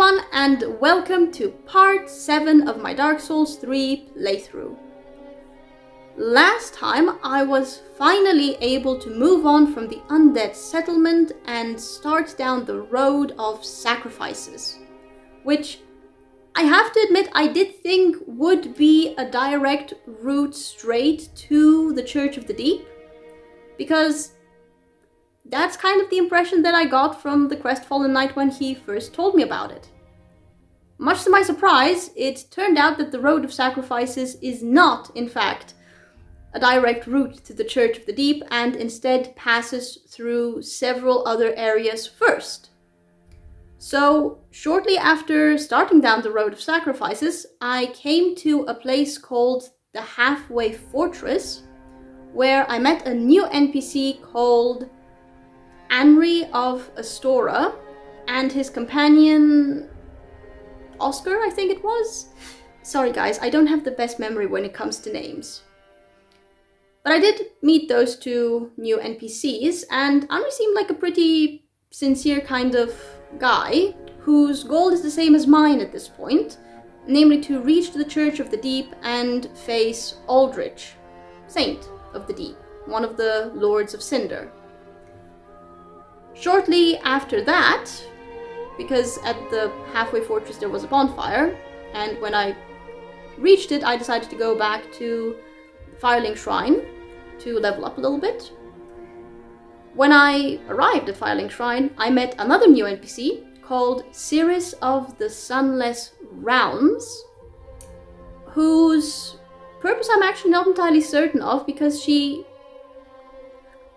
everyone, and welcome to part 7 of my Dark Souls 3 playthrough. Last time I was finally able to move on from the undead settlement and start down the road of sacrifices, which I have to admit I did think would be a direct route straight to the Church of the Deep, because that's kind of the impression that I got from the Crestfallen Knight when he first told me about it. Much to my surprise, it turned out that the Road of Sacrifices is not, in fact, a direct route to the Church of the Deep, and instead passes through several other areas first. So, shortly after starting down the Road of Sacrifices, I came to a place called the Halfway Fortress, where I met a new NPC called Anri of Astora, and his companion Oscar, I think it was? Sorry guys, I don't have the best memory when it comes to names. But I did meet those two new NPCs, and Anri seemed like a pretty sincere kind of guy, whose goal is the same as mine at this point, namely to reach the Church of the Deep and face Aldrich, Saint of the Deep, one of the Lords of Cinder. Shortly after that, because at the Halfway Fortress there was a bonfire, and when I reached it I decided to go back to Firelink Shrine to level up a little bit. When I arrived at Firelink Shrine, I met another new NPC called Cirrus of the Sunless Realms, whose purpose I'm actually not entirely certain of, because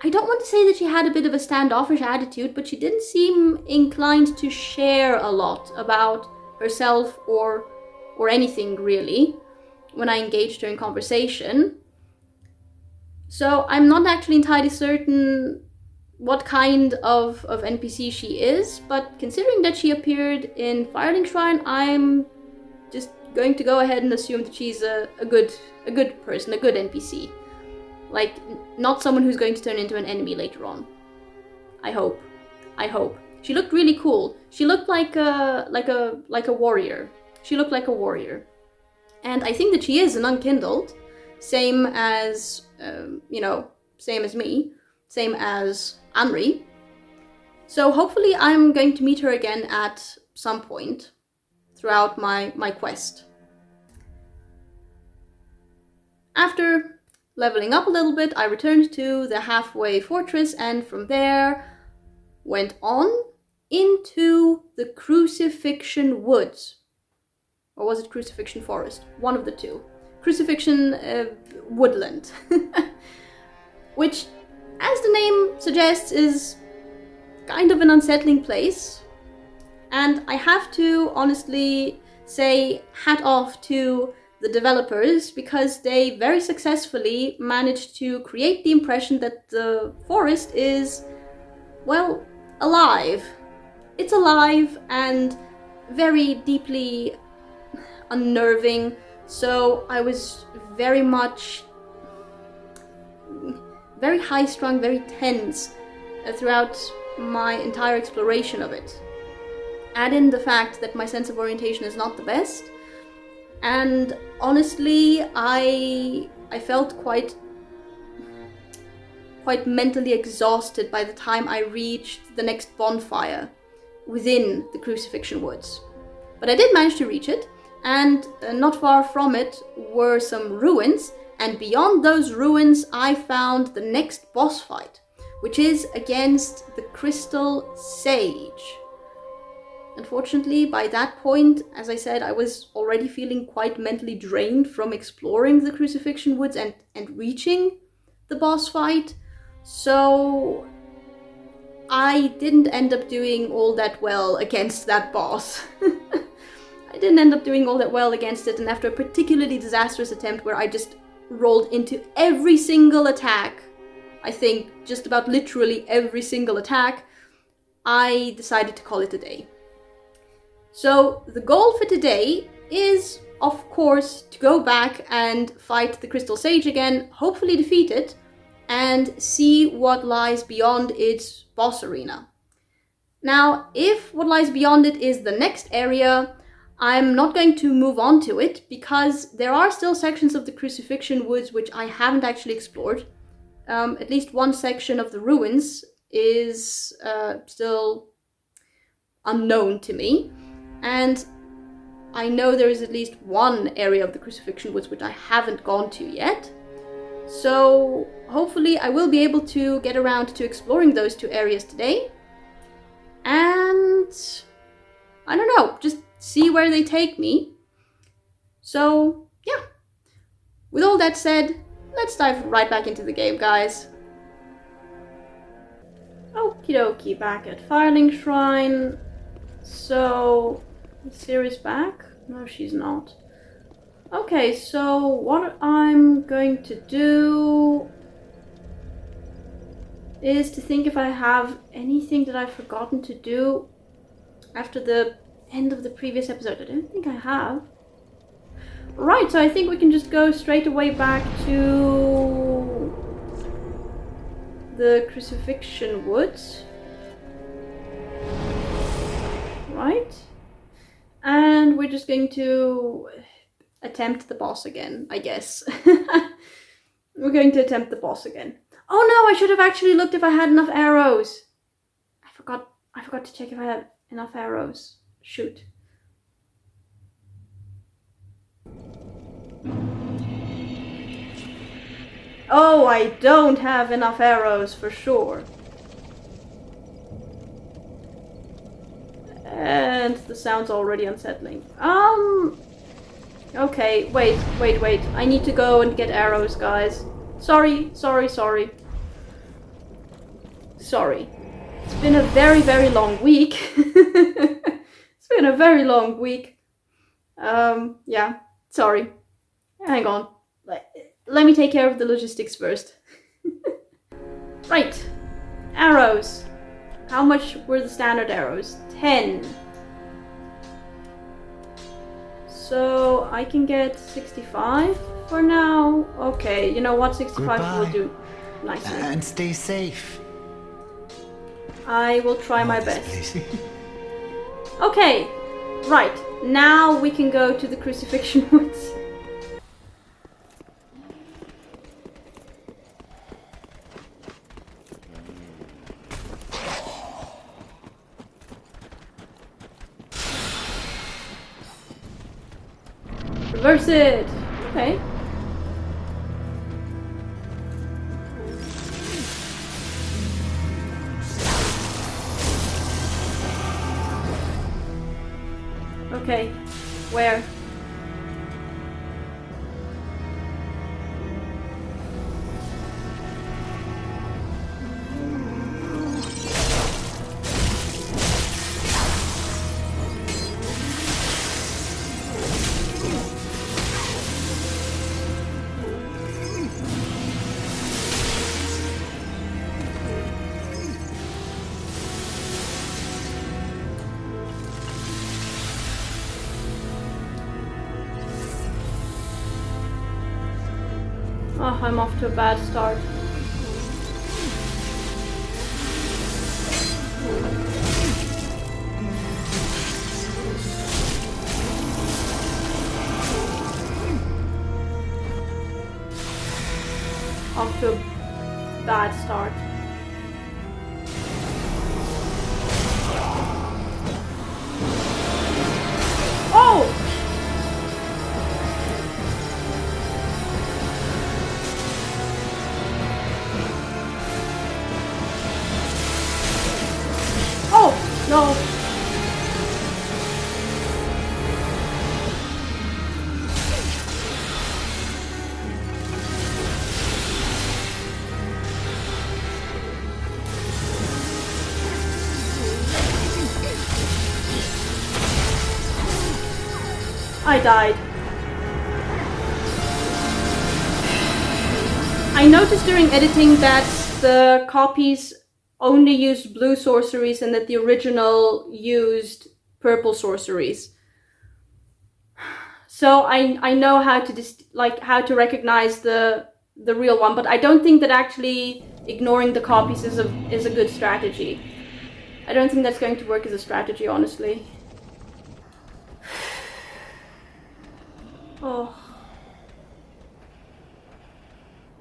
I don't want to say that she had a bit of a standoffish attitude, but she didn't seem inclined to share a lot about herself or anything really when I engaged her in conversation. So I'm not actually entirely certain what kind of NPC she is, but considering that she appeared in Firelink Shrine, I'm just going to go ahead and assume that she's a good person, a good NPC. Like, not someone who's going to turn into an enemy later on. I hope. She looked really cool. She looked like a warrior. She looked like a warrior. And I think that she is an unkindled. Same as, same as me. Same as Anri. So hopefully I'm going to meet her again at some point throughout my quest. After leveling up a little bit, I returned to the Halfway Fortress, and from there went on into the Crucifixion Woods. Or was it Crucifixion Forest? One of the two. Crucifixion Woodland. Which, as the name suggests, is kind of an unsettling place. And I have to honestly say hat off to the developers, because they very successfully managed to create the impression that the forest is, well, alive. It's alive and very deeply unnerving, so I was very high-strung, very tense throughout my entire exploration of it. Add in the fact that my sense of orientation is not the best, and honestly, I felt quite mentally exhausted by the time I reached the next bonfire within the Crucifixion Woods. But I did manage to reach it, and not far from it were some ruins, and beyond those ruins I found the next boss fight, which is against the Crystal Sage. Unfortunately, by that point, as I said, I was already feeling quite mentally drained from exploring the Crucifixion Woods and reaching the boss fight, so I didn't end up doing all that well against that boss. I didn't end up doing all that well against it, and after a particularly disastrous attempt where I just rolled into every single attack, I think just about literally every single attack, I decided to call it a day. So the goal for today is, of course, to go back and fight the Crystal Sage again, hopefully defeat it, and see what lies beyond its boss arena. Now, if what lies beyond it is the next area, I'm not going to move on to it because there are still sections of the Crucifixion Woods which I haven't actually explored. At least one section of the ruins is still unknown to me, and I know there is at least one area of the Crucifixion Woods which I haven't gone to yet. So hopefully I will be able to get around to exploring those two areas today. And I don't know, just see where they take me. So yeah, with all that said, let's dive right back into the game, guys. Okie dokie, back at Firelink Shrine. So, is Sirius back? No, she's not. Okay, so what I'm going to do is to think if I have anything that I've forgotten to do after the end of the previous episode. I don't think I have. Right, so I think we can just go straight away back to the Crucifixion Woods. Right? And we're just going to attempt the boss again, I guess. We're going to attempt the boss again. Oh no, I should have actually looked if I had enough arrows. I forgot to check if I had enough arrows. Shoot. Oh, I don't have enough arrows for sure. And the sound's already unsettling. Okay, wait. I need to go and get arrows, guys. Sorry. It's been a very, very long week. It's been a very long week. Yeah, sorry. Hang on. Let me take care of the logistics first. Right. Arrows. How much were the standard arrows? 10. So I can get 65 for now. Okay, you know what? 65 will do nicely. And stay safe. I will try my best. Okay, right. Now we can go to the Crucifixion Woods. Reverse it! Okay. Okay. Where? Oh, I'm off to a bad start. Off to a bad start. Oh! No. I died. I noticed during editing that the copies only used blue sorceries and that the original used purple sorceries. So I know how to how to recognize the real one, but I don't think that actually ignoring the copies is a good strategy. I don't think that's going to work as a strategy, honestly. Oh.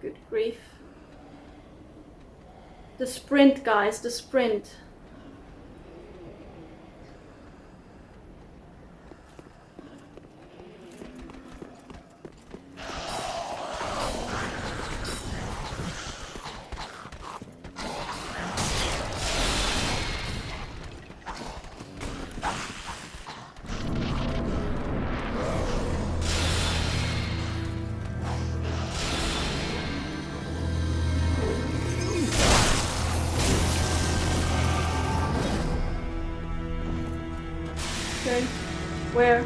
Good grief. The sprint, guys, the sprint. Okay, where?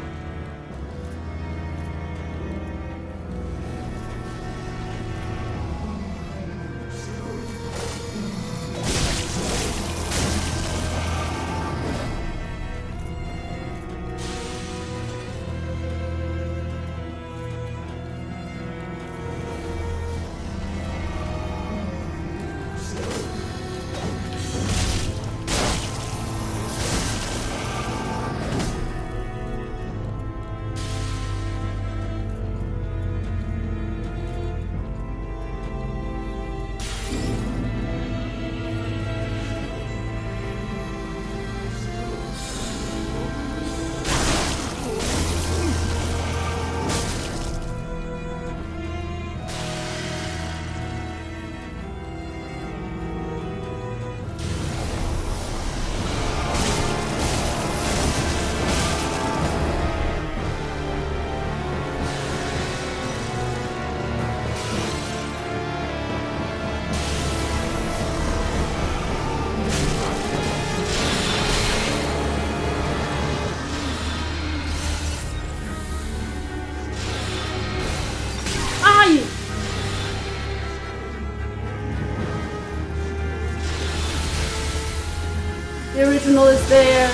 The original is there.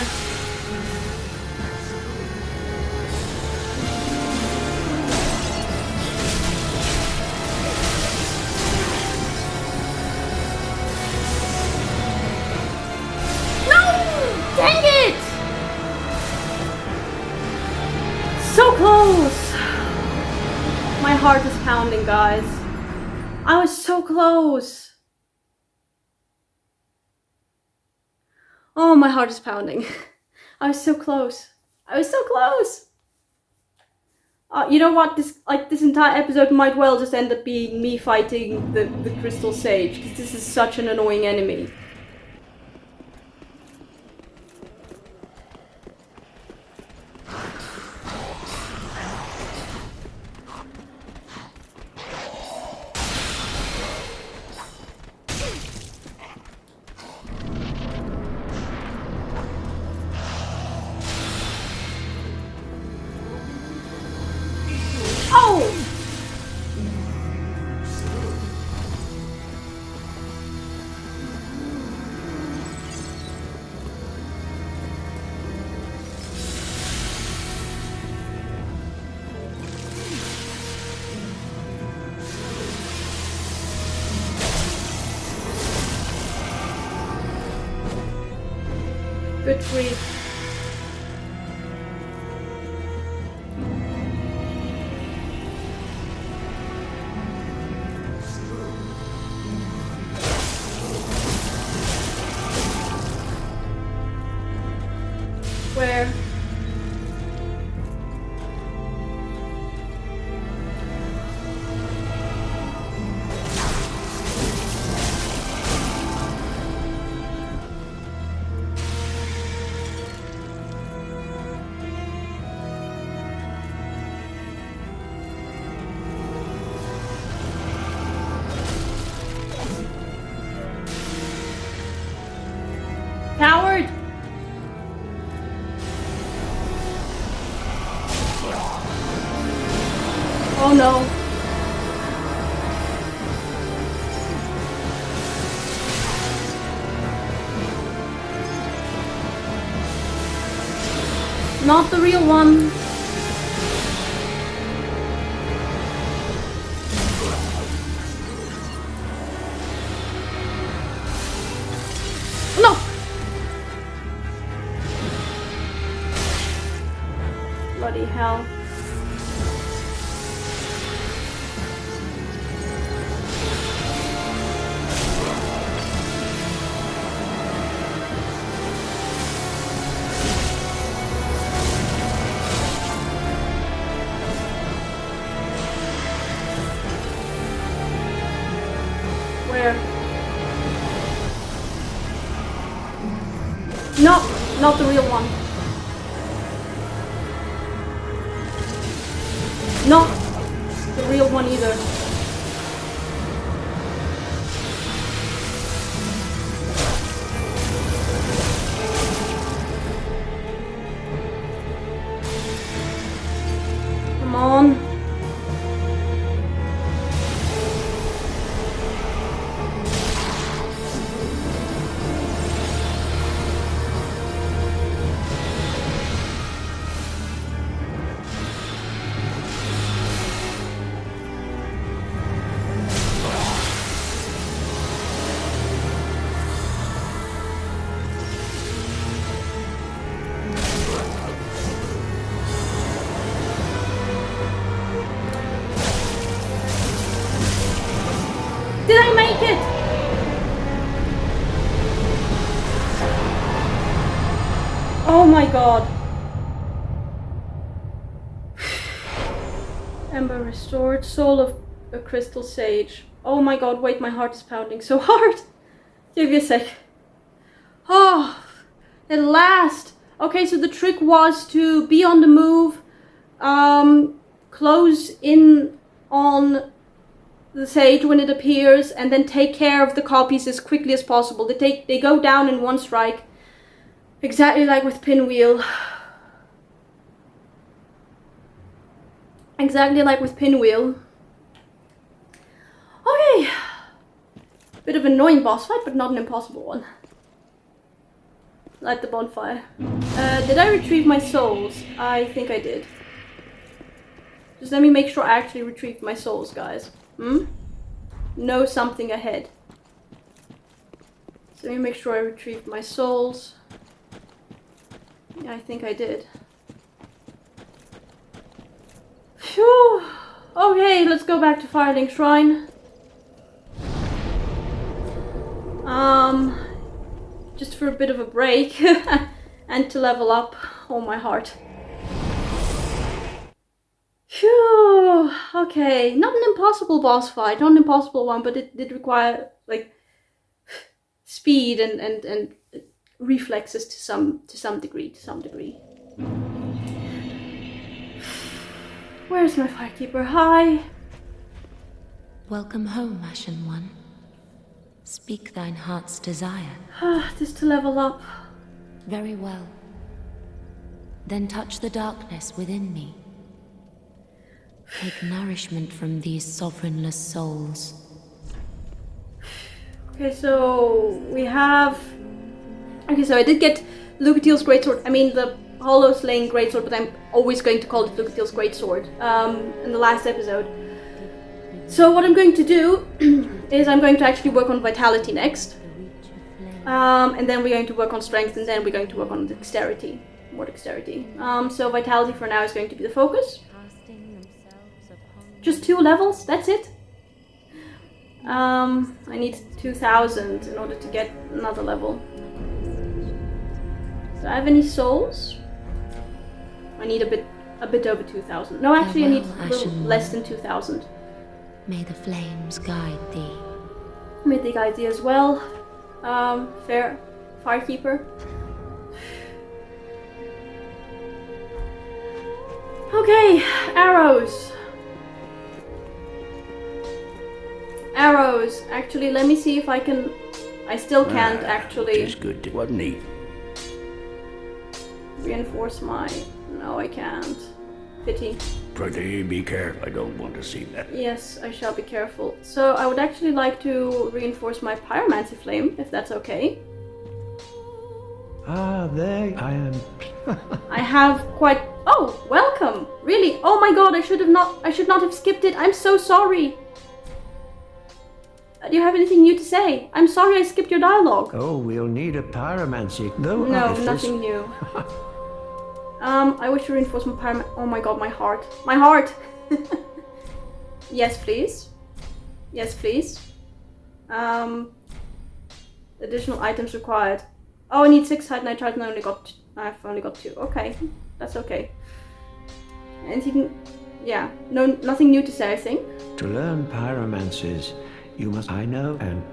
No! Dang it! So close! My heart is pounding, guys. I was so close. Oh, my heart is pounding. I was so close. I was so close. You know what? This entire episode might well just end up being me fighting the Crystal Sage, because this is such an annoying enemy. Good grief. Where? Coward! Oh no. Not the real one. No! Bloody hell. Where? No, not the real one. Not the real one either. Come on. Did I make it? Oh my god. Ember restored. Soul of a crystal sage. Oh my god, wait, my heart is pounding so hard. Give me a sec. Oh, at last. Okay, so the trick was to be on the move, close in on the sage when it appears, and then take care of the copies as quickly as possible. They go down in one strike, exactly like with Pinwheel. Exactly like with Pinwheel. Okay, bit of an annoying boss fight, but not an impossible one. Light the bonfire. Did I retrieve my souls? I think I did. Just let me make sure I actually retrieved my souls, guys. Know something ahead. So let me make sure I retrieved my souls. Yeah, I think I did. Phew. Okay, let's go back to Firelink Shrine. Just for a bit of a break and to level up. Oh, my heart. Phew. Okay, not an impossible boss fight, not an impossible one, but it did require like speed and reflexes to some degree. Where's my firekeeper? Hi. Welcome home, Ashen One. Speak thine heart's desire. Just to level up. Very well. Then touch the darkness within me. Take nourishment from these sovereignless souls. Okay, so we have... Okay, so I did get Lucatiel's Greatsword. I mean, the Hollow Slaying Greatsword, but I'm always going to call it Lucatiel's Greatsword in the last episode. So what I'm going to do is I'm going to actually work on Vitality next. And then we're going to work on Strength, and then we're going to work on Dexterity. More Dexterity. So Vitality for now is going to be the focus. Just 2 levels, that's it. I need 2000 in order to get another level. Do I have any souls? I need a bit over 2000. No, actually I need a little less than 2000. May the flames guide thee. May they guide thee as well. Fair Firekeeper. Okay, arrows. Arrows. Actually, let me see if I can... I still can't actually... It's good. What neat. Reinforce my... No, I can't. Pity. Pretty be careful. I don't want to see that. Yes, I shall be careful. So I would actually like to reinforce my Pyromancy Flame, if that's okay. Ah, there I am. I have quite... Oh, welcome! Really? Oh my god, I should not have skipped it. I'm so sorry. Do you have anything new to say? I'm sorry I skipped your dialogue. Oh, we'll need a pyromancy. Though No, nothing new. I wish to reinforce my pyramid. Oh my god, my heart. My heart! Yes, please. Yes, please. Additional items required. Oh, I need 6 nitrite and I've only got 2. Okay, that's okay. Anything? Yeah, no, nothing new to say, I think. To learn pyromancies, you must I know and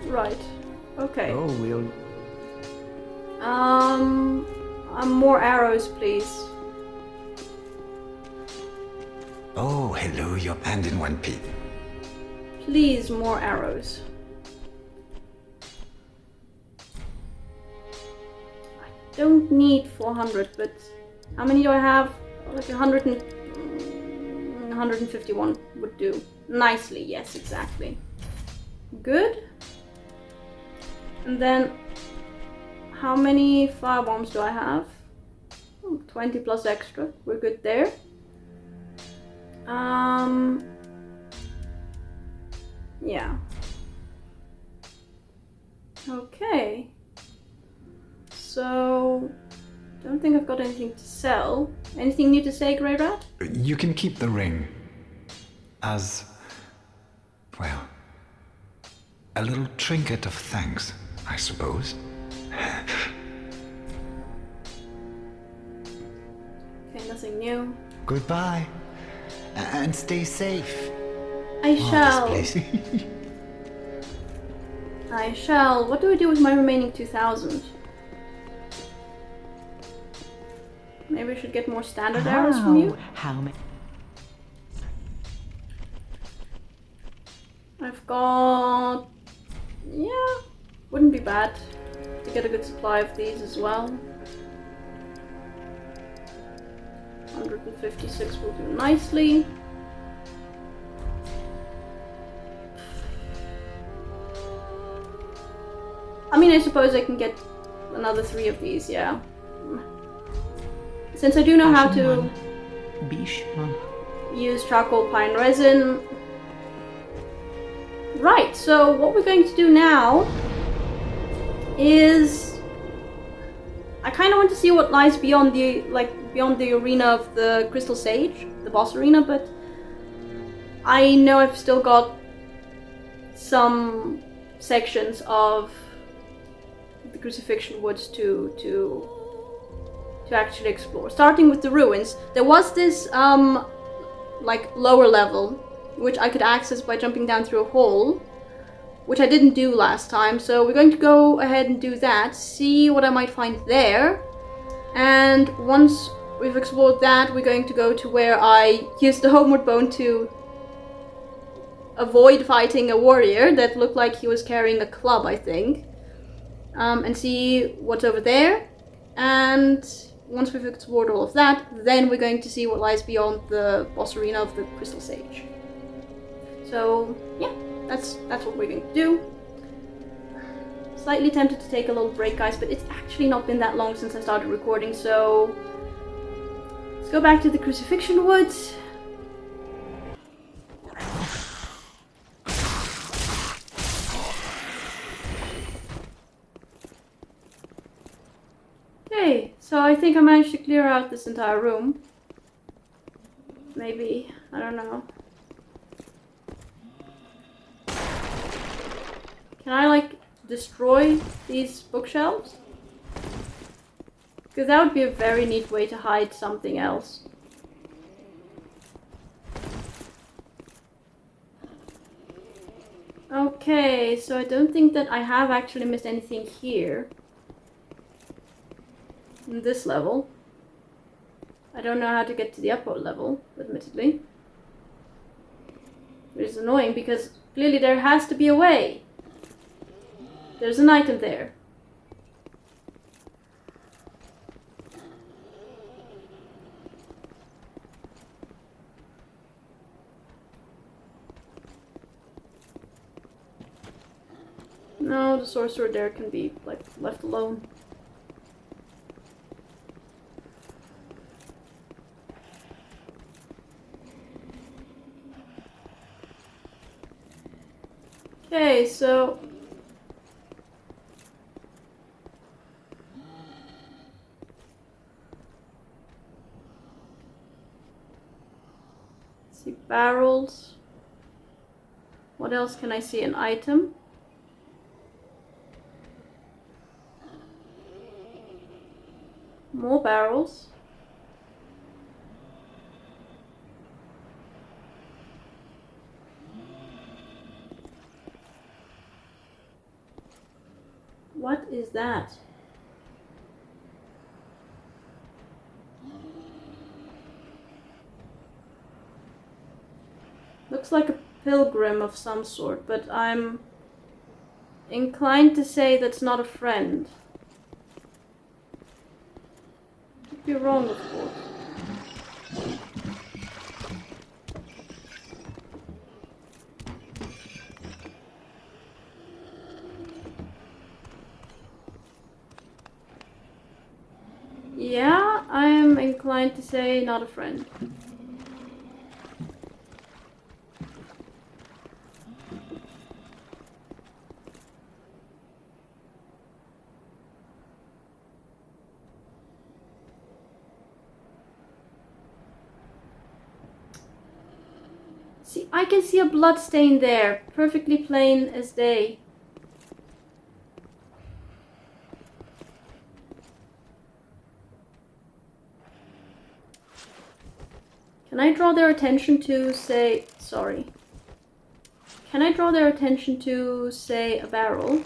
Right. Okay. Oh, we'll... More arrows, please. Oh, hello, you're banned in 1P. Please, more arrows. I don't need 400, but how many do I have? Like 151 would do. Nicely, yes, exactly. Good. And then, how many firebombs do I have? 20 plus extra. We're good there. Yeah. Okay. So, don't think I've got anything to sell. Anything new to say, Grey Rat? You can keep the ring as, well, a little trinket of thanks, I suppose. Okay, nothing new. Goodbye, and stay safe. I shall. This place. I shall. What do I do with my remaining 2,000? Maybe I should get more standard arrows from you? How many? I've got... yeah, wouldn't be bad to get a good supply of these as well. 156 will do nicely. I mean, I suppose I can get another 3 of these, yeah. Since I do know how to use charcoal pine resin. Right, so what we're going to do now is I kind of want to see what lies beyond the arena of the Crystal Sage, the boss arena, but I know I've still got some sections of the Crucifixion Woods to actually explore. Starting with the ruins, there was this like lower level which I could access by jumping down through a hole, which I didn't do last time, so we're going to go ahead and do that, see what I might find there, and once we've explored that, we're going to go to where I used the homeward bone to avoid fighting a warrior that looked like he was carrying a club, I think, and see what's over there. And once we've explored all of that, then we're going to see what lies beyond the boss arena of the Crystal Sage. So yeah, that's what we're going to do. Slightly tempted to take a little break, guys, but it's actually not been that long since I started recording, so let's go back to the Crucifixion Woods. Okay, so I think I managed to clear out this entire room. Maybe, I don't know. Can I, like, destroy these bookshelves? Because that would be a very neat way to hide something else. Okay, so I don't think that I have actually missed anything here. In this level. I don't know how to get to the upper level, admittedly. Which is annoying because clearly there has to be a way. There's an item there. No, the sorcerer there can be, like, left alone. Okay, so See barrels. What else can I see? An item. More barrels. What is that? Looks like a pilgrim of some sort, but I'm inclined to say that's not a friend. Could be wrong, of course. Yeah, I'm inclined to say not a friend. See, I can see a blood stain there, perfectly plain as day. Can I draw their attention to, say, sorry. Can I draw their attention to, say, a barrel?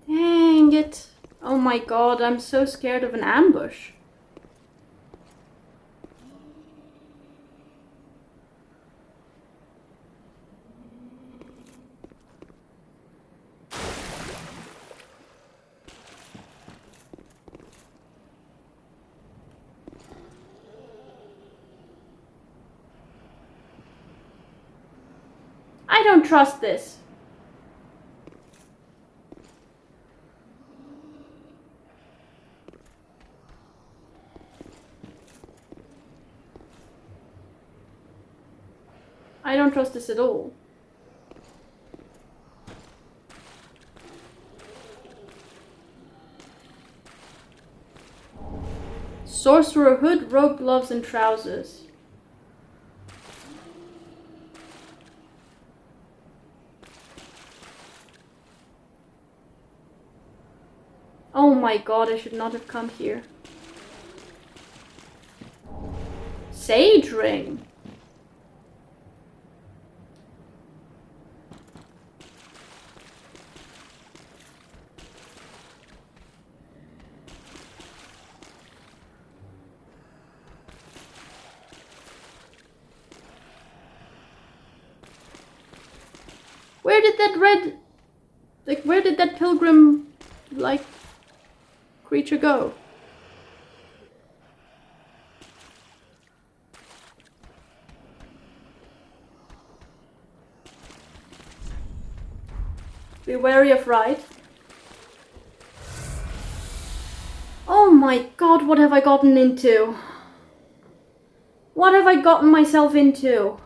Dang it. Oh my god, I'm so scared of an ambush. I don't trust this. I don't trust this at all. Sorcerer hood, rogue gloves, and trousers. Oh my god, I should not have come here. Sage ring. Where did that red... Like, where did that pilgrim, like, creature go? Be wary of right. Oh my god, what have I gotten into? What have I gotten myself into?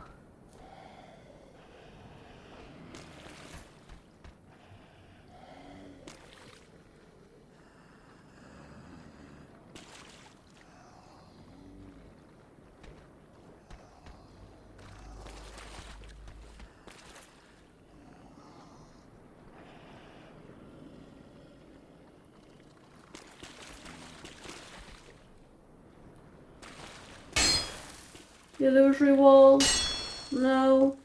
The illusory wall. No.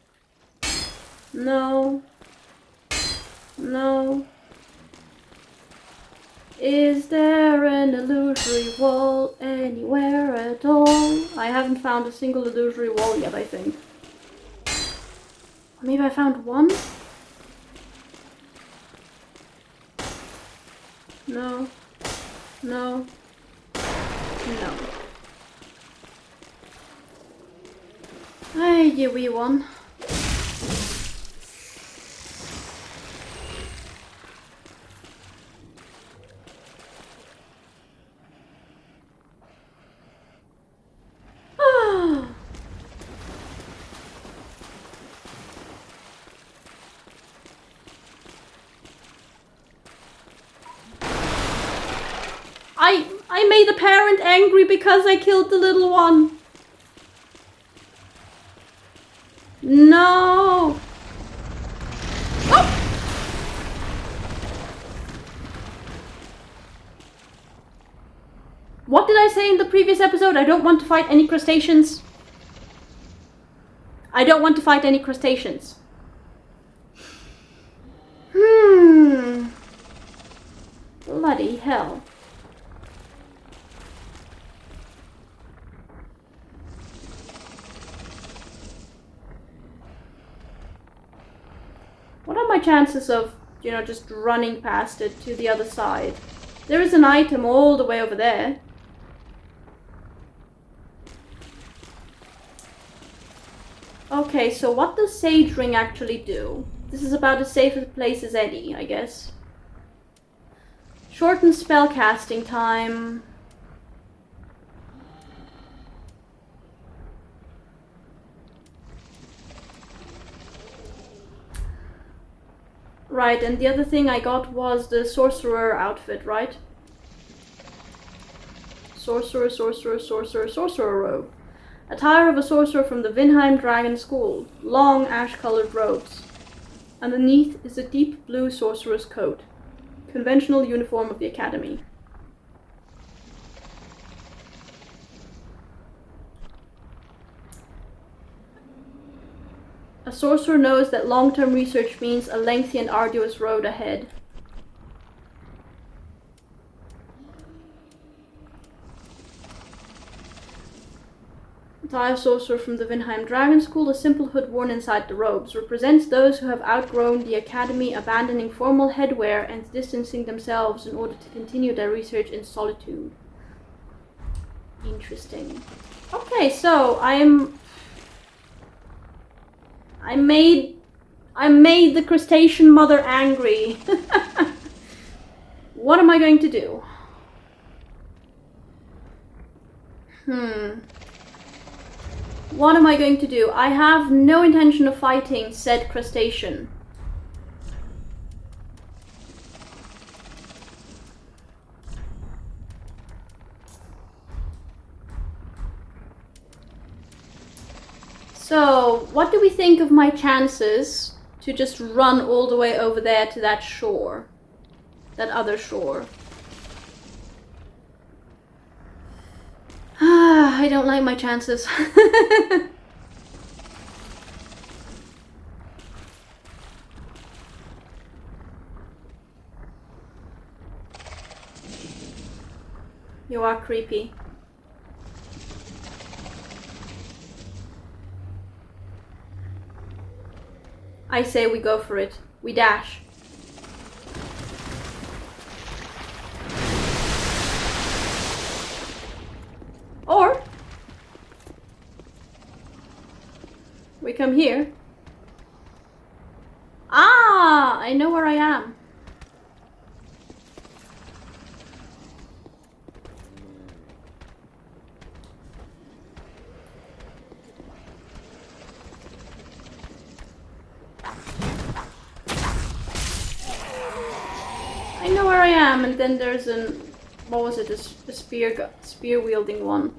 No. No. Is there an illusory wall anywhere at all? I haven't found a single illusory wall yet, I think. Maybe I found one? No. No. No. Hey, you wee one. I made the parent angry because I killed the little one. No. Oh! What did I say in the previous episode? I don't want to fight any crustaceans. I don't want to fight any crustaceans. Bloody hell. What are my chances of, just running past it to the other side? There is an item all the way over there. Okay, so what does Sage Ring actually do? This is about as safe a place as any, I guess. Shorten spell casting time. Right, and the other thing I got was the sorcerer outfit, right? Sorcerer robe. Attire of a sorcerer from the Vinheim Dragon School. Long ash-colored robes. Underneath is a deep blue sorcerer's coat. Conventional uniform of the academy. A sorcerer knows that long-term research means a lengthy and arduous road ahead. Attire sorcerer from the Vinheim Dragon School, a simple hood worn inside the robes, represents those who have outgrown the academy, abandoning formal headwear and distancing themselves in order to continue their research in solitude. Interesting. Okay, so I made the crustacean mother angry. What am I going to do? What am I going to do? I have no intention of fighting said crustacean. So, what do we think of my chances to just run all the way over there to that shore? That other shore. I don't like my chances. You are creepy. I say we go for it. We dash. Or we come here. Ah, I know where I am. I know where I am, and then there's an, what was it, a spear wielding one.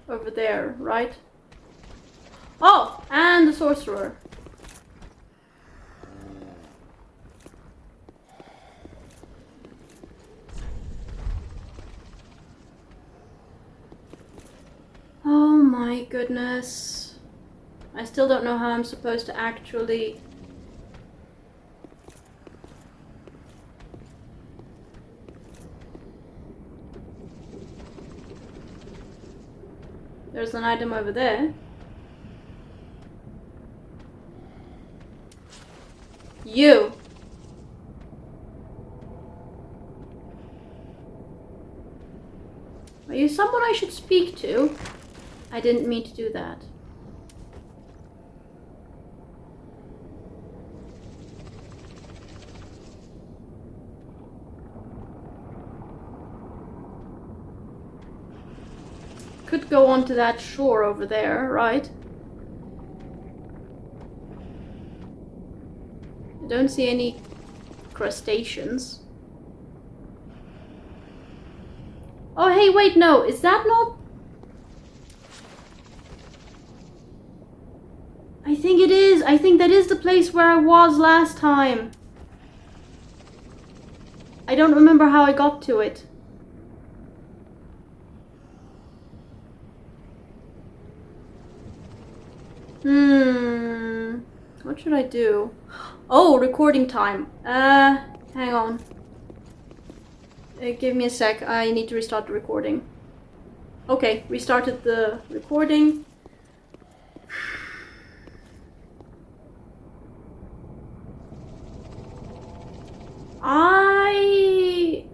Over there, right? Oh, and the sorcerer. Oh my goodness. I still don't know how I'm supposed to actually... There's an item over there. You! Are you someone I should speak to? I didn't mean to do that. Could go onto that shore over there, right? I don't see any crustaceans. hey, wait, no. Is that not... I think it is. I think that is the place where I was last time. I don't remember how I got to it. What should I do? Oh, recording time. Hang on. Give me a sec. I need to restart the recording. Okay, restarted the recording. I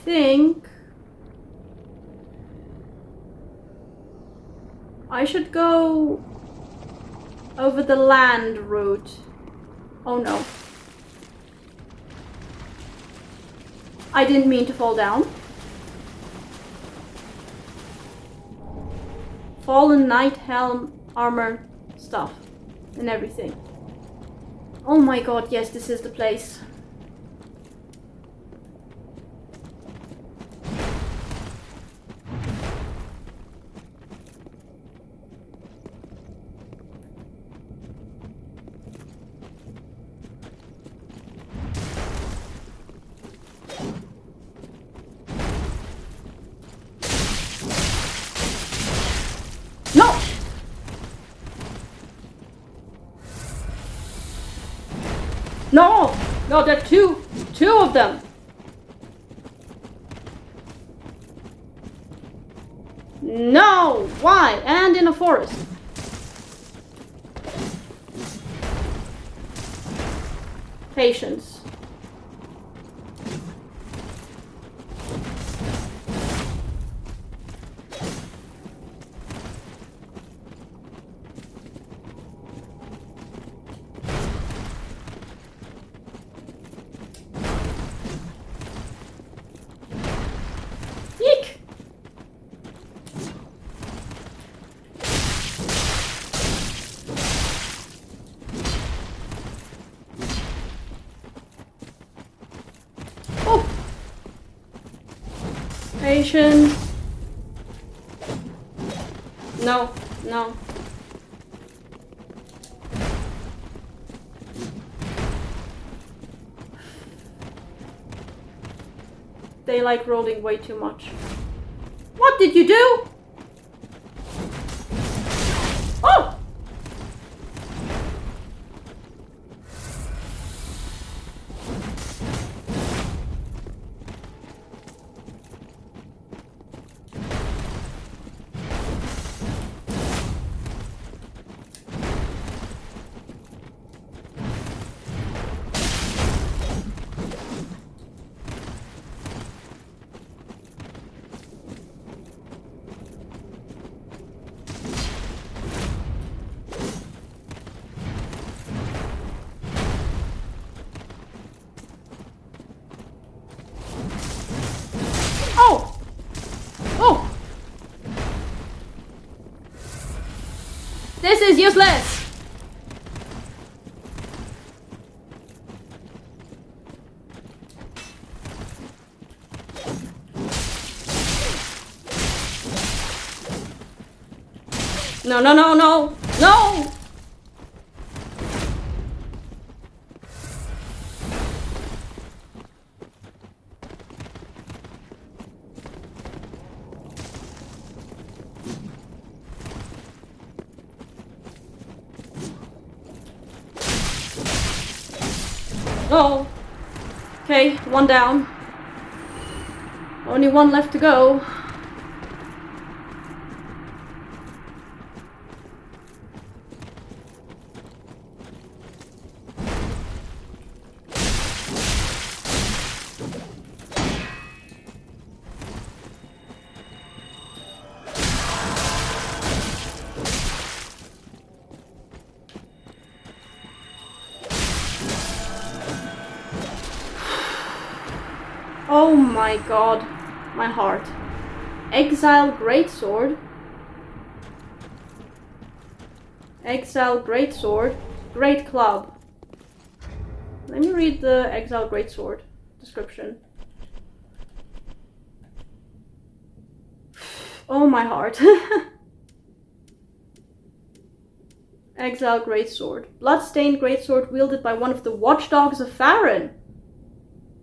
think I should go over the land route. Oh no. I didn't mean to fall down. Fallen knight helm, armor, stuff, and everything. Oh my god, yes, this is the place. No! No! No, there are two of them. No! Why? And in a forest. Patience. Eek! Oh! Patience. No, no. They like rolling way too much. What did you do? Oh! Oh! Oh! This is useless! No, no, no, no! No! No! Okay, one down. Only one left to go. Oh my god, my heart. Exile Greatsword. Exile Greatsword. Great Club. Let me read the Exile Greatsword description. Oh, my heart. Exile Greatsword. Bloodstained greatsword wielded by one of the watchdogs of Farron,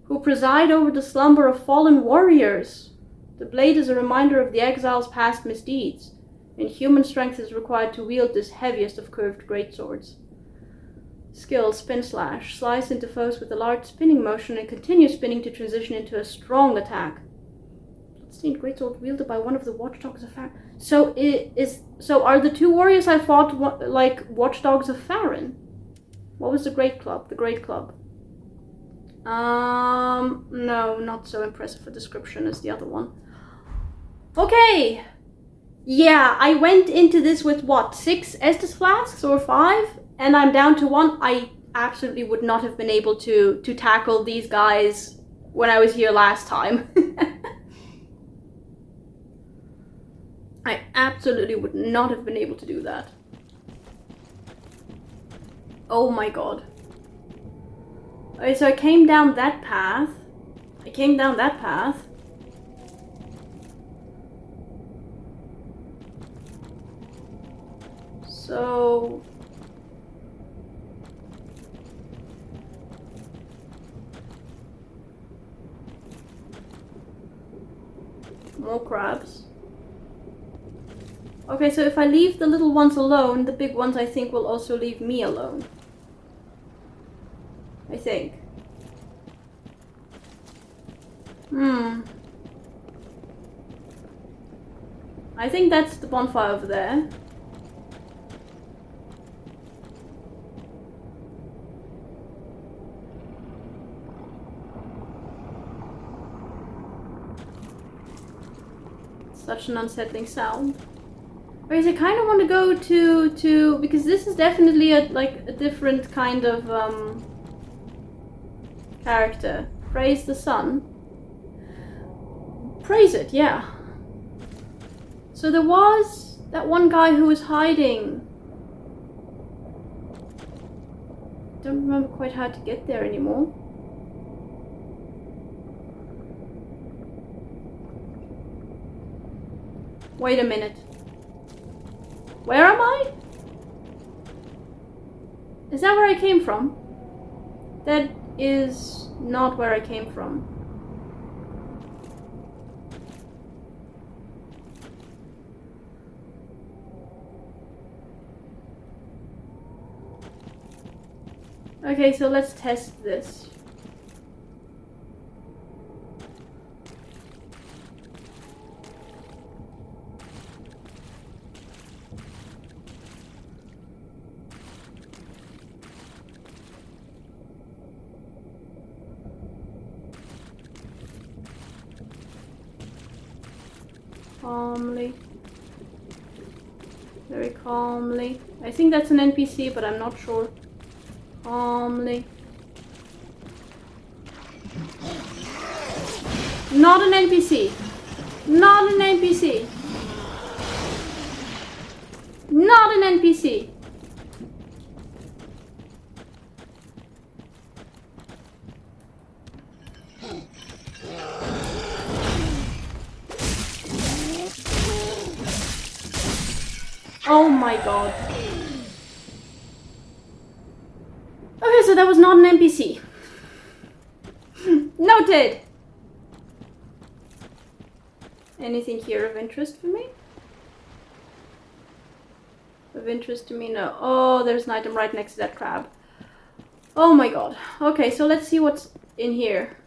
who preside over the slumber of fallen warriors. The blade is a reminder of the exile's past misdeeds, and human strength is required to wield this heaviest of curved greatswords. Skill, Spin Slash. Slice into foes with a large spinning motion and continue spinning to transition into a strong attack. Bloodstained greatsword wielded by one of the watchdogs of Farron. So are the two warriors I fought like watchdogs of Farron? What was the Great Club? The Great Club. No, not so impressive a description as the other one. Okay. Yeah, I went into this with what, 6 Estus flasks or 5? And I'm down to 1. I absolutely would not have been able to tackle these guys when I was here last time. I absolutely would not have been able to do that. Oh my god. Okay, so I came down that path. So... more crabs. Okay, so if I leave the little ones alone, the big ones I think will also leave me alone. I think. I think that's the bonfire over there. Such an unsettling sound. Whereas I kind of want to go to because this is definitely a different kind of character. Praise the sun. Praise it, yeah. So there was that one guy who was hiding. Don't remember quite how to get there anymore. Wait a minute. Where am I? Is that where I came from? That is not where I came from. Okay, so let's test this. Calmly. Very calmly. I think that's an NPC, but I'm not sure. Calmly. Not an NPC. Not an NPC. Not an NPC. Oh my god. Okay, so that was not an NPC. Noted! Anything here of interest for me? Of interest to me, no. Oh, there's an item right next to that crab. Oh my god. Okay, so let's see what's in here.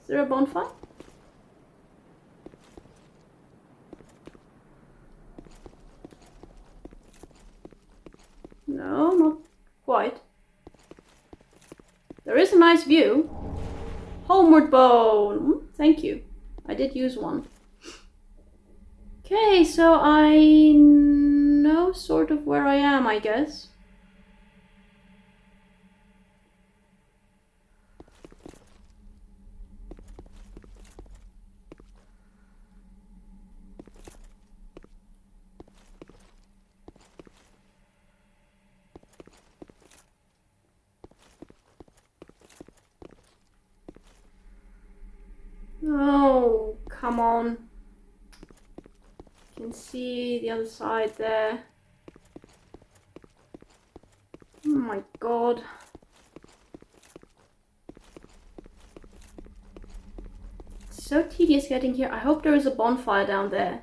Is there a bonfire? No, not quite. There is a nice view. Homeward bone. Thank you. I did use one. Okay, so I know sort of where I am, I guess. Oh, come on. You can see the other side there. Oh my god. It's so tedious getting here. I hope there is a bonfire down there.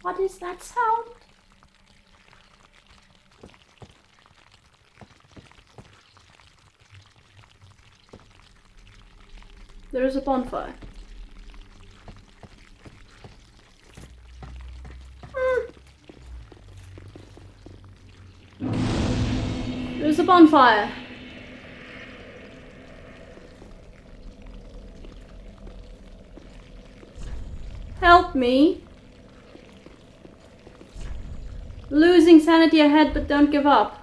What is that sound? There is a bonfire. There's a bonfire. Help me. Losing sanity ahead, but don't give up.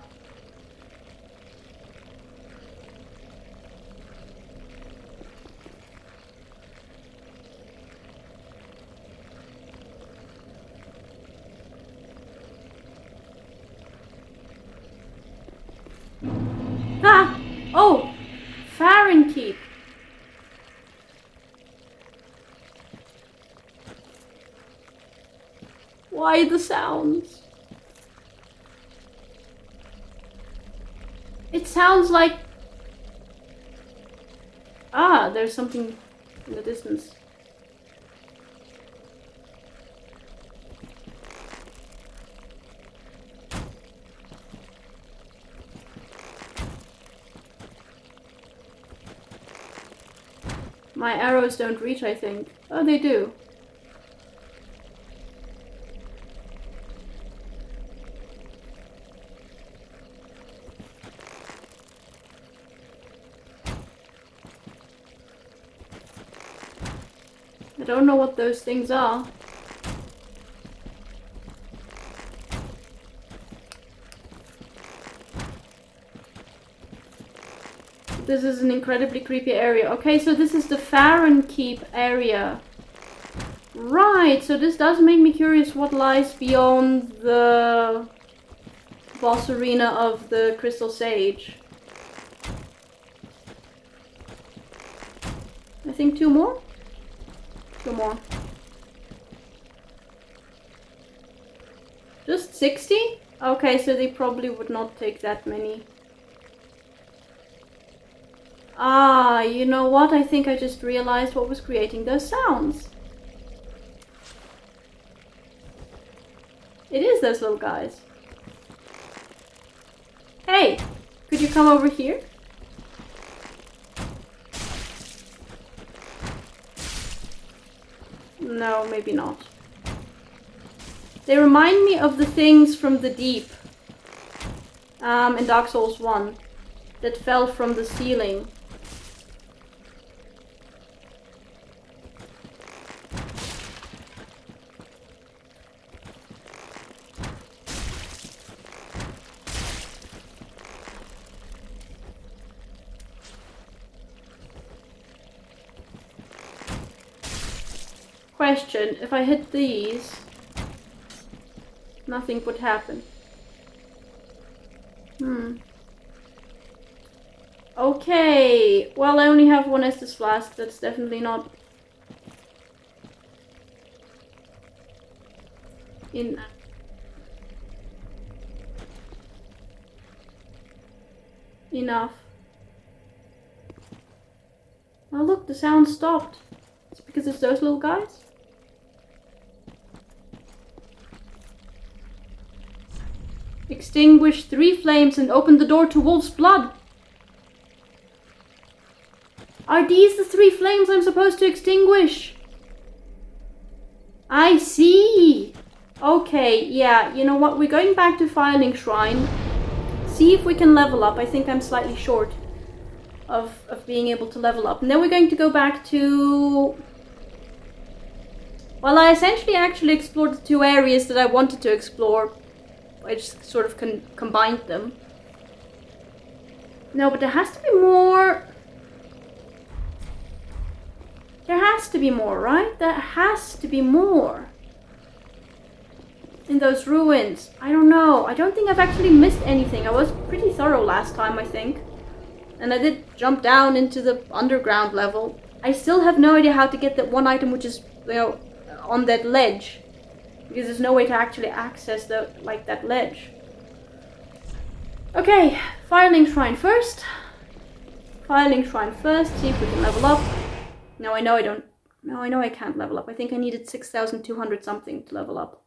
Ah! Oh! Fahrenkeep. Why the sounds? It sounds like... Ah, there's something in the distance. My arrows don't reach, I think. Oh, they do. I don't know what those things are. This is an incredibly creepy area. Okay, so this is the Fahrenkeep area. Right, so this does make me curious what lies beyond the boss arena of the Crystal Sage. I think 2 more? 2 more. Just 60? Okay, so they probably would not take that many. Ah, you know what? I think I just realized what was creating those sounds. It is those little guys. Hey, could you come over here? No, maybe not. They remind me of the things from the deep in Dark Souls 1 that fell from the ceiling. Question, if I hit these, nothing would happen. Okay, well I only have 1 Estus Flask, that's definitely not enough. Oh look, the sound stopped. It's because it's those little guys? Extinguish 3 flames and open the door to Wolf's blood. Are these the 3 flames I'm supposed to extinguish? I see. Okay, yeah, you know what? We're going back to Filing Shrine. See if we can level up. I think I'm slightly short of being able to level up. And then we're going to go back to... Well, I essentially actually explored the 2 areas that I wanted to explore. I just sort of combined them. No, but there has to be more. There has to be more, right? There has to be more. in those ruins? I don't know. I don't think I've actually missed anything. I was pretty thorough last time, I think. And I did jump down into the underground level. I still have no idea how to get that one item which is, you know, on that ledge. Because there's no way to actually access that ledge. Okay, Firelink Shrine first. Firelink Shrine first, see if we can level up. No, I know I don't. No, I know I can't level up. I think I needed 6,200 something to level up.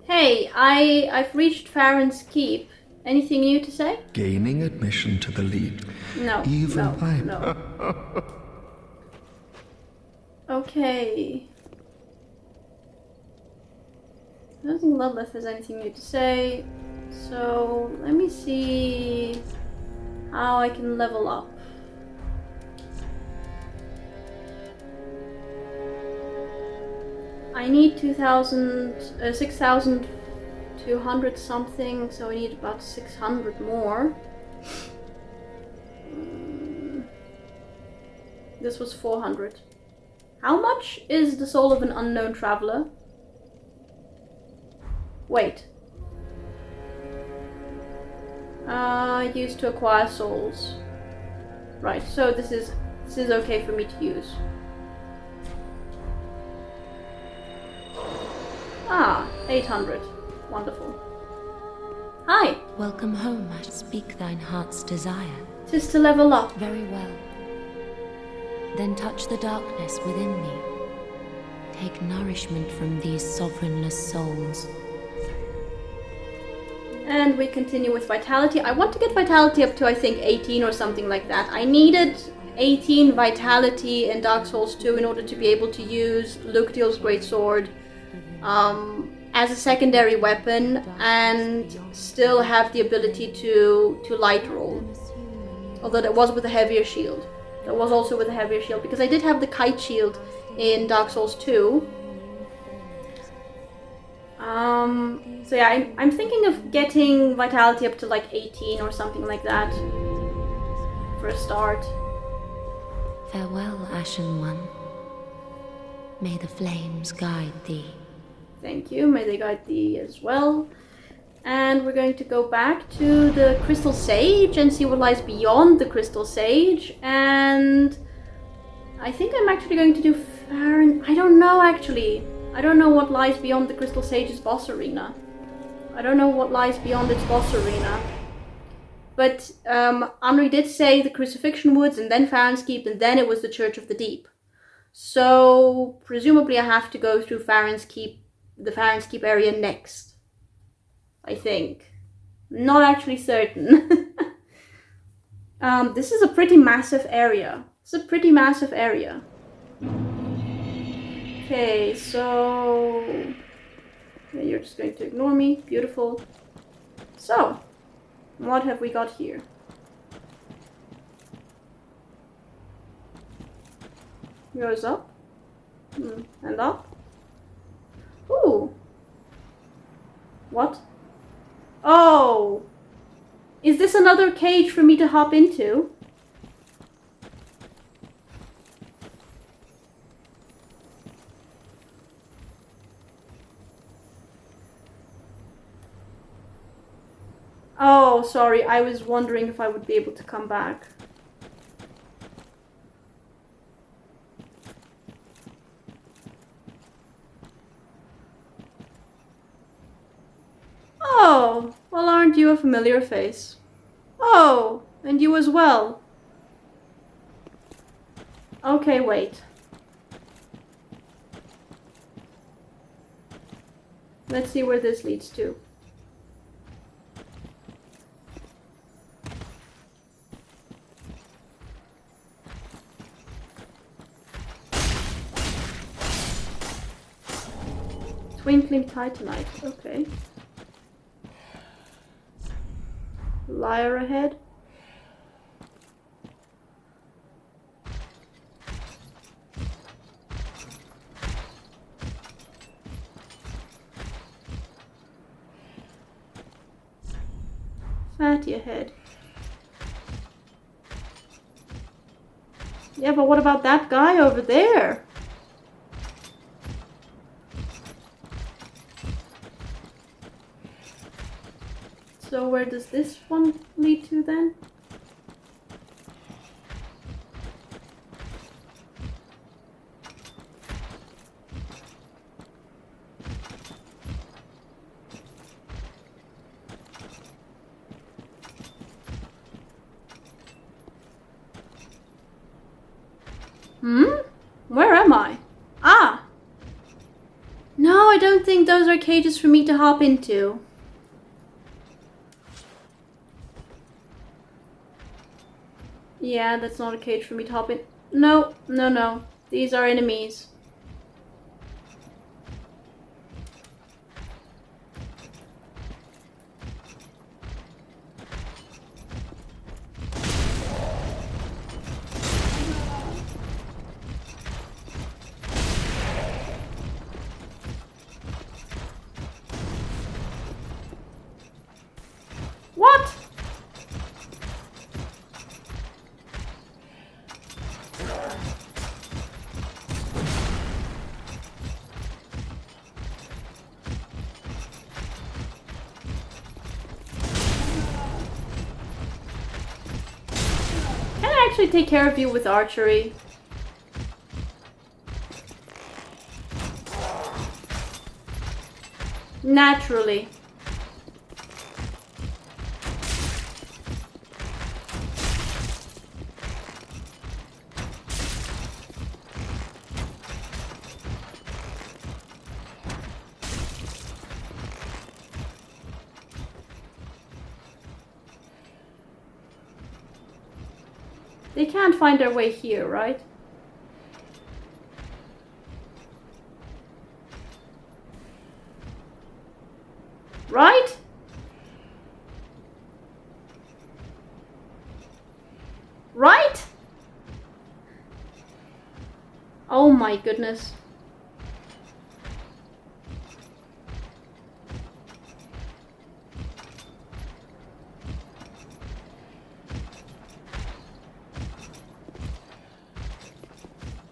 Hey, I've reached Farron's Keep. Anything new to say? Gaining admission to the League. No, no. Okay. I don't think Ludleth has anything new to say. So, let me see how I can level up. I need 6,200 something, so I need about 600 more. This was 400. How much is the soul of an unknown traveler? Wait. Used to acquire souls. Right, so this is okay for me to use. Ah, 800. Wonderful. Hi! Welcome home, I speak thine heart's desire. 'Tis to level up. Very well. Then touch the darkness within me. Take nourishment from these sovereignless souls. And we continue with Vitality. I want to get Vitality up to, I think, 18 or something like that. I needed 18 Vitality in Dark Souls 2 in order to be able to use Lucatiel's Greatsword as a secondary weapon and still have the ability to light roll. Although that was with a heavier shield. That was also with a heavier shield, because I did have the kite shield in Dark Souls 2. So yeah, I'm thinking of getting Vitality up to like 18 or something like that for a start. Farewell, Ashen One. May the flames guide thee. Thank you, may they guide thee as well. And we're going to go back to the Crystal Sage and see what lies beyond the Crystal Sage. And I think I'm actually going to do Farron. I don't know actually. I don't know what lies beyond the Crystal Sage's boss arena. I don't know what lies beyond its boss arena. But Henri did say the Crucifixion Woods and then Farron's Keep and then it was the Church of the Deep. So presumably I have to go through Farron's Keep, the Farron's Keep area next. I think. Not actually certain. This is a pretty massive area. It's a pretty massive area. Okay, so yeah, you're just going to ignore me. Beautiful. So, what have we got here? Goes up. And up. Ooh. What? Oh! Is this another cage for me to hop into? Oh, sorry, I was wondering if I would be able to come back. Oh, well, aren't you a familiar face? Oh, and you as well. Okay, wait. Let's see where this leads to. Twinkling Titanite, okay. Lyre ahead. Fatty ahead. Yeah, but what about that guy over there? So where does this one lead to then? Where am I? Ah! No, I don't think those are cages for me to hop into. Yeah, that's not a cage for me to hop in. No, no, no. These are enemies. What? Can I actually take care of you with archery? Naturally. They can't find their way here, right? Right? Right? Oh my goodness.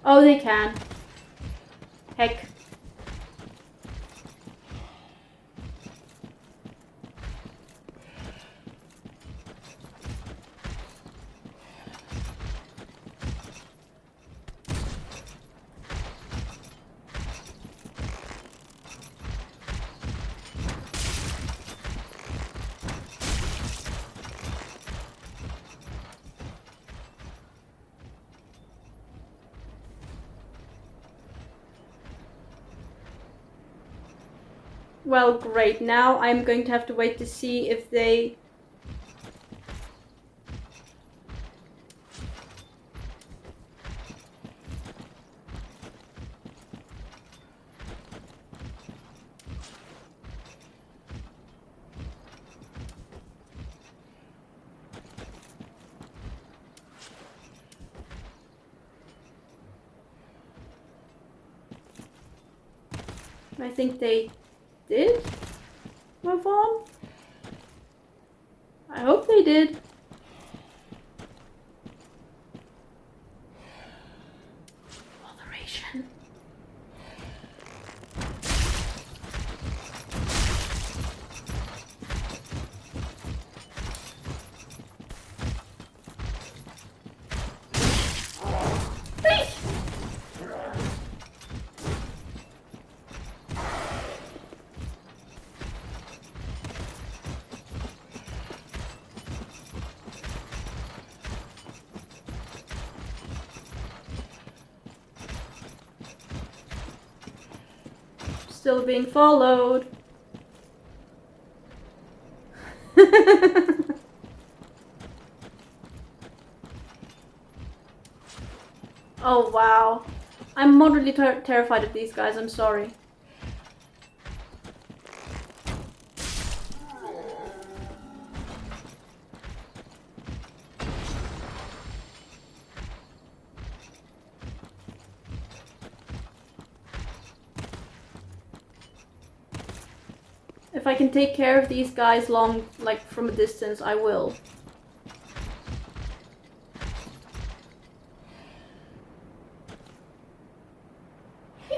Oh, they can. Heck. Well, great. Now I'm going to have to wait to see if they... I think they did move on. I hope they did. Moderation. Still being followed. Oh wow. I'm moderately terrified of these guys, I'm sorry. If I can take care of these guys like from a distance, I will.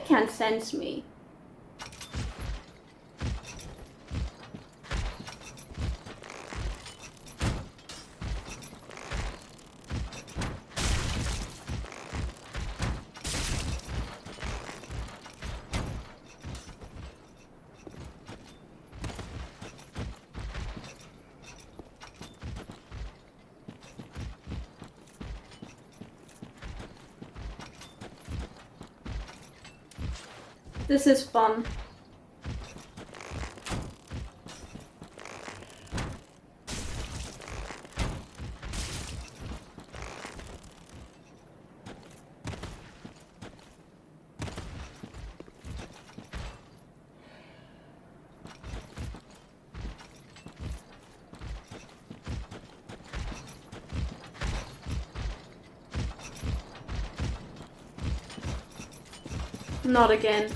can't sense me. This is fun. Not again.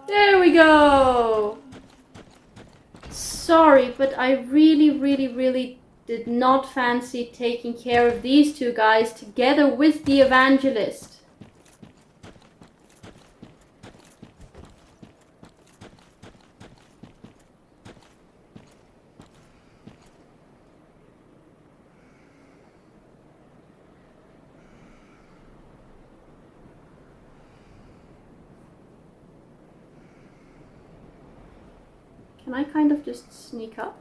There we go! Sorry, but I really did not fancy taking care of these two guys together with the evangelist. Can I kind of just sneak up?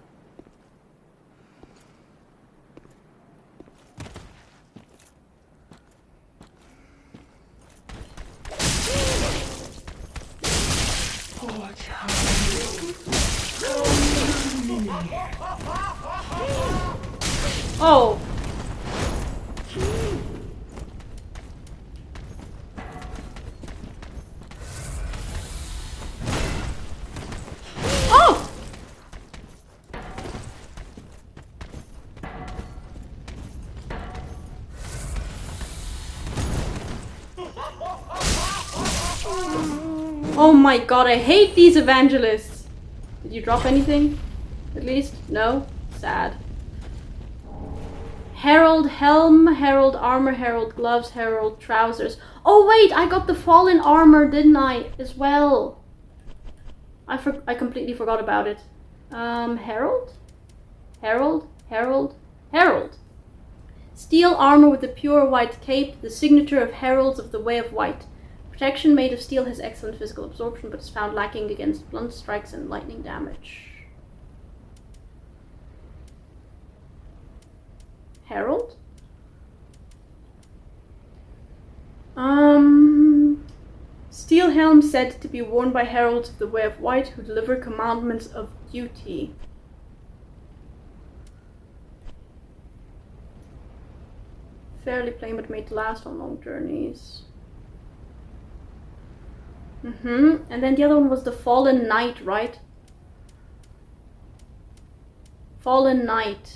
Oh! Oh my god, I hate these evangelists! Did you drop anything? At least? No? Sad. Herald helm, herald armor, herald gloves, herald trousers. Oh wait, I got the fallen armor, didn't I? As well. I completely forgot about it. Herald? Herald? Herald? Herald! Steel armor with a pure white cape, the signature of heralds of the Way of White. Protection made of steel has excellent physical absorption, but is found lacking against blunt strikes and lightning damage. Herald? Steel helm said to be worn by heralds of the Way of White who deliver commandments of duty. Fairly plain but made to last on long journeys. And then the other one was the Fallen Knight, right? Fallen Knight.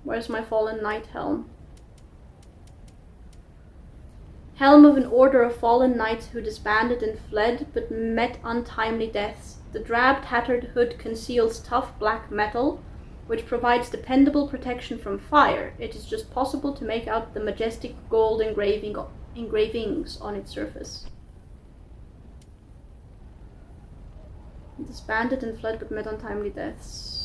Where's my Fallen Knight helm? Helm of an order of fallen knights who disbanded and fled, but met untimely deaths. The drab, tattered hood conceals tough black metal, which provides dependable protection from fire. It is just possible to make out the majestic gold engravings on its surface. Disbanded and fled, but met untimely deaths.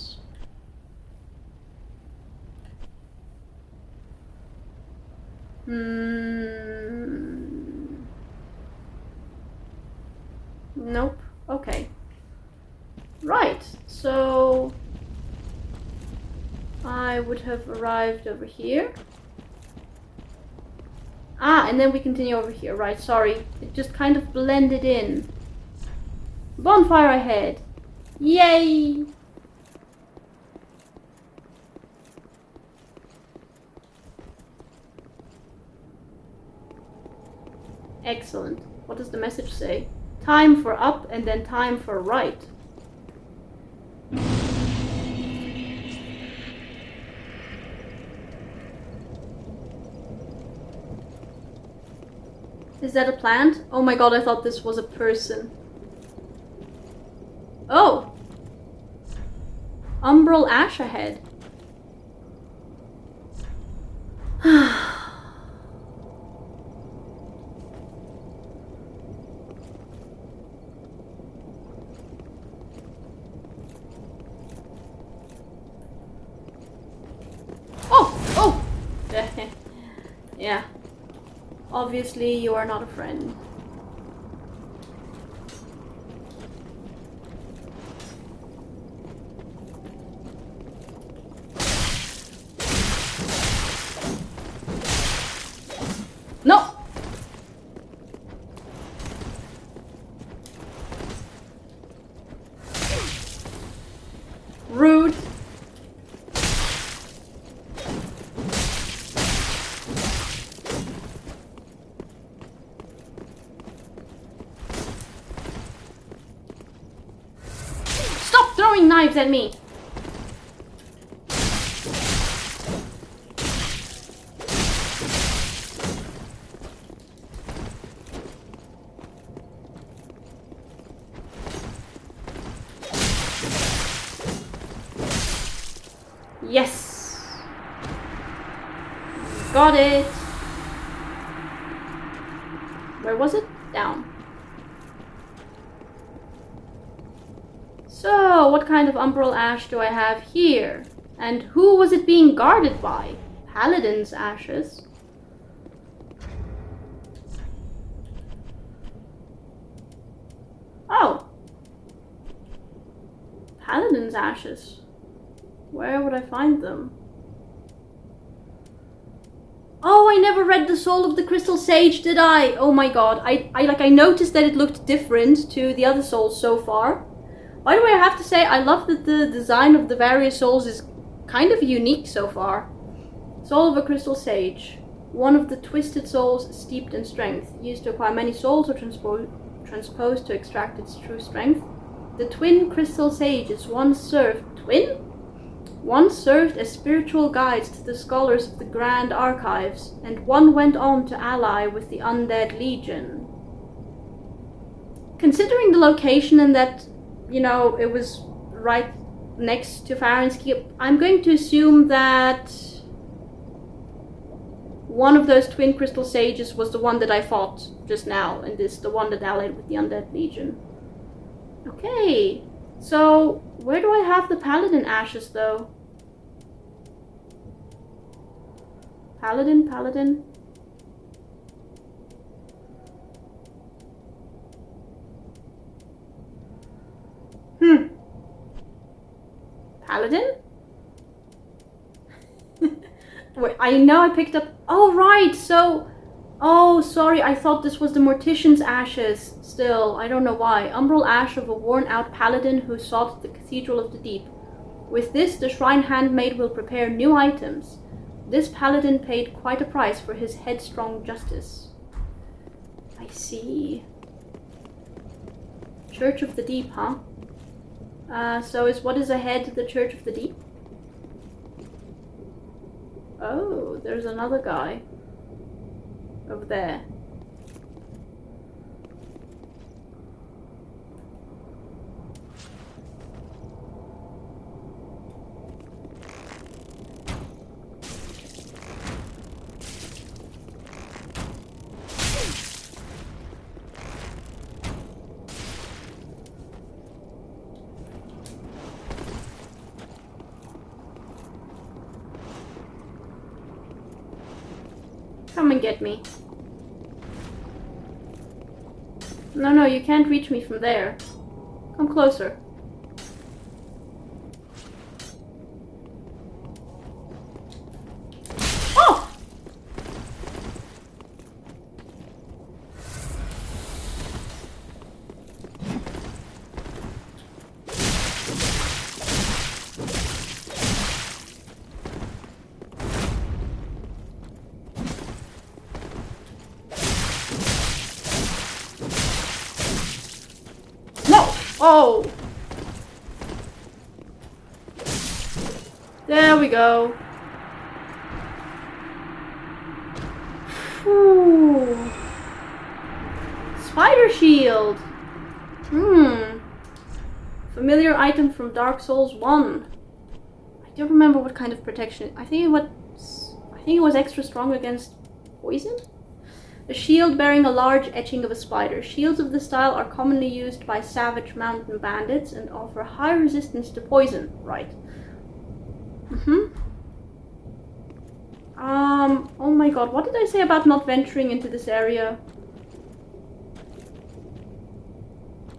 Nope. Okay. Right, so I would have arrived over here. Ah, and then we continue over here. Right, sorry. It just kind of blended in. Bonfire ahead. Yay! Excellent. What does the message say? Time for up and then time for right. Is that a plant? Oh my god, I thought this was a person. Oh! Umbral ash ahead. Oh! Yeah. Obviously, you are not a friend. No! Rude. Stop throwing knives at me! Yes! Got it! Where was it? Down. So, what kind of umbral ash do I have here? And who was it being guarded by? Paladin's ashes. Oh! Paladin's ashes. Where would I find them? Oh, I never read the Soul of the Crystal Sage, did I? Oh my god. I noticed that it looked different to the other souls so far. By the way, I have to say, I love that the design of the various souls is kind of unique so far. Soul of a Crystal Sage. One of the twisted souls steeped in strength. Used to acquire many souls or transposed to extract its true strength. The twin Crystal Sages once served... Twin? Once served as spiritual guides to the scholars of the Grand Archives, and one went on to ally with the Undead Legion. Considering the location and that, you know, it was right next to Farron's Keep, I'm going to assume that one of those twin Crystal Sages was the one that I fought just now, and is the one that allied with the Undead Legion. Okay, so where do I have the Paladin ashes though? Paladin. Paladin? Wait, I know I picked up... Oh, right, so... Oh, sorry, I thought this was the Mortician's ashes. Still, I don't know why. Umbral ash of a worn-out paladin who sought the Cathedral of the Deep. With this, the shrine handmaid will prepare new items. This paladin paid quite a price for his headstrong justice. I see. Church of the Deep, huh? So what is ahead the Church of the Deep? Oh, there's another guy. Over there. Come and get me. No, you can't reach me from there. Come closer. Oh! Oh! There we go. Whew. Spider shield. Familiar item from Dark Souls 1. I don't remember what kind of protection. I think it was extra strong against poison? A shield bearing a large etching of a spider. Shields of this style are commonly used by savage mountain bandits and offer high resistance to poison. Right. Oh my god, what did I say about not venturing into this area?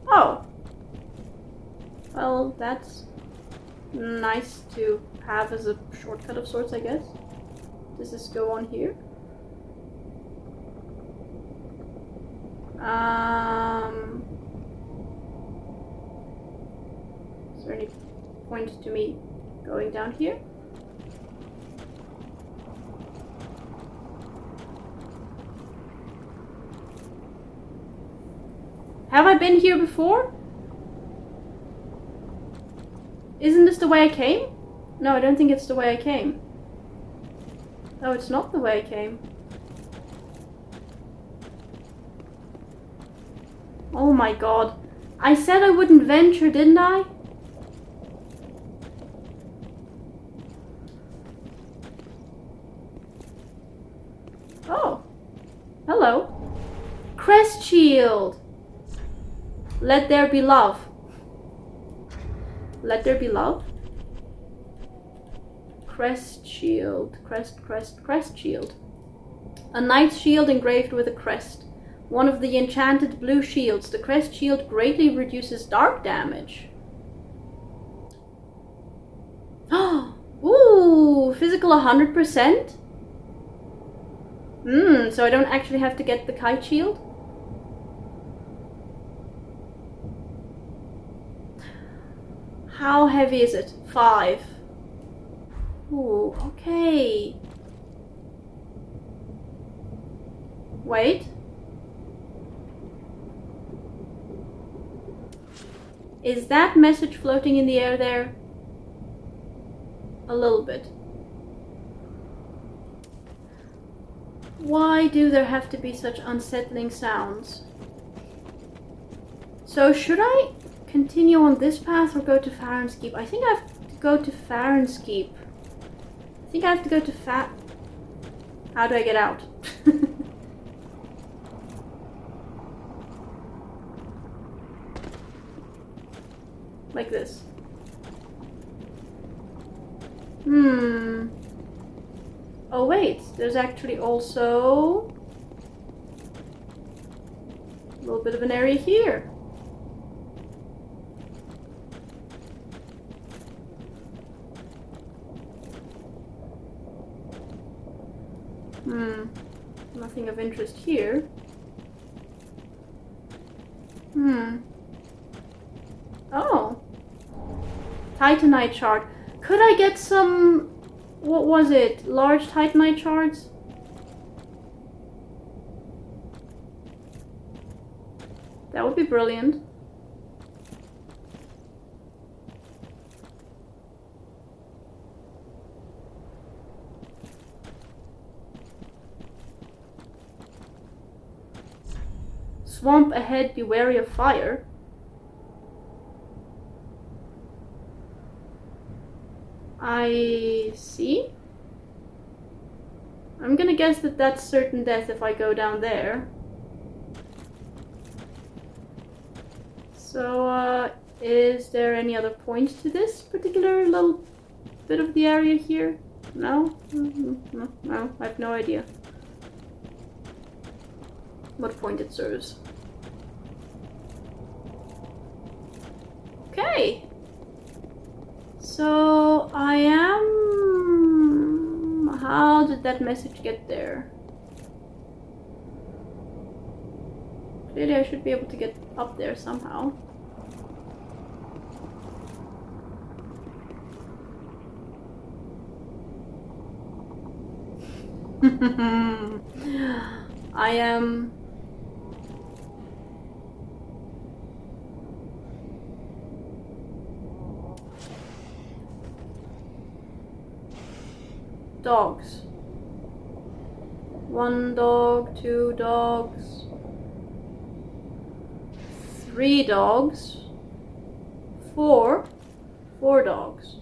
Oh. Well, that's nice to have as a shortcut of sorts, I guess. Does this go on here? Is there any point to me going down here? Have I been here before? Isn't this the way I came? No, I don't think it's the way I came. No, it's not the way I came. Oh my god. I said I wouldn't venture, didn't I? Oh. Hello. Crest shield. Let there be love. Let there be love. Crest shield. Crest shield. A knight's shield engraved with a crest. One of the enchanted blue shields. The crest shield greatly reduces dark damage. Ooh, physical 100%? So I don't actually have to get the kite shield? How heavy is it? 5. Ooh, okay. Wait. Is that message floating in the air there? A little bit. Why do there have to be such unsettling sounds? So should I continue on this path or go to Farron's Keep? I think I have to go to Farron's Keep. I think I have to go to How do I get out? Like this. Oh wait, there's actually also a little bit of an area here. Nothing of interest here. Oh. Titanite shard. Could I get some... What was it? Large Titanite shards? That would be brilliant. Swamp ahead, be wary of fire. I see. I'm gonna guess that that's certain death if I go down there. So, is there any other point to this particular little bit of the area here? No? No, I have no idea what point it serves. Okay. So, I am... How did that message get there? Clearly I should be able to get up there somehow. I am... dogs. 1 dog, 2 dogs, 3 dogs, 4 dogs.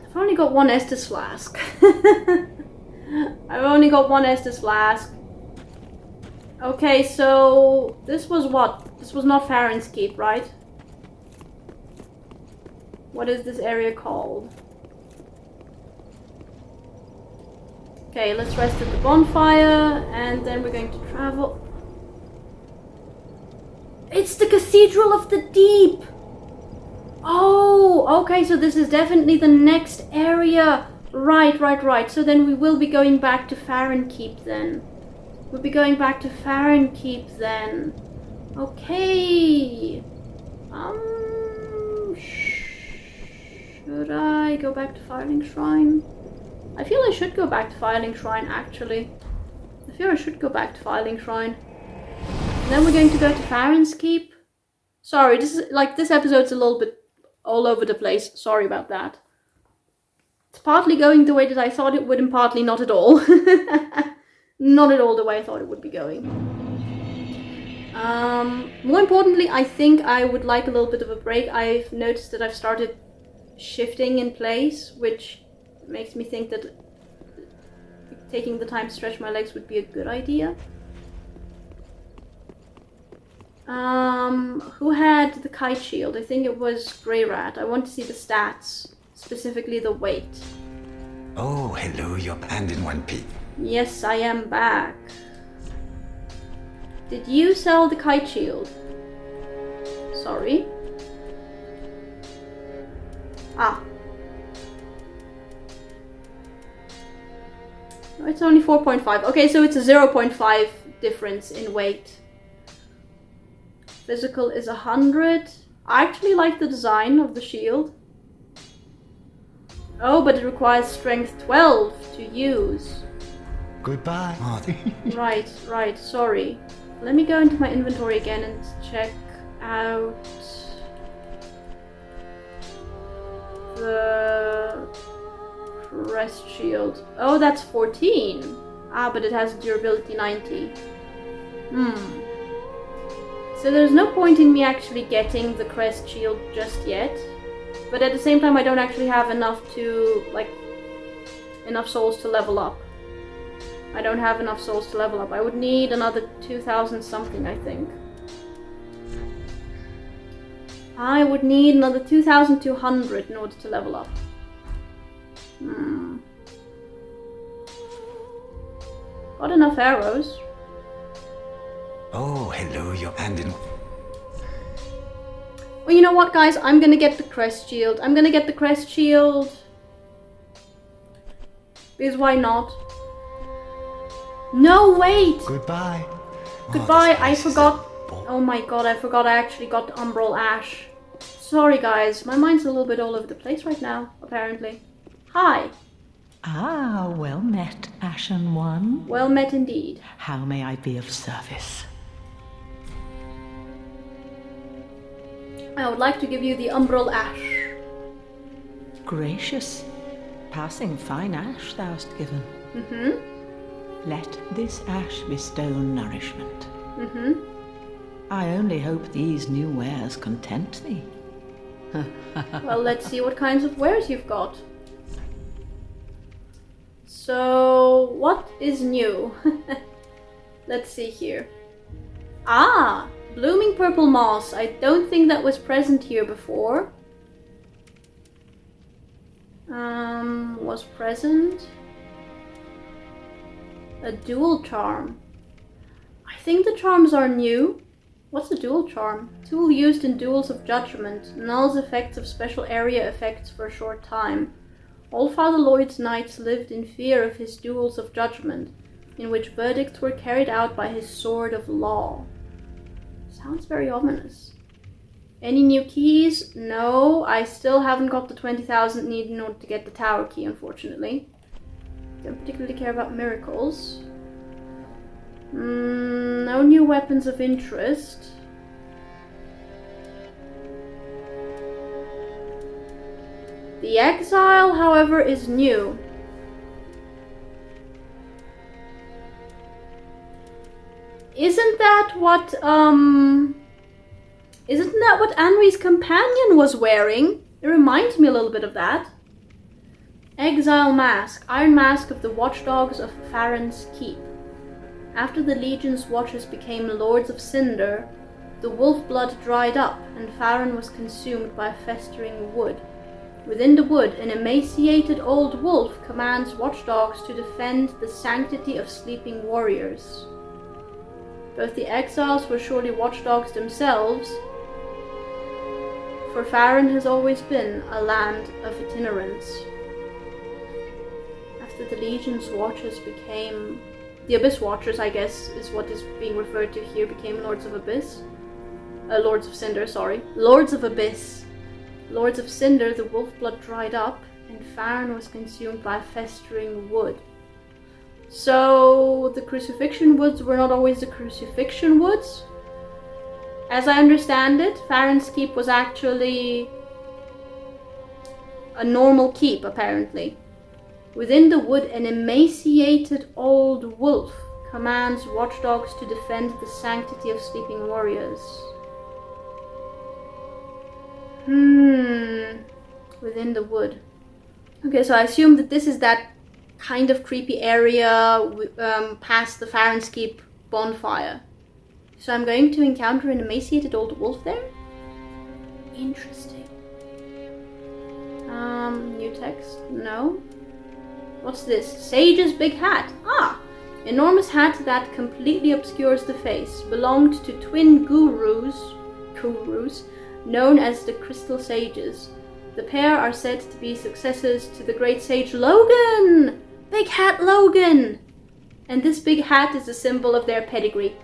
I've only got 1 Estus flask. I've only got 1 Estus flask. Okay, so this was what? This was not Farron's Keep, right? What is this area called? Okay, let's rest at the bonfire, and then we're going to travel. It's the Cathedral of the Deep! Oh, okay, so this is definitely the next area. Right. So then we will be going back to Farron Keep then. We'll be going back to Farron Keep then. Okay. Should I go back to Firelink Shrine? I feel I should go back to Firelink Shrine, actually. I feel I should go back to Firelink Shrine. And then we're going to go to Farron's Keep. Sorry, this episode's a little bit all over the place. Sorry about that. It's partly going the way that I thought it would, and partly not at all. Not at all the way I thought it would be going. More importantly, I think I would like a little bit of a break. I've noticed that I've started shifting in place, which makes me think that taking the time to stretch my legs would be a good idea. Who had the kite shield? I think it was Grey Rat. I want to see the stats, specifically the weight. Oh, hello, you're banned in 1P. Yes, I am back. Did you sell the kite shield? Sorry. Ah. Oh, it's only 4.5. Okay, so it's a 0.5 difference in weight. Physical is 100. I actually like the design of the shield. Oh, but it requires strength 12 to use. Goodbye, Marty. Right, sorry. Let me go into my inventory again and check out the crest shield. Oh, that's 14. Ah, but it has durability 90. So there's no point in me actually getting the crest shield just yet. But at the same time, I don't actually have enough souls to level up. I don't have enough souls to level up. I would need another 2,000 something, I think. I would need another 2,200 in order to level up. Got enough arrows. Oh, hello, you're banned in... Well, you know what, guys? I'm gonna get the crest shield. Because why not? No, wait! Goodbye. Goodbye, I forgot. Oh my god, I forgot I actually got the Umbral Ash. Sorry, guys. My mind's a little bit all over the place right now, apparently. Hi. Ah, well met, Ashen One. Well met indeed. How may I be of service? I would like to give you the Umbral Ash. Gracious. Passing fine ash thou'st given. Let this ash bestow nourishment. I only hope these new wares content thee. Well, let's see what kinds of wares you've got. So, what is new? Let's see here. Ah! Blooming purple moss. I don't think that was present here before. Was present. A dual charm. I think the charms are new. What's a dual charm? Tool used in duels of judgment. Nulls effects of special area effects for a short time. All Father Lloyd's knights lived in fear of his duels of judgment, in which verdicts were carried out by his sword of law. Sounds very ominous. Any new keys? No, I still haven't got the 20,000 needed in order to get the tower key, unfortunately. Don't particularly care about miracles. No new weapons of interest. The exile, however, is new. Isn't that what Anri's companion was wearing? It reminds me a little bit of that. Exile Mask, Iron Mask of the Watchdogs of Farron's Keep. After the Legion's Watchers became Lords of Cinder, the wolf blood dried up, and Farron was consumed by a festering wood. Within the wood, an emaciated old wolf commands watchdogs to defend the sanctity of sleeping warriors. Both the exiles were surely watchdogs themselves, for Farron has always been a land of itinerance. After the Legion's Watchers became... The Abyss Watchers, I guess, is what is being referred to here, became Lords of Abyss. Lords of Cinder, sorry. Lords of Abyss. Lords of Cinder, the wolf blood dried up, and Farron was consumed by festering wood. So, the Crucifixion Woods were not always the Crucifixion Woods. As I understand it, Farron's Keep was actually a normal keep, apparently. Within the wood, an emaciated old wolf commands watchdogs to defend the sanctity of sleeping warriors. Within the wood. Okay, so I assume that this is that kind of creepy area past the Farron's Keep bonfire. So I'm going to encounter an emaciated old wolf there? Interesting. New text? No. What's this? Sage's big hat. Ah! Enormous hat that completely obscures the face. Belonged to twin gurus known as the Crystal Sages. The pair are said to be successors to the great sage Logan! Big Hat Logan! And this big hat is a symbol of their pedigree.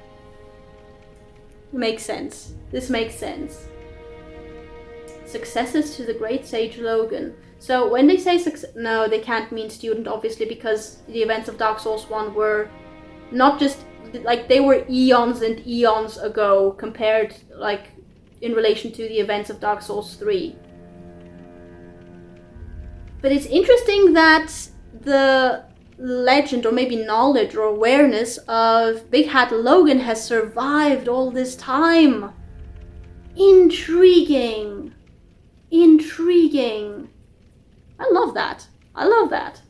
Makes sense. This makes sense. Successors to the great sage Logan. So when they say no, they can't mean student, obviously, because the events of Dark Souls 1 were not just, like, they were eons and eons ago compared, like, in relation to the events of Dark Souls 3. But it's interesting that the legend, or maybe knowledge or awareness of Big Hat Logan has survived all this time. Intriguing. Intriguing. I love that. I love that.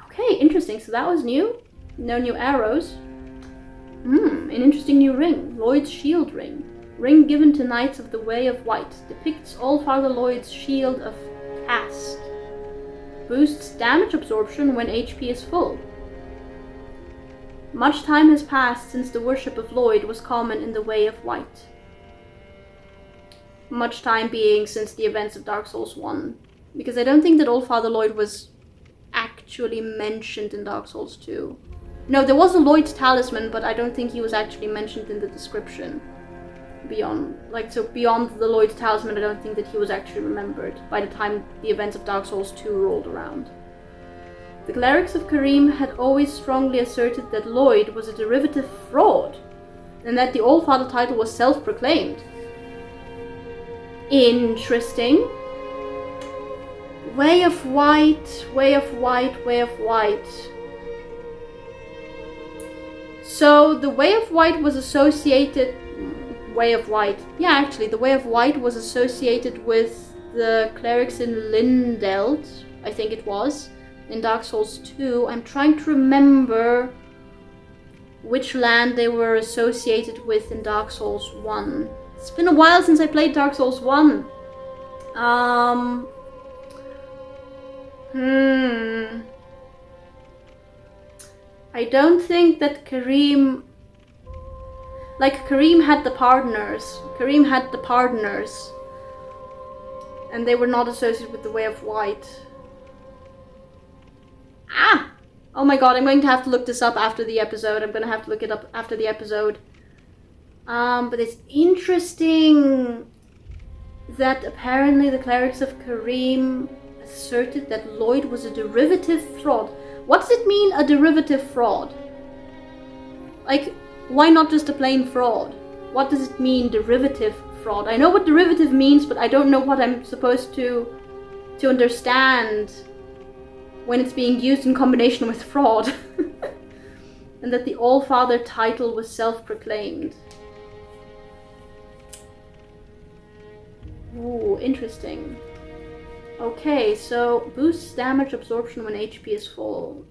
Okay, interesting. So that was new. No new arrows. An interesting new ring. Lloyd's Shield Ring. Ring given to Knights of the Way of White. Depicts Allfather Lloyd's Shield of Cast. Boosts damage absorption when HP is full. Much time has passed since the worship of Lloyd was common in the Way of White. Much time being since the events of Dark Souls 1. Because I don't think that Allfather Lloyd was actually mentioned in Dark Souls 2. No, there was a Lloyd's Talisman, but I don't think he was actually mentioned in the description. Beyond the Lloyd's Talisman, I don't think that he was actually remembered by the time the events of Dark Souls 2 rolled around. The clerics of Karim had always strongly asserted that Lloyd was a derivative fraud, and that the Allfather title was self-proclaimed. Interesting. Way of White, Way of White, Way of White. So the Way of White was associated... Way of White. Yeah, actually, the Way of White was associated with the clerics in Lindelt, I think it was, in Dark Souls 2. I'm trying to remember which land they were associated with in Dark Souls 1. It's been a while since I played Dark Souls 1. I don't think that Karim... Like, Karim had the Pardoners. And they were not associated with the Way of White. Ah! Oh my god, I'm going to have to look this up after the episode. I'm going to have to look it up after the episode. But it's interesting that apparently the clerics of Karim asserted that Lloyd was a derivative fraud. What does it mean, a derivative fraud? Like, why not just a plain fraud? What does it mean, derivative fraud? I know what derivative means, but I don't know what I'm supposed to to understand when it's being used in combination with fraud. And that the All-Father title was self-proclaimed. Ooh, interesting. Okay, so boosts damage absorption when HP is full.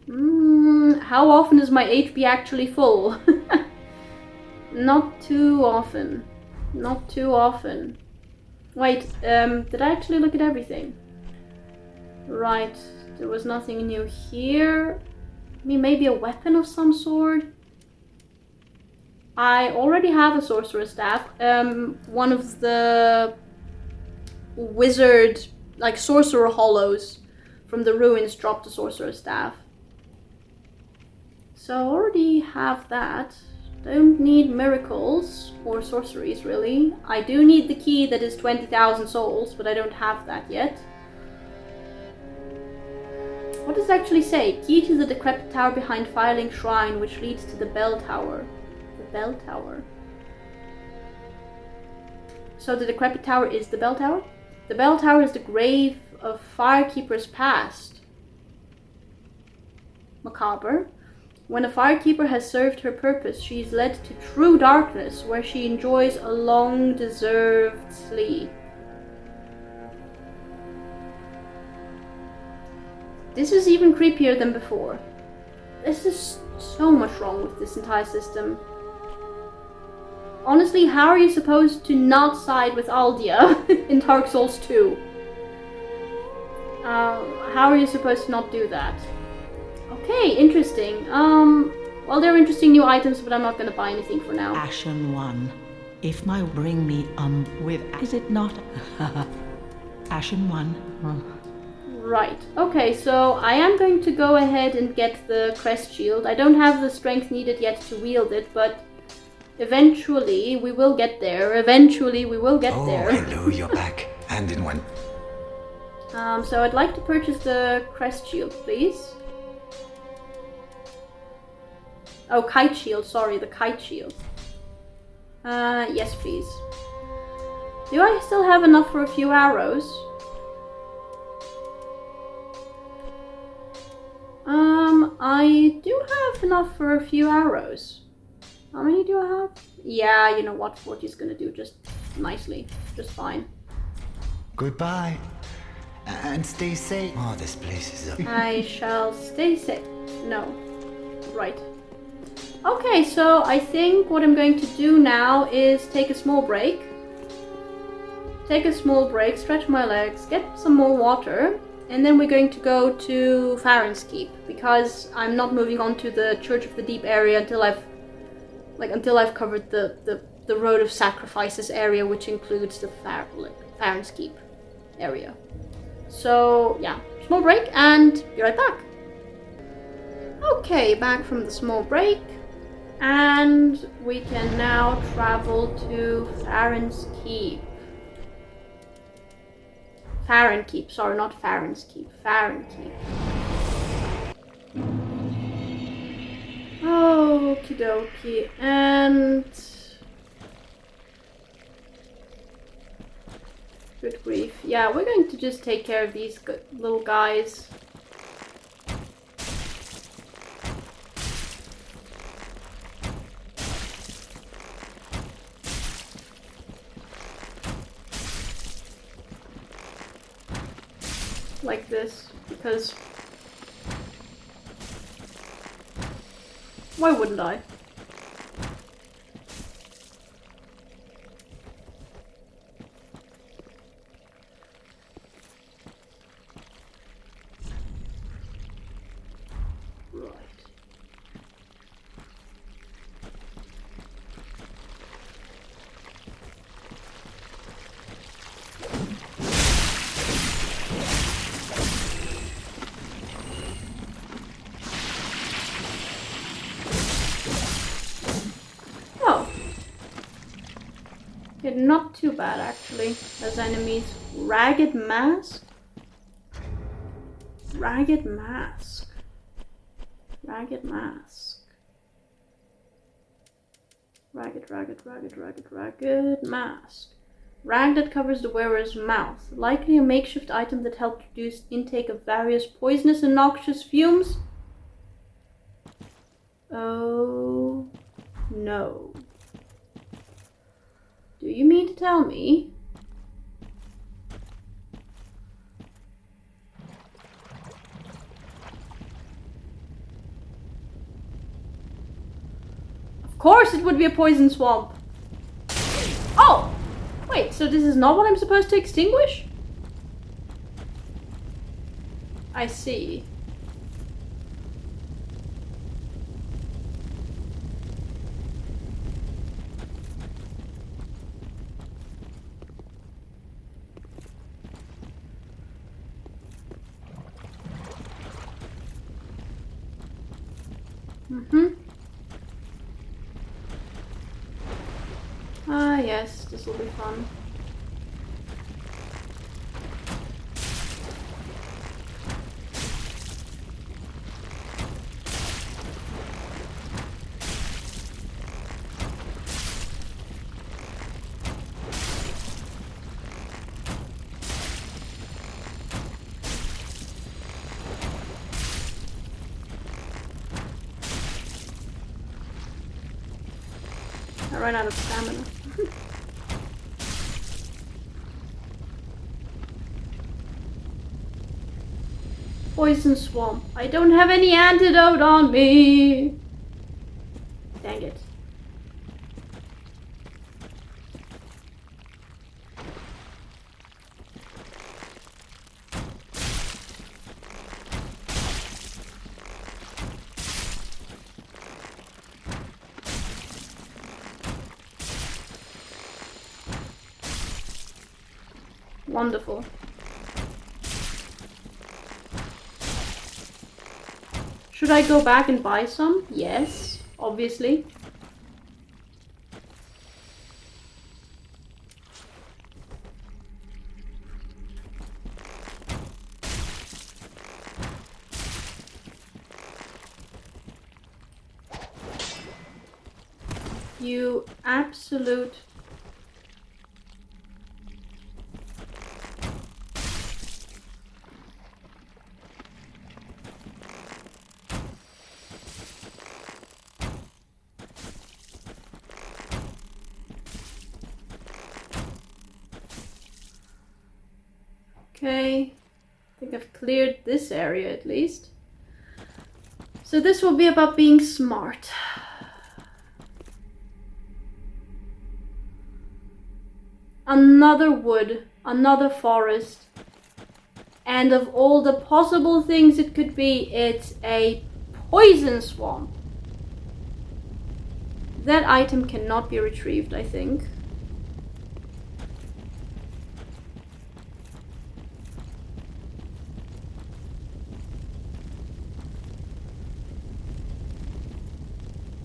How often is my HP actually full? Not too often. Not too often. Wait, did I actually look at everything? Right, there was nothing new here. I mean, maybe a weapon of some sort? I already have a sorcerer's staff. One of the wizard, like sorcerer hollows from the ruins dropped a sorcerer's staff. So I already have that. Don't need miracles or sorceries, really. I do need the key that is 20,000 souls, but I don't have that yet. What does it actually say? Key to the decrepit tower behind Filing Shrine, which leads to the bell tower. The bell tower. So the decrepit tower is the bell tower? The bell tower is the grave of firekeepers past. Macabre. When a firekeeper has served her purpose, she is led to true darkness, where she enjoys a long-deserved sleep. This is even creepier than before. There's just so much wrong with this entire system. Honestly, how are you supposed to not side with Aldia in Dark Souls 2? How are you supposed to not do that? Okay, interesting. Well, there are interesting new items, but I'm not gonna buy anything for now. Ashen One, if my bring me with, is it not? Ashen One. Right. Okay, so I am going to go ahead and get the crest shield. I don't have the strength needed yet to wield it, but eventually we will get there. Eventually we will get there. Oh, hello, you're back. And in one. So I'd like to purchase the crest shield, please. Oh, kite shield, sorry, the kite shield. Yes, please. Do I still have enough for a few arrows? I do have enough for a few arrows. How many do I have? Yeah, you know what, 40 is gonna do just nicely, just fine. Goodbye. And stay safe. Oh, this place is a... I shall stay safe. No. Right. Okay, so I think what I'm going to do now is take a small break. Stretch my legs, get some more water, and then we're going to go to Farron's Keep, because I'm not moving on to the Church of the Deep area until I've covered the Road of Sacrifices area, which includes the Farron's Keep area. So yeah, small break and be right back. Okay, back from the small break, and we can now travel to Farron's Keep. Farron Keep, sorry, not Farron's Keep. Farron Keep. Okie dokie, and... Good grief. Yeah, we're going to just take care of these little guys. Like this, because why wouldn't I? Right. Yeah, not too bad actually, as enemies. Ragged Mask? Ragged Mask. Ragged Mask. Ragged Mask. Rag that covers the wearer's mouth. Likely a makeshift item that helped reduce intake of various poisonous and noxious fumes. Oh no. Do you mean to tell me? Of course it would be a poison swamp. Oh! Wait, so this is not what I'm supposed to extinguish? I see. Ah, yes, this will be fun. I ran out of stamina. Poison swamp. I don't have any antidote on me. Dang it. Wonderful. Should I go back and buy some? Yes, obviously. You absolute... Okay, I think I've cleared this area at least. So this will be about being smart. Another wood, another forest, and of all the possible things it could be, it's a poison swamp. That item cannot be retrieved, I think.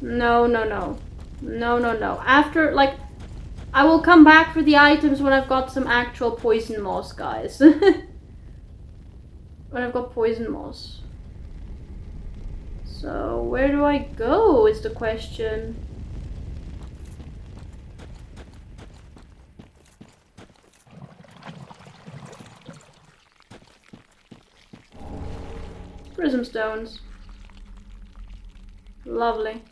No, no, no. No, no, no. After, like, I will come back for the items when I've got some actual poison moss, guys. When I've got poison moss. So, where do I go is the question. Prism stones. Lovely.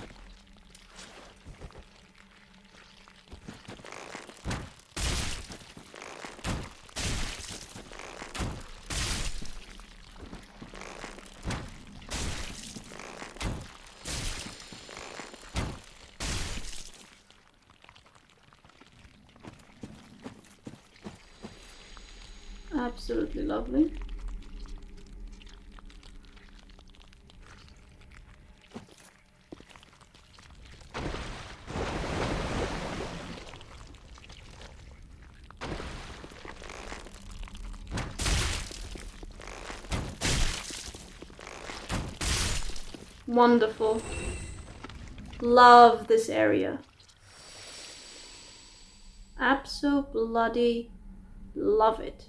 Absolutely lovely. Wonderful. Love this area. Abso-bloody love it.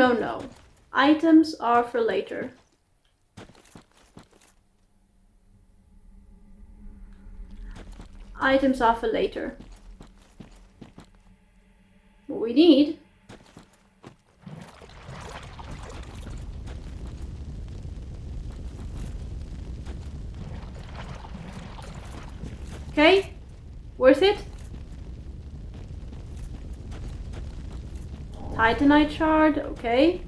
no. Items are for later. Items are for later. What we need... Okay, worth it. Titanite shard, okay.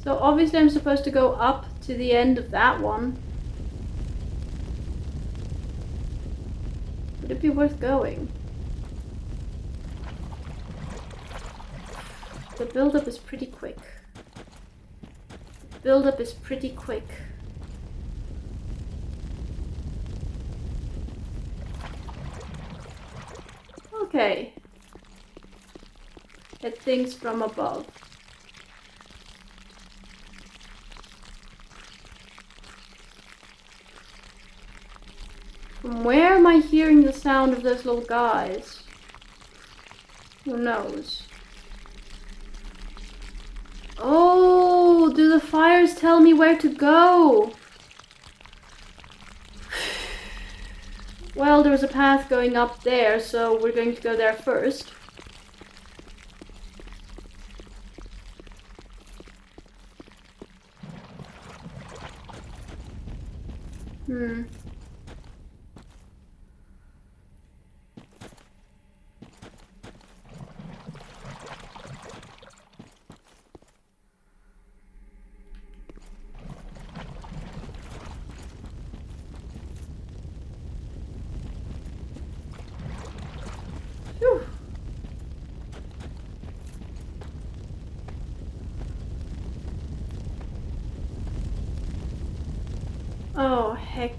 So obviously I'm supposed to go up to the end of that one. Would it be worth going? The build-up is pretty quick. Build-up is pretty quick. Okay. At things from above. From where am I hearing the sound of those little guys? Who knows? Oh, do the fires tell me where to go? Well, there was a path going up there, so we're going to go there first. Phew. Oh, heck.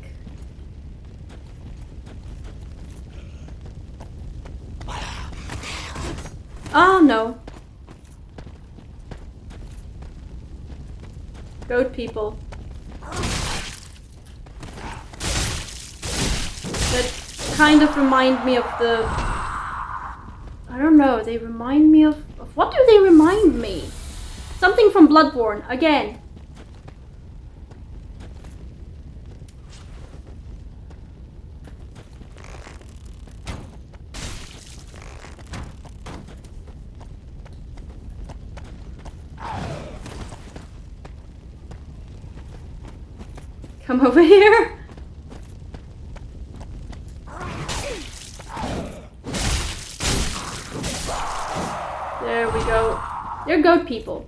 Oh, no. Goat people. That kind of remind me of the... I don't know, they remind me of what do they remind me? Something from Bloodborne, again. Come over here. There we go. They're goat people.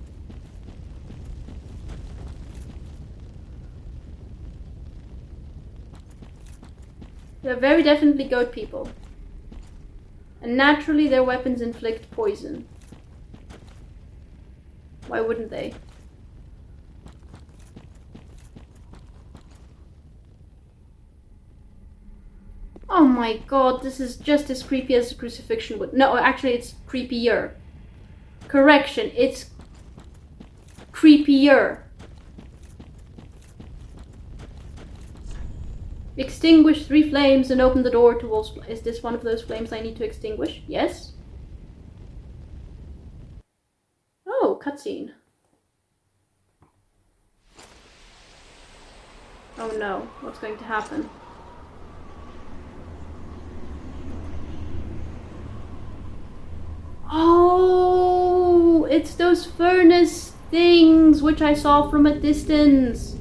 They're very definitely goat people. And naturally their weapons inflict poison. Why wouldn't they? Oh my god, this is just as creepy as the Crucifixion Woods. No, actually it's creepier. Correction, it's creepier. Extinguish 3 flames and open the door to all... Is this one of those flames I need to extinguish? Yes. Oh, cutscene. Oh no, what's going to happen? Oh, it's those furnace things which I saw from a distance.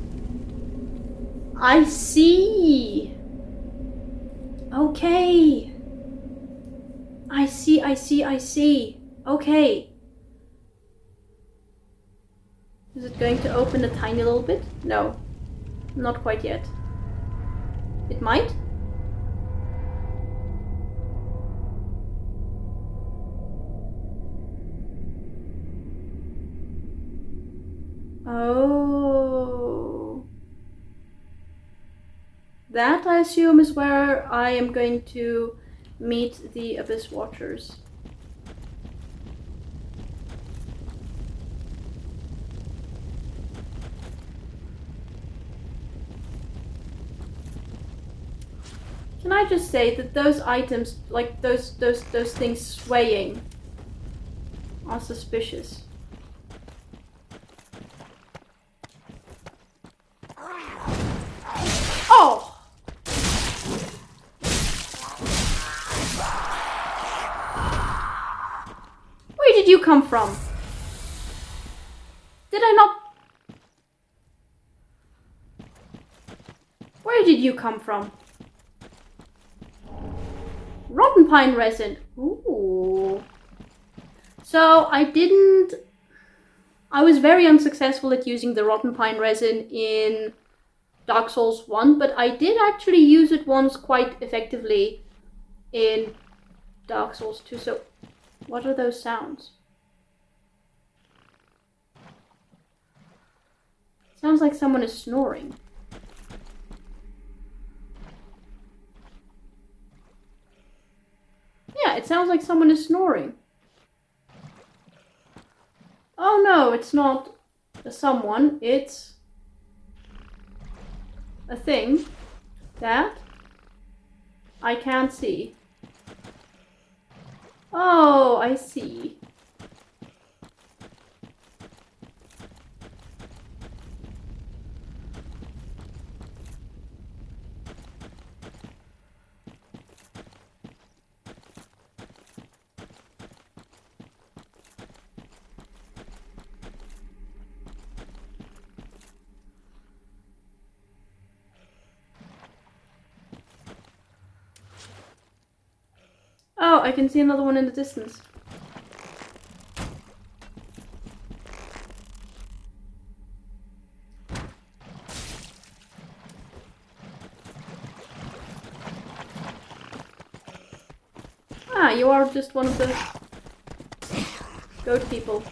I see. Okay. I see. Okay. Is it going to open a tiny little bit? No. Not quite yet. It might? Oh. That, I assume, is where I am going to meet the Abyss Watchers. Can I just say that those items, like those things swaying, are suspicious. Oh! Where did you come from? Did I not? Where did you come from? Rotten pine resin. Ooh. So I was very unsuccessful at using the rotten pine resin in Dark Souls 1, but I did actually use it once quite effectively in Dark Souls 2. So what are those sounds? Sounds like someone is snoring. Yeah, it sounds like someone is snoring. Oh no, it's not a someone, it's a thing that I can't see. Oh, I see. Oh, I can see another one in the distance. Ah, you are just one of the goat people.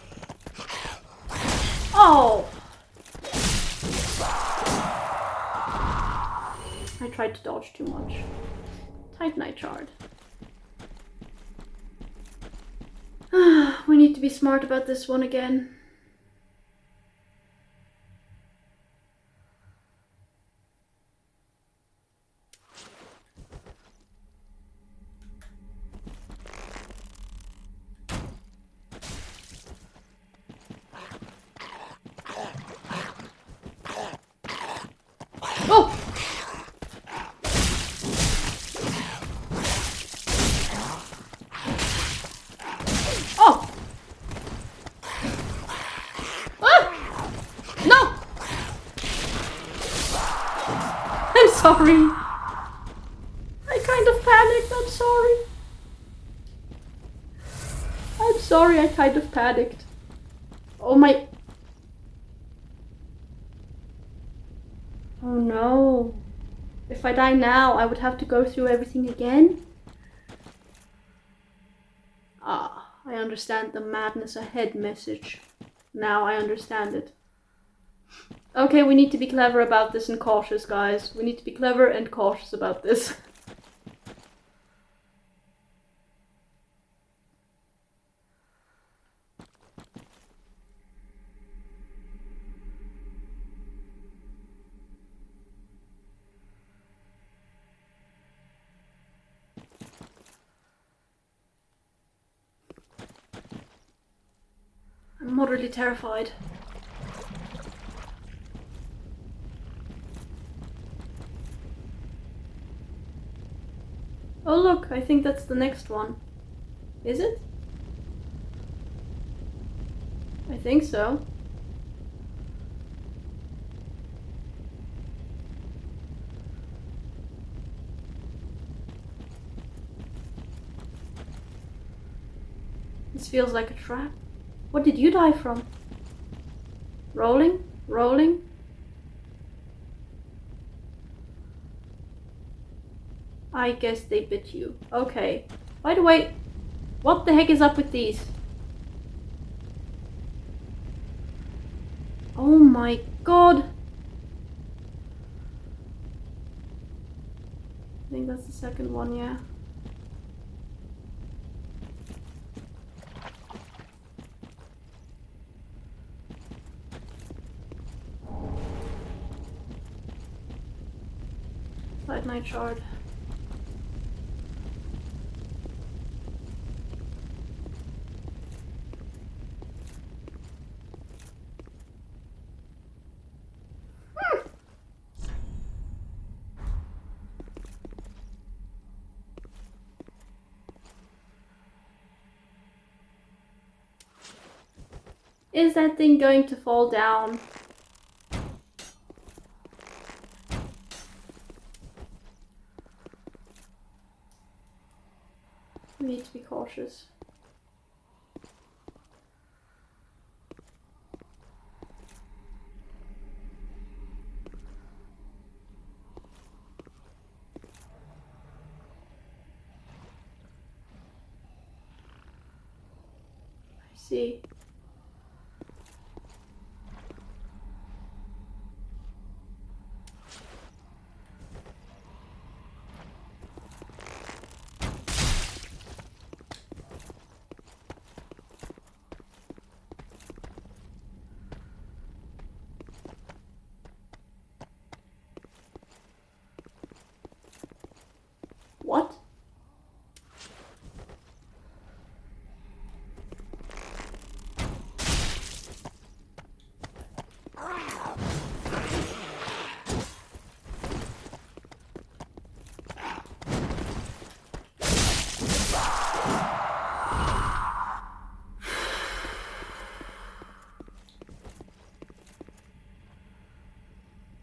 Oh! I tried to dodge too much. Titanite shard. We need to be smart about this one again. Oh! Oh! Ah! No! I'm sorry. I kind of panicked. I'm sorry. I'm sorry, I kind of panicked. Oh my... Oh no. If I die now, I would have to go through everything again? Ah, I understand the madness ahead message. Now I understand it. Okay, we need to be clever about this and cautious, guys. We need to be clever and cautious about this. I'm moderately terrified. Oh look, I think that's the next one. Is it? I think so. This feels like a trap. What did you die from? Rolling? Rolling? I guess they bit you. Okay. By the way, what the heck is up with these? Oh my god! I think that's the second one, yeah. Titanite shard. Is that thing going to fall down? We need to be cautious. I see. What?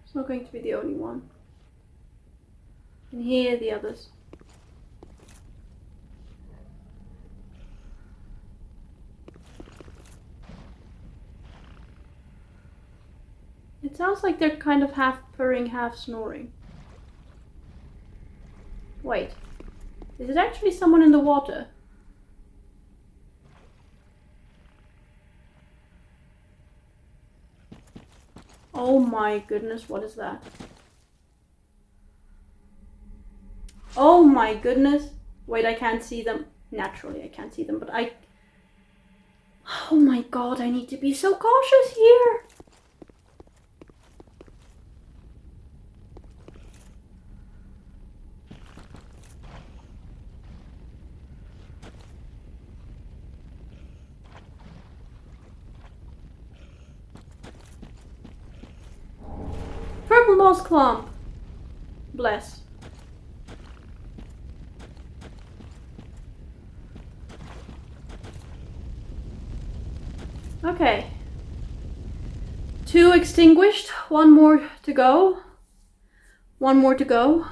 It's not going to be the only one. I can hear the others. It sounds like they're kind of half purring, half snoring. Wait, is it actually someone in the water? Oh my goodness, what is that? Oh my goodness. Wait, I can't see them. Naturally, I can't see them, but I... Oh my god, I need to be so cautious here. Purple moss clump. Bless. Okay. 2 extinguished. 1 more to go. 1 more to go.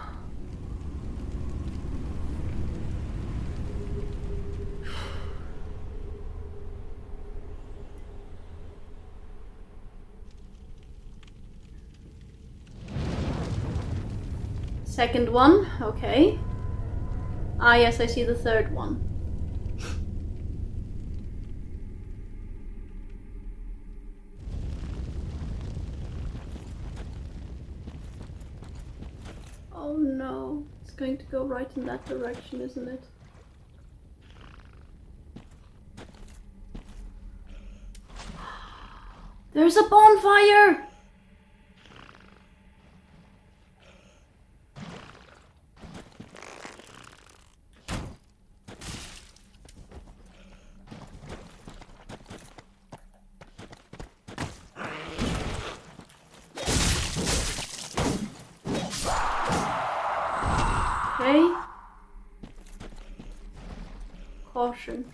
Second one, okay. Ah, yes, I see the third one. Oh no, it's going to go right in that direction, isn't it? There's a bonfire! Okay. Caution.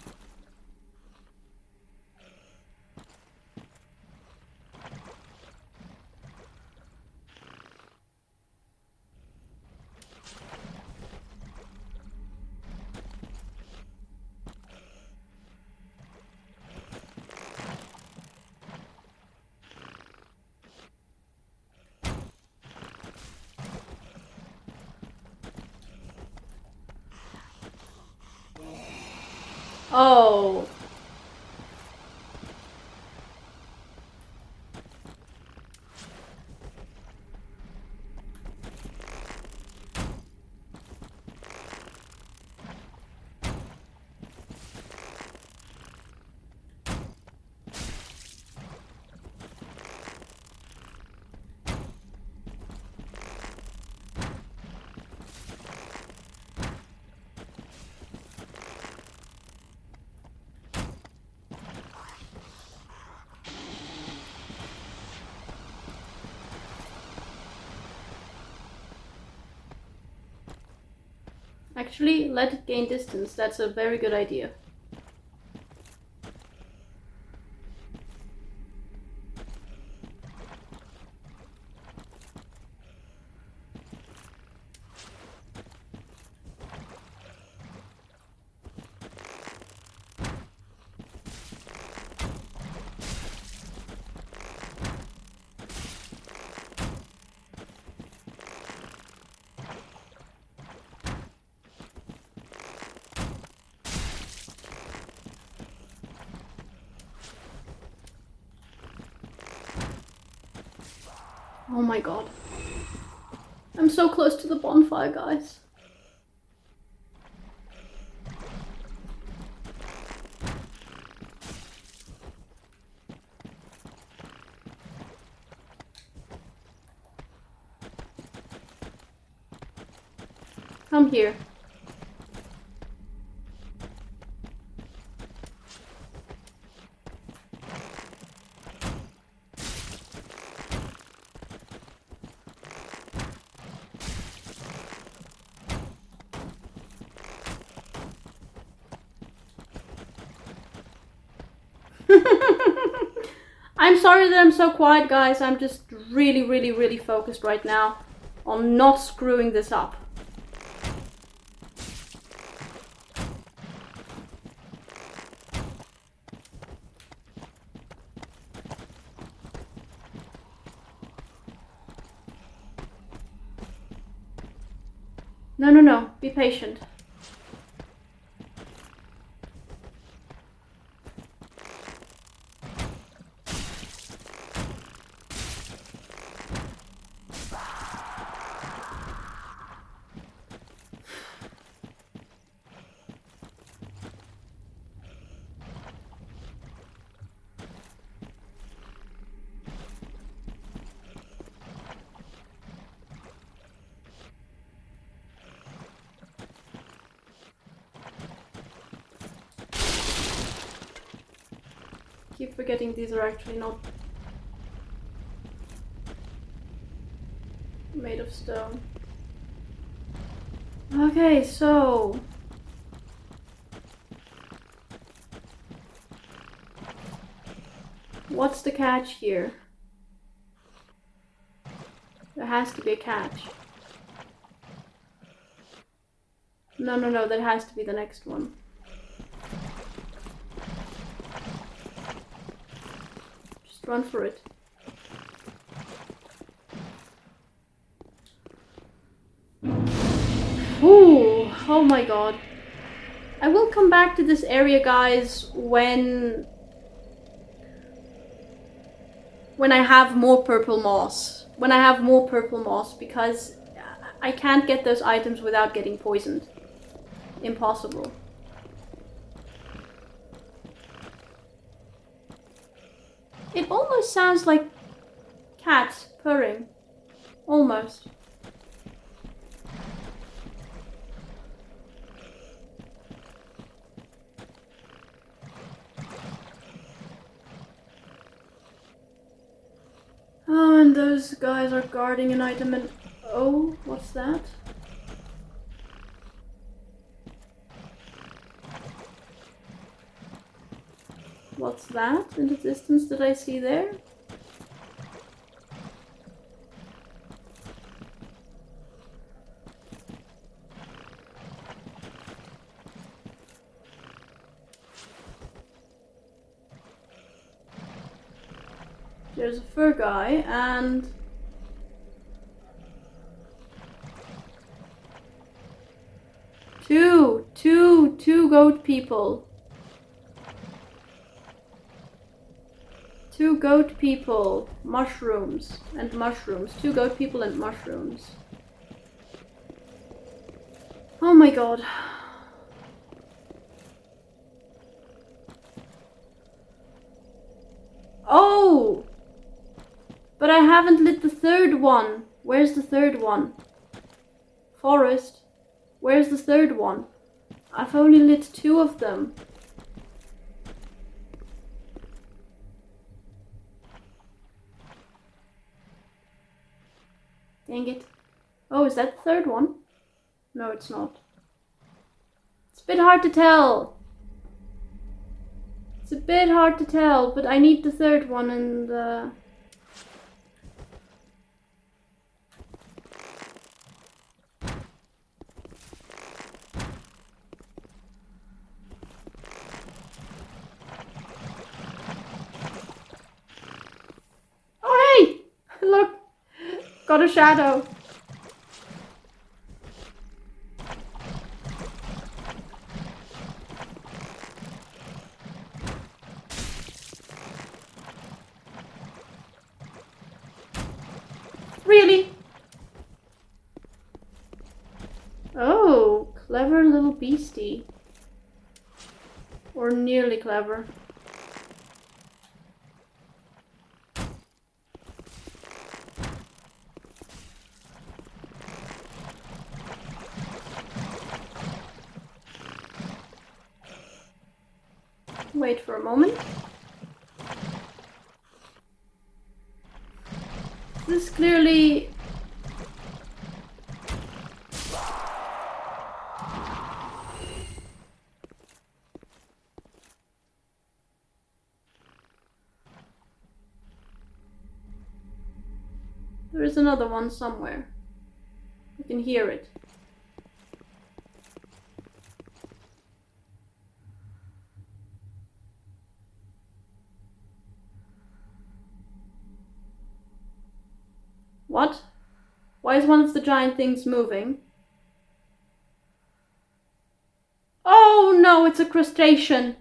Oh. Actually, let it gain distance. That's a very good idea. Oh my god. I'm so close to the bonfire, guys. Come here. I'm sorry that I'm so quiet, guys. I'm just really focused right now on not screwing this up. No. Be patient. Keep forgetting these are actually not made of stone. Okay, so what's the catch here? There has to be a catch. No, that has to be the next one. Just run for it. Ooh, oh my god. I will come back to this area, guys, when I have more purple moss. When I have more purple moss, because I can't get those items without getting poisoned. Impossible. It almost sounds like cats purring. Almost. Oh, and those guys are guarding an item and... Oh, what's that? What's that in the distance that I see there? There's a fur guy and... Two goat people. Two goat people. Mushrooms and mushrooms. Two goat people and mushrooms. Oh my god. Oh! But I haven't lit the third one. Where's the third one? Forest. Where's the third one? I've only lit two of them. Dang it. Oh, is that the third one? No, it's not. It's a bit hard to tell. It's a bit hard to tell, but I need the third one and Oh, hey! Look! Got a shadow. Really? Oh, clever little beastie. Or nearly clever. Wait for a moment. This clearly... There is another one somewhere. I can hear it. What? Why is one of the giant things moving? Oh no, it's a crustacean!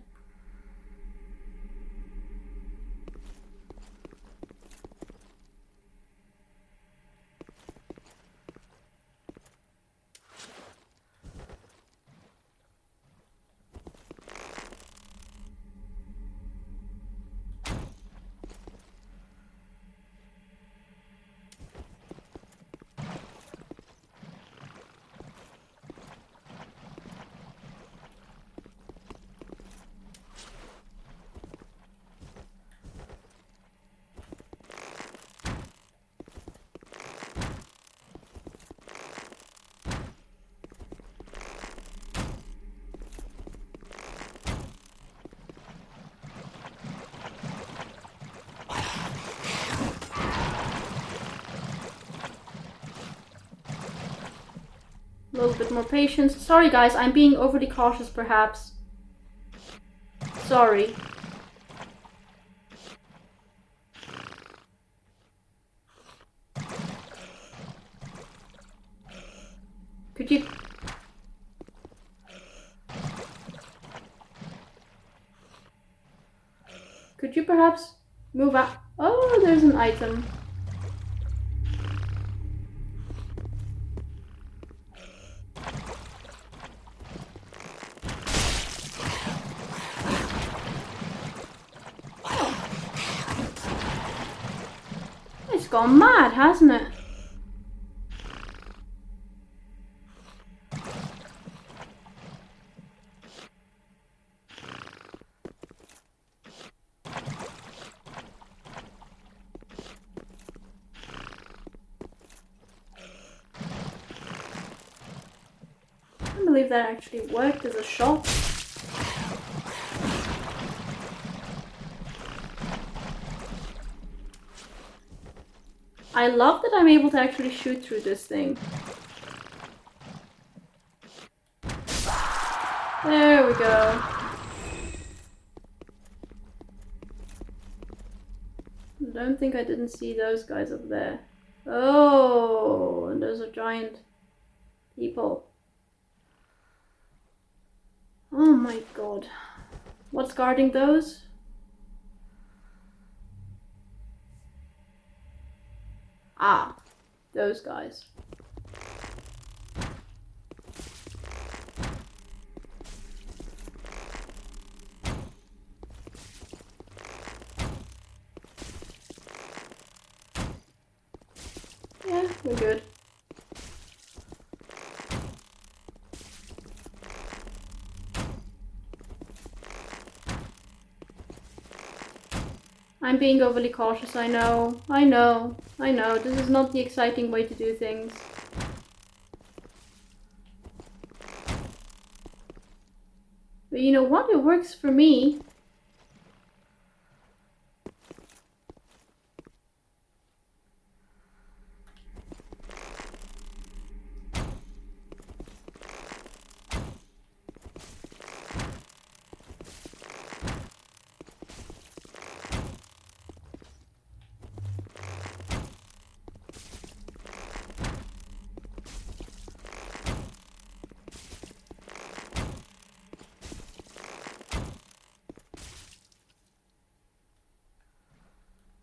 A little bit more patience. Sorry guys, I'm being overly cautious perhaps. Sorry. Could you perhaps move out? Oh, there's an item. It's gone mad, hasn't it? I can't believe that actually worked as a shot. I love that I'm able to actually shoot through this thing. There we go. I don't think I didn't see those guys up there. Oh, and those are giant people. Oh my god. What's guarding those? Ah, those guys. Yeah, we're good. I'm being overly cautious, I know. This is not the exciting way to do things. But you know what? It works for me.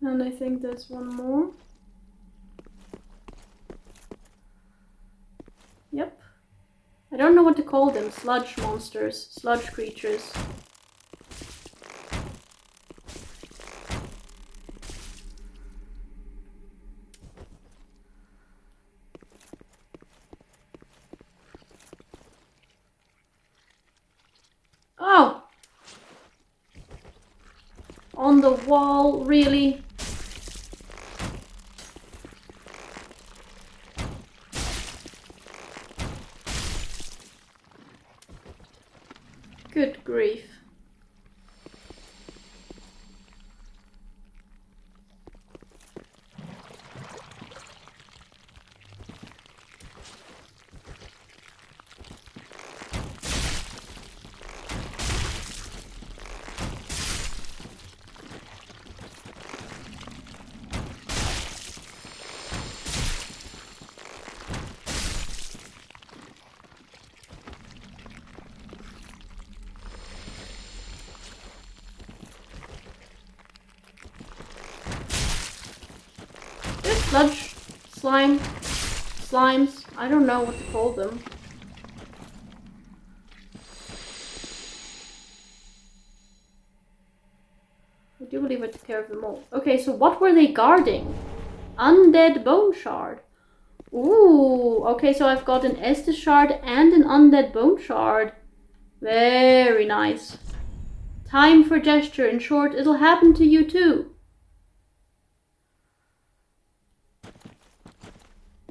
And I think there's one more. Yep. I don't know what to call them. Sludge monsters. Sludge creatures. Oh! On the wall, really? Good grief. Sludge, slimes, I don't know what to call them. I do believe I took care of them all. Okay, so what were they guarding? Undead bone shard. Ooh, okay, so I've got an Estus shard and an undead bone shard. Very nice. Time for gesture. In short, it'll happen to you too.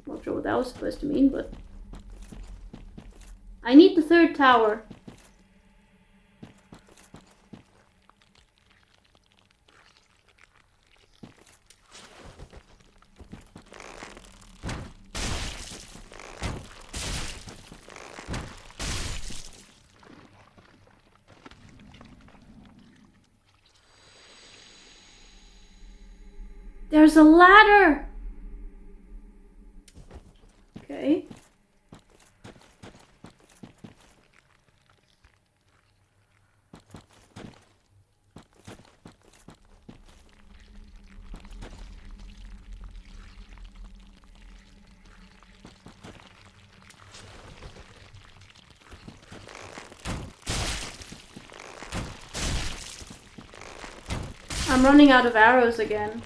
Not sure what that was supposed to mean, but... I need the third tower. There's a ladder! Okay. I'm running out of arrows again.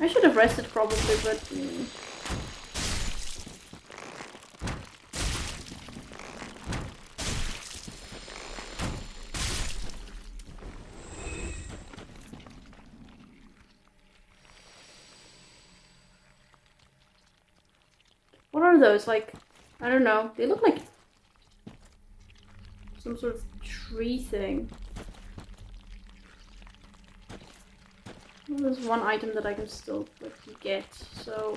I should have rested probably, but... What are those? Like, I don't know. They look like some sort of tree thing. Well, there's one item that I can still get, so...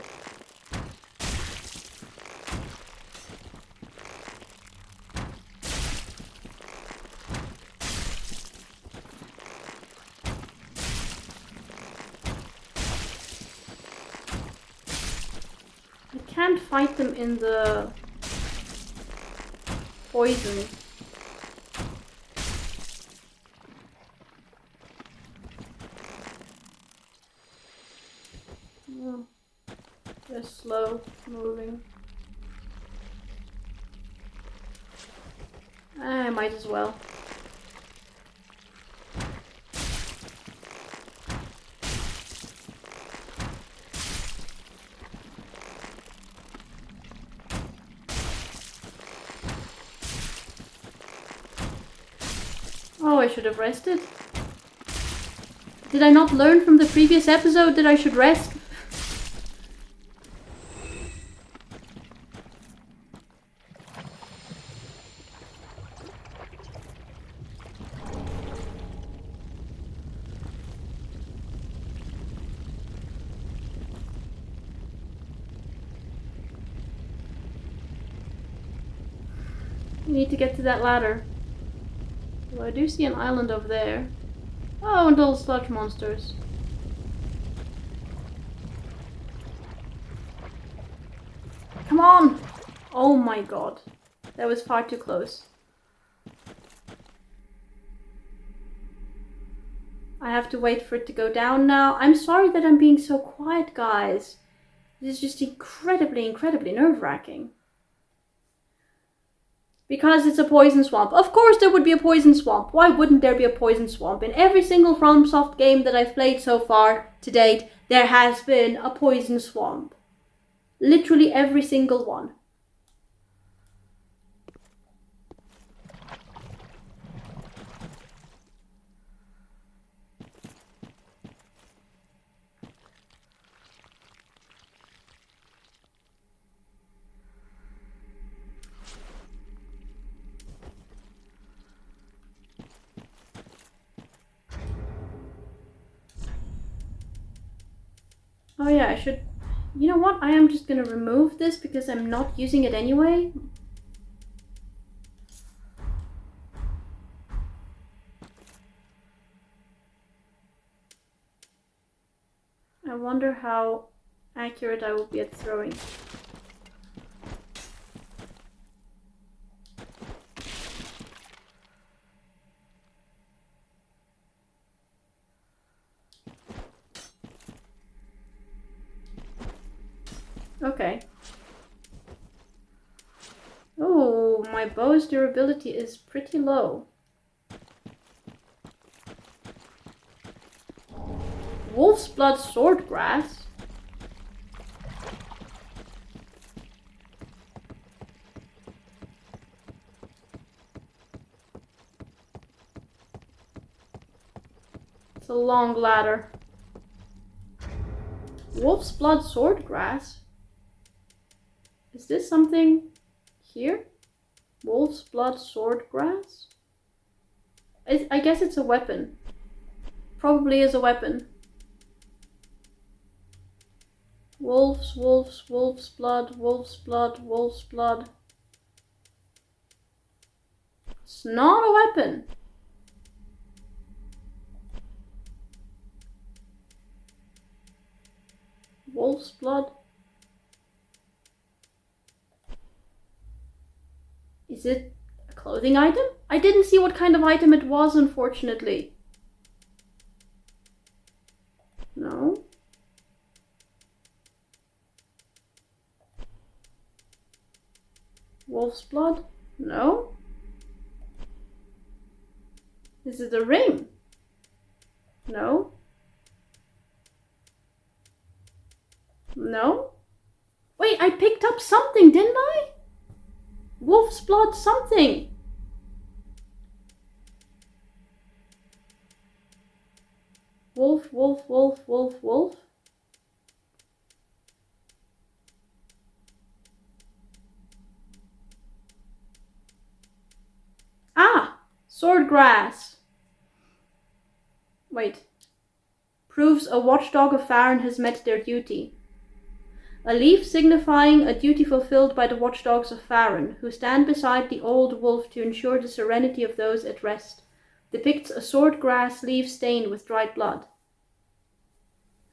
I can't fight them in the poison. Oh, they're slow moving. I might as well. Oh, I should have rested. Did I not learn from the previous episode that I should rest? We need to get to that ladder. Well, I do see an island over there. Oh, and all sludge monsters. Come on! Oh my god. That was far too close. I have to wait for it to go down now. I'm sorry that I'm being so quiet, guys. This is just incredibly, incredibly nerve-wracking. Because it's a poison swamp. Of course there would be a poison swamp. Why wouldn't there be a poison swamp? In every single FromSoft game that I've played so far to date, there has been a poison swamp. Literally every single one. Oh yeah, I should... You know what? I am just gonna remove this because I'm not using it anyway. I wonder how accurate I will be at throwing. Okay. Oh, my bow's durability is pretty low. Wolf's Blood Swordgrass? It's a long ladder. Wolf's Blood Swordgrass? Is this something here? Wolf's Blood Swordgrass? I guess it's a weapon. Probably is a weapon. Wolf's blood, wolf's blood, wolf's blood. It's not a weapon. Wolf's blood. Is it a clothing item? I didn't see what kind of item it was, unfortunately. No. Wolf's blood? No. Is it a ring? No. No. Wait, I picked up something, didn't I? Wolf's blood something. Wolf, wolf, wolf, wolf, wolf. Ah! Swordgrass. Wait. Proves a watchdog of Farron has met their duty. A leaf signifying a duty fulfilled by the watchdogs of Farron, who stand beside the old wolf to ensure the serenity of those at rest, depicts a swordgrass leaf stained with dried blood.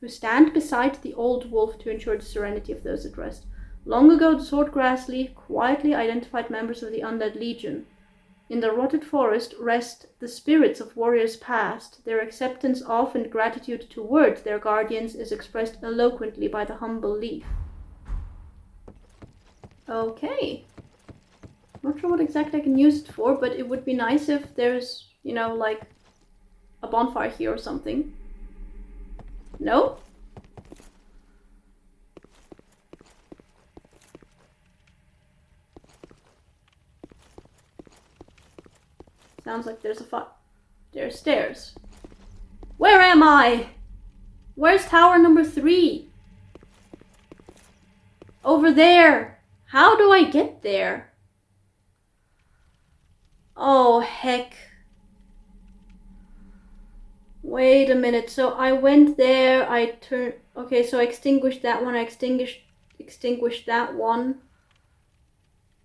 Who stand beside the old wolf to ensure the serenity of those at rest. Long ago, the swordgrass leaf quietly identified members of the Undead Legion. In the rotted forest rest the spirits of warriors past. Their acceptance of and gratitude toward their guardians is expressed eloquently by the humble leaf. Okay. Not sure what exactly I can use it for, but it would be nice if there's, you know, like a bonfire here or something. No? Sounds like there's a there's stairs. Where am I? Where's tower number 3? Over there. How do I get there? Oh, heck. Wait a minute. So I went there. I turned... Okay, so I extinguished that one. I extinguished that one.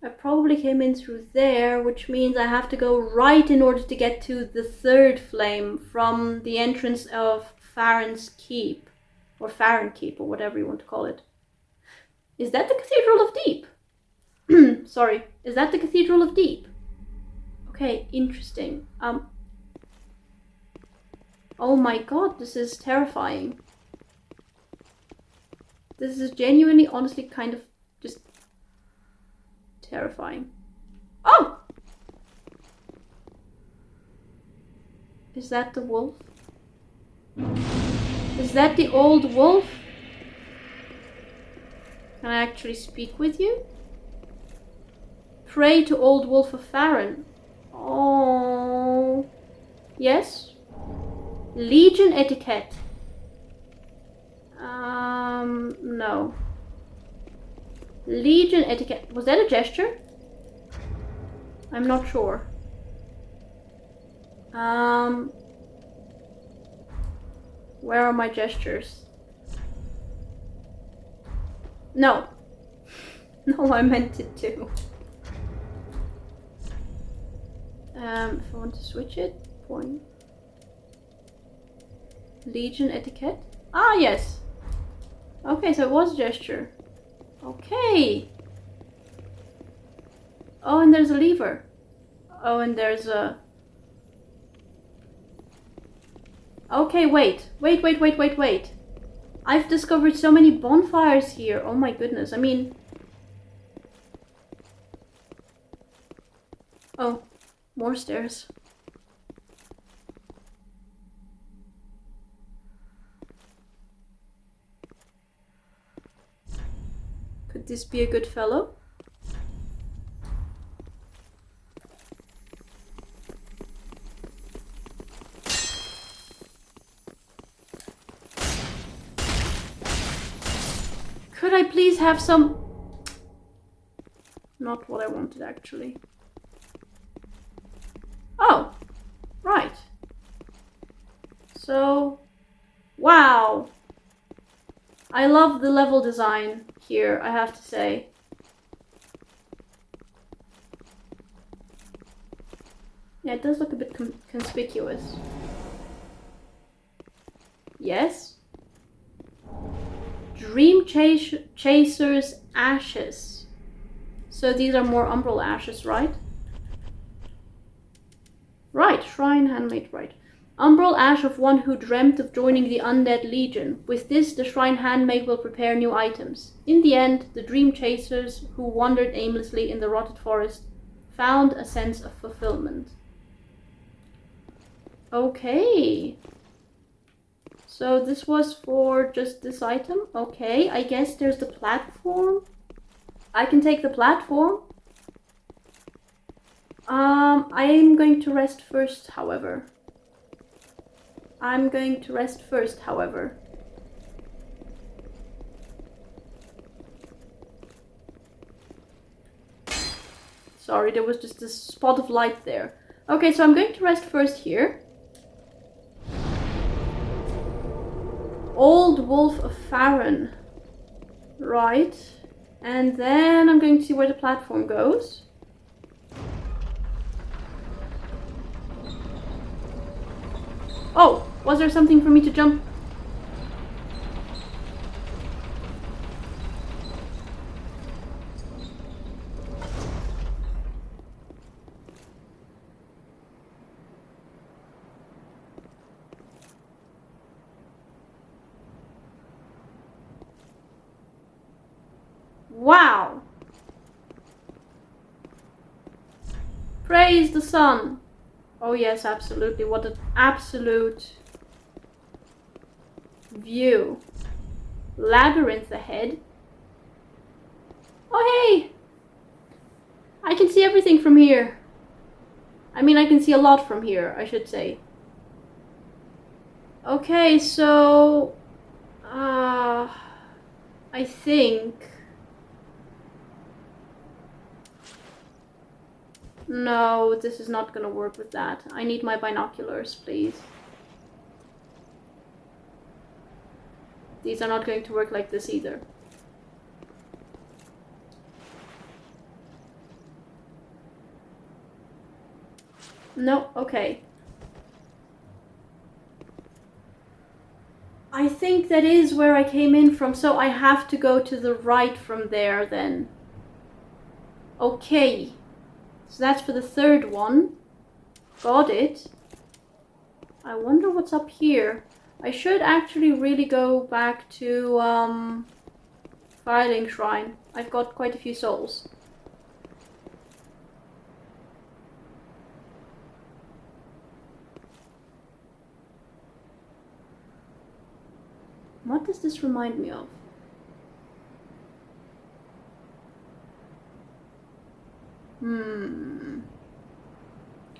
I probably came in through there, which means I have to go right in order to get to the third flame from the entrance of Farron's Keep. Or Farron Keep, or whatever you want to call it. Is that the Cathedral of Deep? Sorry, is that the Cathedral of Deep? Okay, interesting. Oh my god, this is terrifying. This is genuinely, honestly, kind of just terrifying. Oh! Is that the wolf? Is that the old wolf? Can I actually speak with you? Pray to old wolf of Farron. Oh. Yes? Legion etiquette. No. Legion etiquette. Was that a gesture? I'm not sure. Where are my gestures? No. No, I meant it to. If I want to switch it, point. Legion etiquette. Ah, yes. Okay, so it was a gesture. Okay. Oh, and there's a lever. Oh, and there's a... Okay, wait. Wait. I've discovered so many bonfires here. Oh my goodness. I mean... Oh, more stairs. Could this be a good fellow? Could I please have some... Not what I wanted, actually. Oh, right. So, wow. I love the level design here, I have to say. Yeah, it does look a bit conspicuous. Yes. Dream Chaser's ashes. So these are more umbral ashes, right? Right, shrine handmade, right. Umbral ash of one who dreamt of joining the undead legion. With this, the shrine handmaid will prepare new items. In the end, the dream chasers who wandered aimlessly in the rotted forest found a sense of fulfillment. Okay. So this was for just this item. Okay, I guess there's the platform. I can take the platform. I am going to rest first, however. Sorry, there was just this spot of light there. Okay, so I'm going to rest first here. Old Wolf of Farron. Right. And then I'm going to see where the platform goes. Oh, was there something for me to jump? Wow! Praise the sun! Oh yes, absolutely. What an absolute view. Labyrinth ahead. Oh hey! I can see everything from here. I mean, I can see a lot from here, I should say. Okay, so... I think... No, this is not gonna work with that. I need my binoculars, please. These are not going to work like this either. No, okay. I think that is where I came in from, so I have to go to the right from there then. Okay. So that's for the third one. Got it. I wonder what's up here. I should actually really go back to Filing Shrine. I've got quite a few souls. What does this remind me of?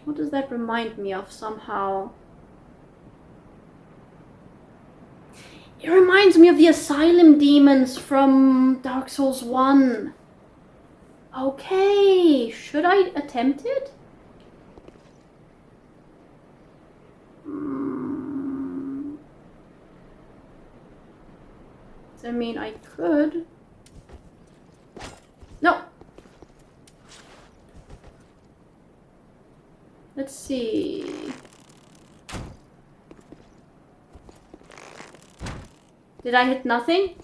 What does that remind me of somehow? It reminds me of the Asylum demons from Dark Souls 1. Okay, should I attempt it? I mean, I could. No! Let's see. Did I hit nothing?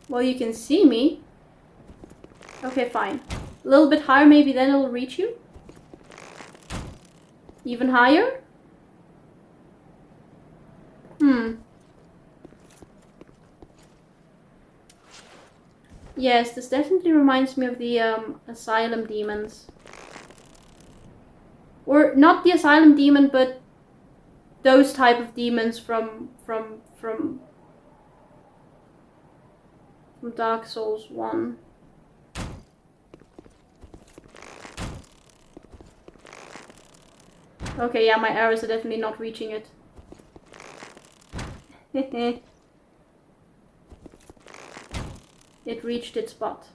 Well, you can see me. Okay, fine. A little bit higher, maybe then it'll reach you. Even higher? Yes, this definitely reminds me of the Asylum demons. Or not the Asylum demon, but those type of demons from Dark Souls 1. Okay, yeah, my arrows are definitely not reaching it. It reached its spot.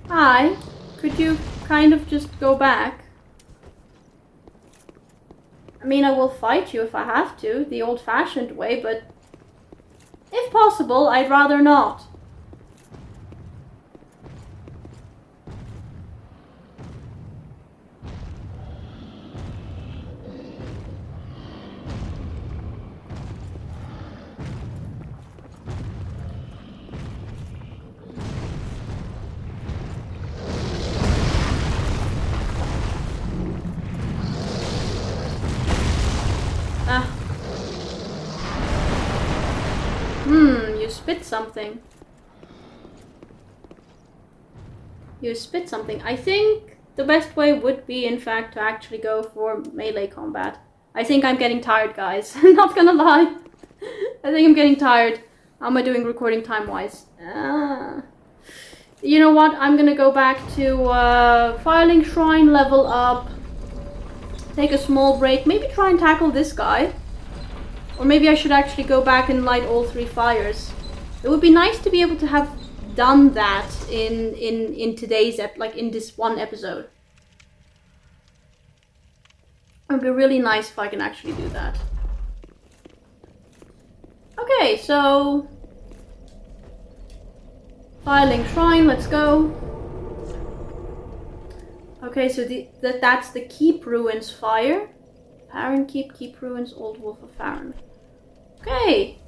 Hi, could you kind of just go back? I mean, I will fight you if I have to, the old-fashioned way, but if possible, I'd rather not. You spit something. You spit something. I think the best way would be, in fact, to actually go for melee combat. I think I'm getting tired, guys. I'm not gonna lie. I think I'm getting tired. How am I doing recording time-wise? You know what? I'm gonna go back to Filing Shrine, level up, take a small break, maybe try and tackle this guy. Or maybe I should actually go back and light all 3 fires. It would be nice to be able to have done that in today's in this one episode. It would be really nice if I can actually do that. Okay, so Filing Shrine, let's go. Okay, so that's the Keep Ruins fire. Farron Keep Ruins, Old Wolf of Farron. Okay.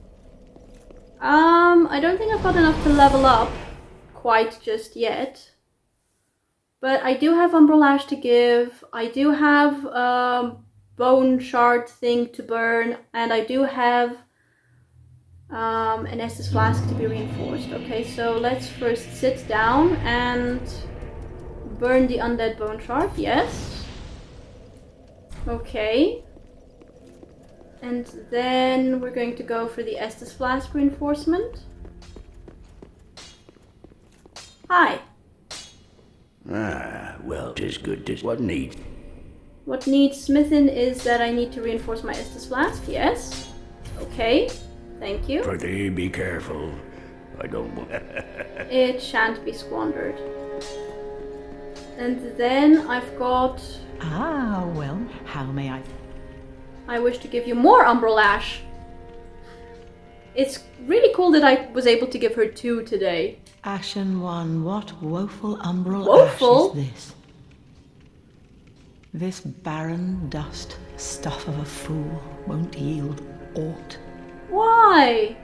I don't think I've got enough to level up quite just yet. But I do have Umbral Ash to give. I do have Bone Shard thing to burn. And I do have an Estus Flask to be reinforced. Okay, so let's first sit down and burn the Undead Bone Shard. Yes. Okay. And then we're going to go for the Estus Flask reinforcement. Hi. Well, 'tis good, 'tis what needs. What needs smithing is that I need to reinforce my Estus Flask. Yes. Okay. Thank you. Prithee, be careful. I don't want... It shan't be squandered. And then I've got... Ah, well, how may I wish to give you more Umbral Ash. It's really cool that I was able to give her 2 today. Ashen One, what woeful umbral Woeful? ash is this? This barren dust, stuff of a fool, won't yield aught. Why?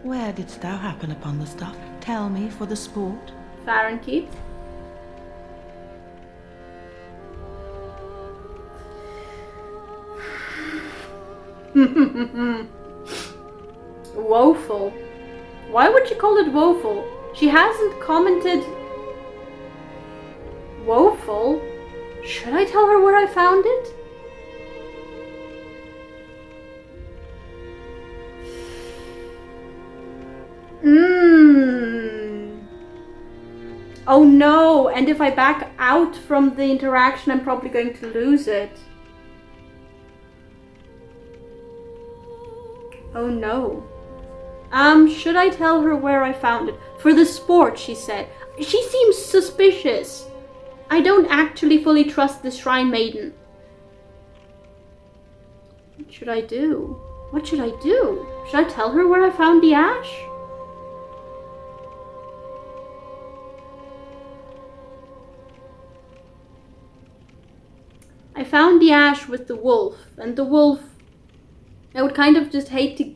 Where didst thou happen upon the stuff? Tell me for the sport. Fahrenkeep. Woeful. Why would she call it woeful? She hasn't commented. Woeful? Should I tell her where I found it? Oh no, and if I back out from the interaction, I'm probably going to lose it. Oh no. Should I tell her where I found it? For the sport, she said. She seems suspicious. I don't actually fully trust the Shrine Maiden. What should I do? What should I do? Should I tell her where I found the ash? I found the ash with the wolf, and the wolf, I would kind of just hate to,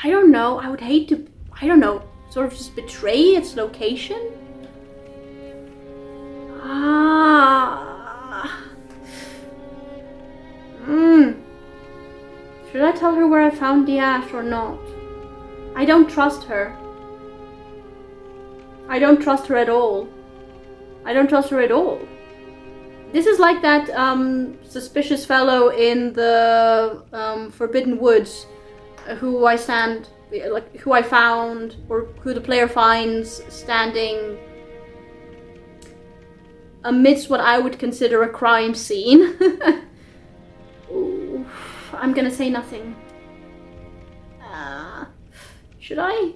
I don't know, I would hate to, I don't know, sort of just betray its location? Should I tell her where I found the ash or not? I don't trust her. I don't trust her at all. I don't trust her at all. This is like that suspicious fellow in the Forbidden Woods, who I found, or who the player finds standing amidst what I would consider a crime scene. Ooh, I'm gonna say nothing. Should I?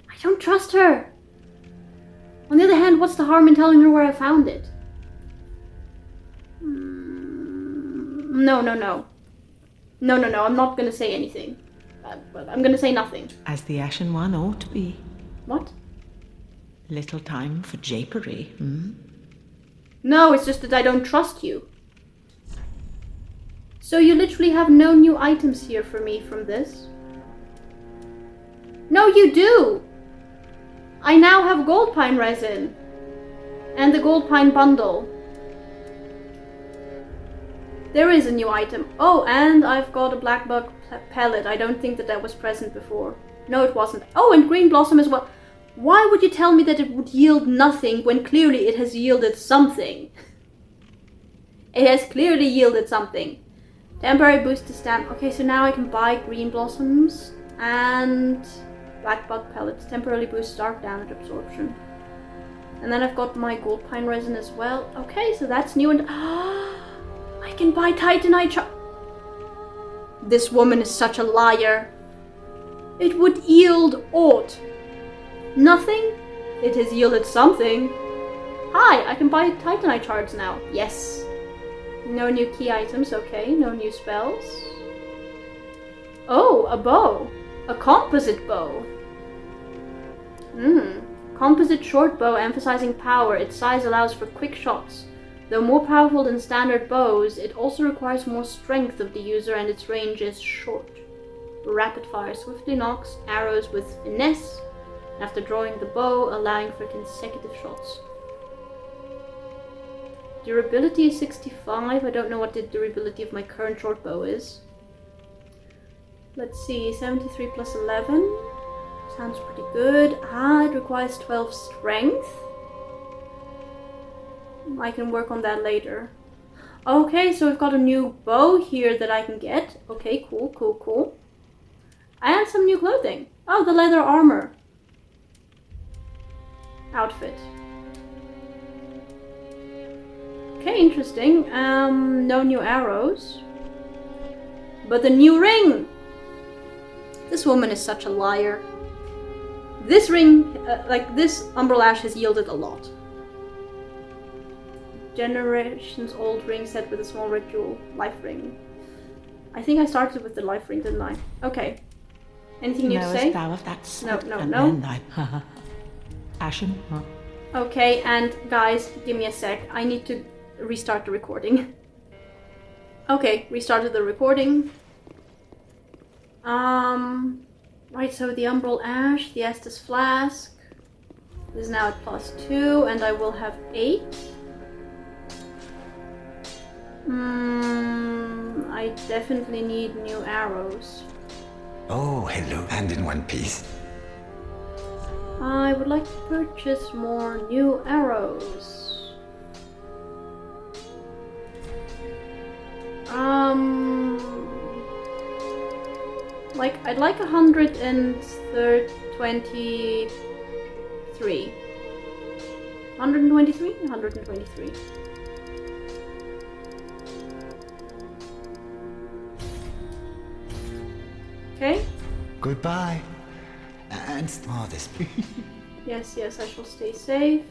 I don't trust her. On the other hand, what's the harm in telling her where I found it? No, I'm not gonna say anything. I'm gonna say nothing. As the Ashen One ought to be. What? Little time for japery, No, it's just that I don't trust you. So you literally have no new items here for me from this? No, you do! I now have gold pine resin. And the gold pine bundle. There is a new item. Oh, and I've got a black bug pellet. I don't think that was present before. No, it wasn't. Oh, and green blossom as well. Why would you tell me that it would yield nothing when clearly it has yielded something? It has clearly yielded something. Temporary boost to stamp. Okay, so now I can buy green blossoms and black bug pellets. Temporarily boost dark damage absorption. And then I've got my gold pine resin as well. Okay, so that's new and I can buy titanite. This woman is such a liar. It would yield aught. Nothing? It has yielded something. Hi, I can buy titanite shards now. Yes. No new key items, okay. No new spells. Oh, a bow. A composite bow. Composite short bow emphasizing power. Its size allows for quick shots. Though more powerful than standard bows, it also requires more strength of the user and its range is short. Rapid fire swiftly knocks arrows with finesse, after drawing the bow, allowing for consecutive shots. Durability is 65. I don't know what the durability of my current short bow is. Let's see, 73 plus 11. Sounds pretty good. It requires 12 strength. I can work on that later. Okay, so we've got a new bow here that I can get. Okay, cool. And some new clothing. Oh, the leather armor. Outfit. Okay, interesting. No new arrows. But the new ring! This woman is such a liar. This ring, this umbral ash has yielded a lot. Generations old ring set with a small red jewel. Life ring. I think I started with the life ring, didn't I? Okay. Anything you Knowest say? thou of that sight, no, and no. then thy Ashen? Okay, and guys, give me a sec. I need to restart the recording. Okay, restarted the recording. Right, so the Umbral Ash, the Estus Flask is now at +2, and I will have 8. I definitely need new arrows. Oh, hello. And in one piece. I would like to purchase more new arrows. Like, I'd like 123. 123? 123. Okay. Goodbye. And this. Yes, I shall stay safe.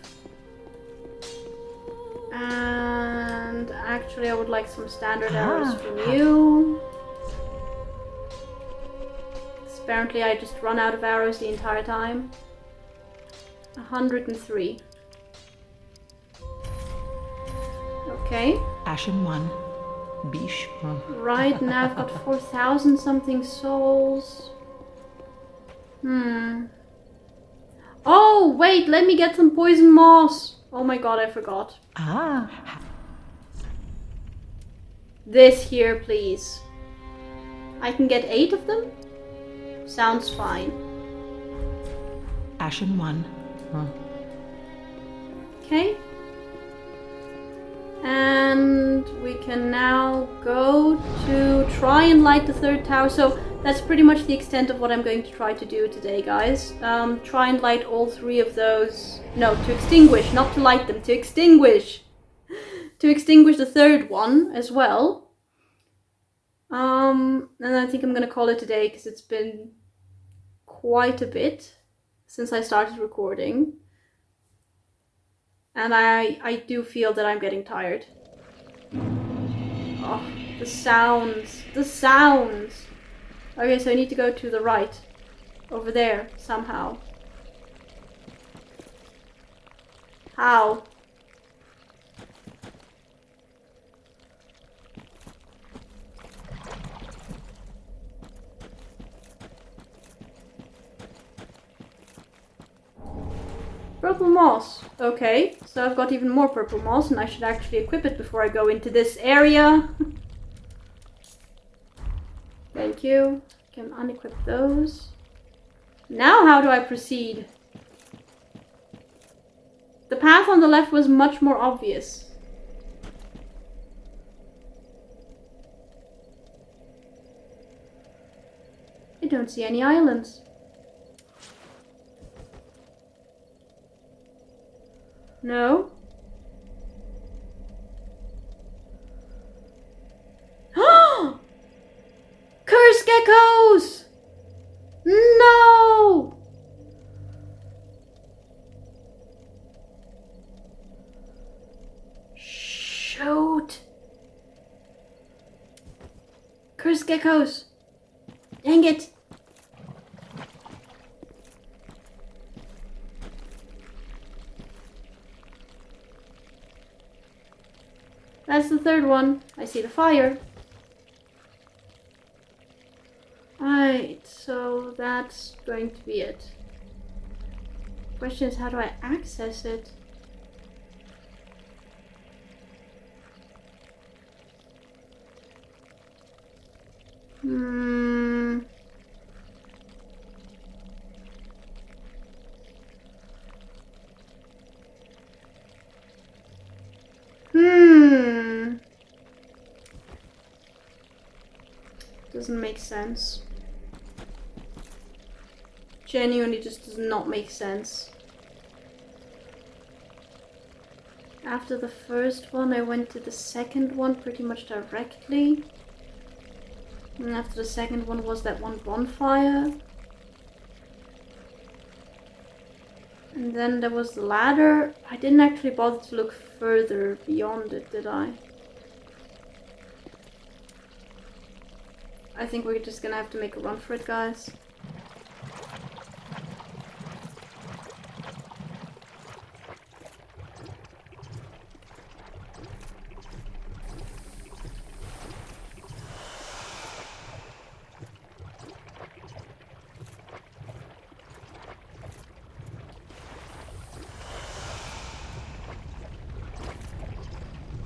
And actually, I would like some standard arrows from you. Apparently, I just run out of arrows the entire time. 103. Okay. Ashen 1. Bish. Right, now I've got 4,000 something souls. Oh, wait, let me get some poison moss. Oh my god, I forgot. This here, please. I can get 8 of them? Sounds fine. Ashen 1. Okay. And we can now go to try and light the 3rd tower. So that's pretty much the extent of what I'm going to try to do today, guys. Try and light all 3 of those. No, to extinguish, not to light them, to extinguish. To extinguish the 3rd one as well. And I think I'm gonna call it today because it's been quite a bit since I started recording. And I do feel that I'm getting tired. Oh, the sounds. The sounds! Okay, so I need to go to the right. Over there, somehow. How? Purple moss. Okay, so I've got even more purple moss and I should actually equip it before I go into this area. Thank you. Can unequip those. Now how do I proceed? The path on the left was much more obvious. I don't see any islands. No. Curse geckos! No! Shoot! Curse geckos! Dang it! That's the 3rd one. I see the fire. Right, so that's going to be it. Question is, how do I access it? Doesn't make sense. Genuinely just does not make sense. After the 1st one, I went to the 2nd one pretty much directly. And after the 2nd one was that one bonfire. And then there was the ladder. I didn't actually bother to look further beyond it, did I? I think we're just gonna have to make a run for it, guys.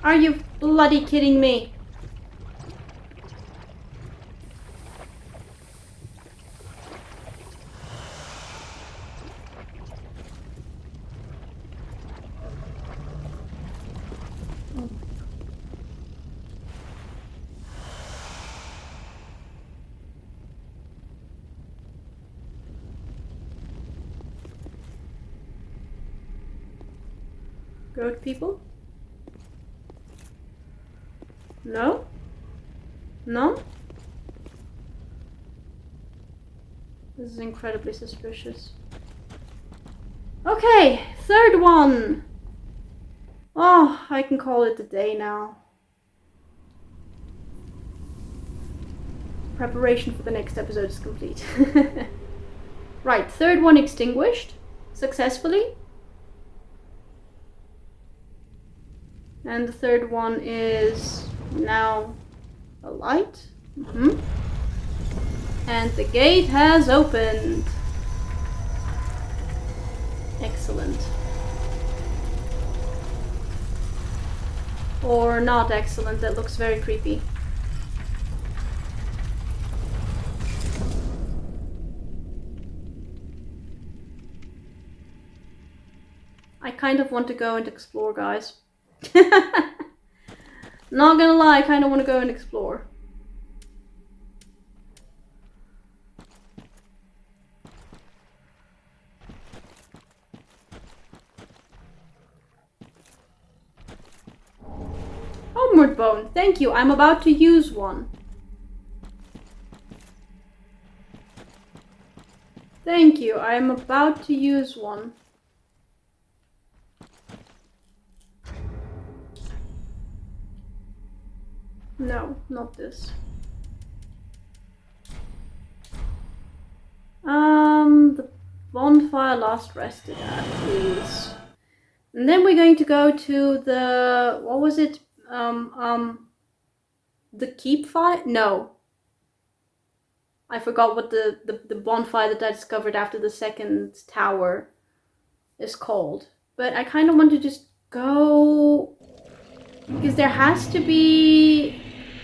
Are you bloody kidding me? Goat people? No? No? This is incredibly suspicious. Okay, third one! Oh, I can call it a day now. Preparation for the next episode is complete. Right, third one extinguished successfully. And the third one is now alight. And the gate has opened. Excellent. Or not excellent, that looks very creepy. I kind of want to go and explore, guys. Not gonna lie, I kind of want to go and explore. Homeward bone, thank you. I'm about to use one. Thank you, I'm about to use one. No, not this. The bonfire last rested at, please. And then we're going to go to the, what was it? The keep fire? No. I forgot what the bonfire that I discovered after the second tower is called. But I kind of want to just go, because there has to be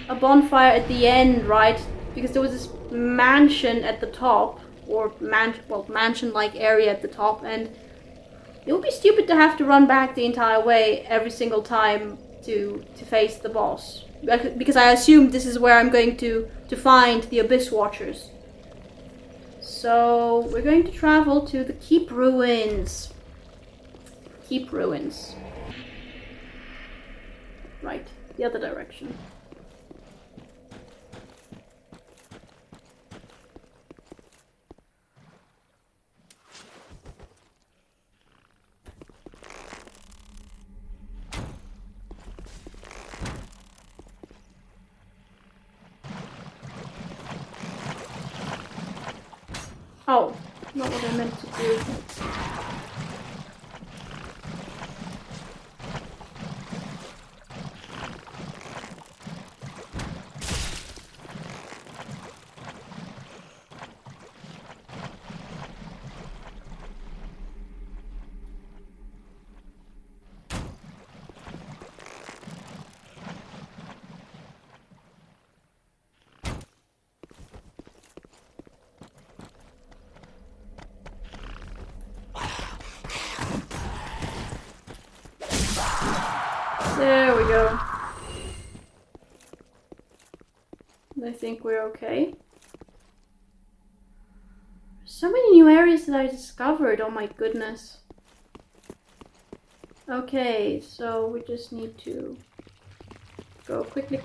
a bonfire at the end, right? Because there was this mansion at the top, or mansion-like area at the top, and it would be stupid to have to run back the entire way every single time to face the boss. Because I assume this is where I'm going to find the Abyss Watchers. So we're going to travel to the Keep Ruins. Keep Ruins. Right, the other direction. Oh, not what I meant to do. There we go. I think we're okay. So many new areas that I discovered, oh my goodness. Okay, so we just need to go quickly.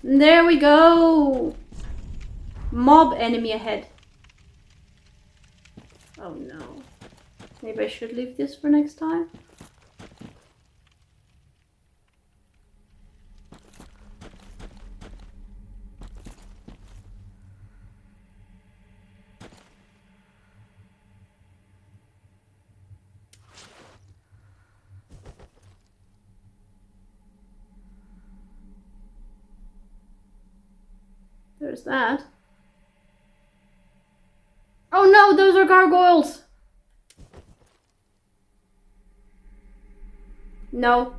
And there we go! Mob enemy ahead. Oh no. Maybe I should leave this for next time? There's that. Oh no, those are gargoyles! No.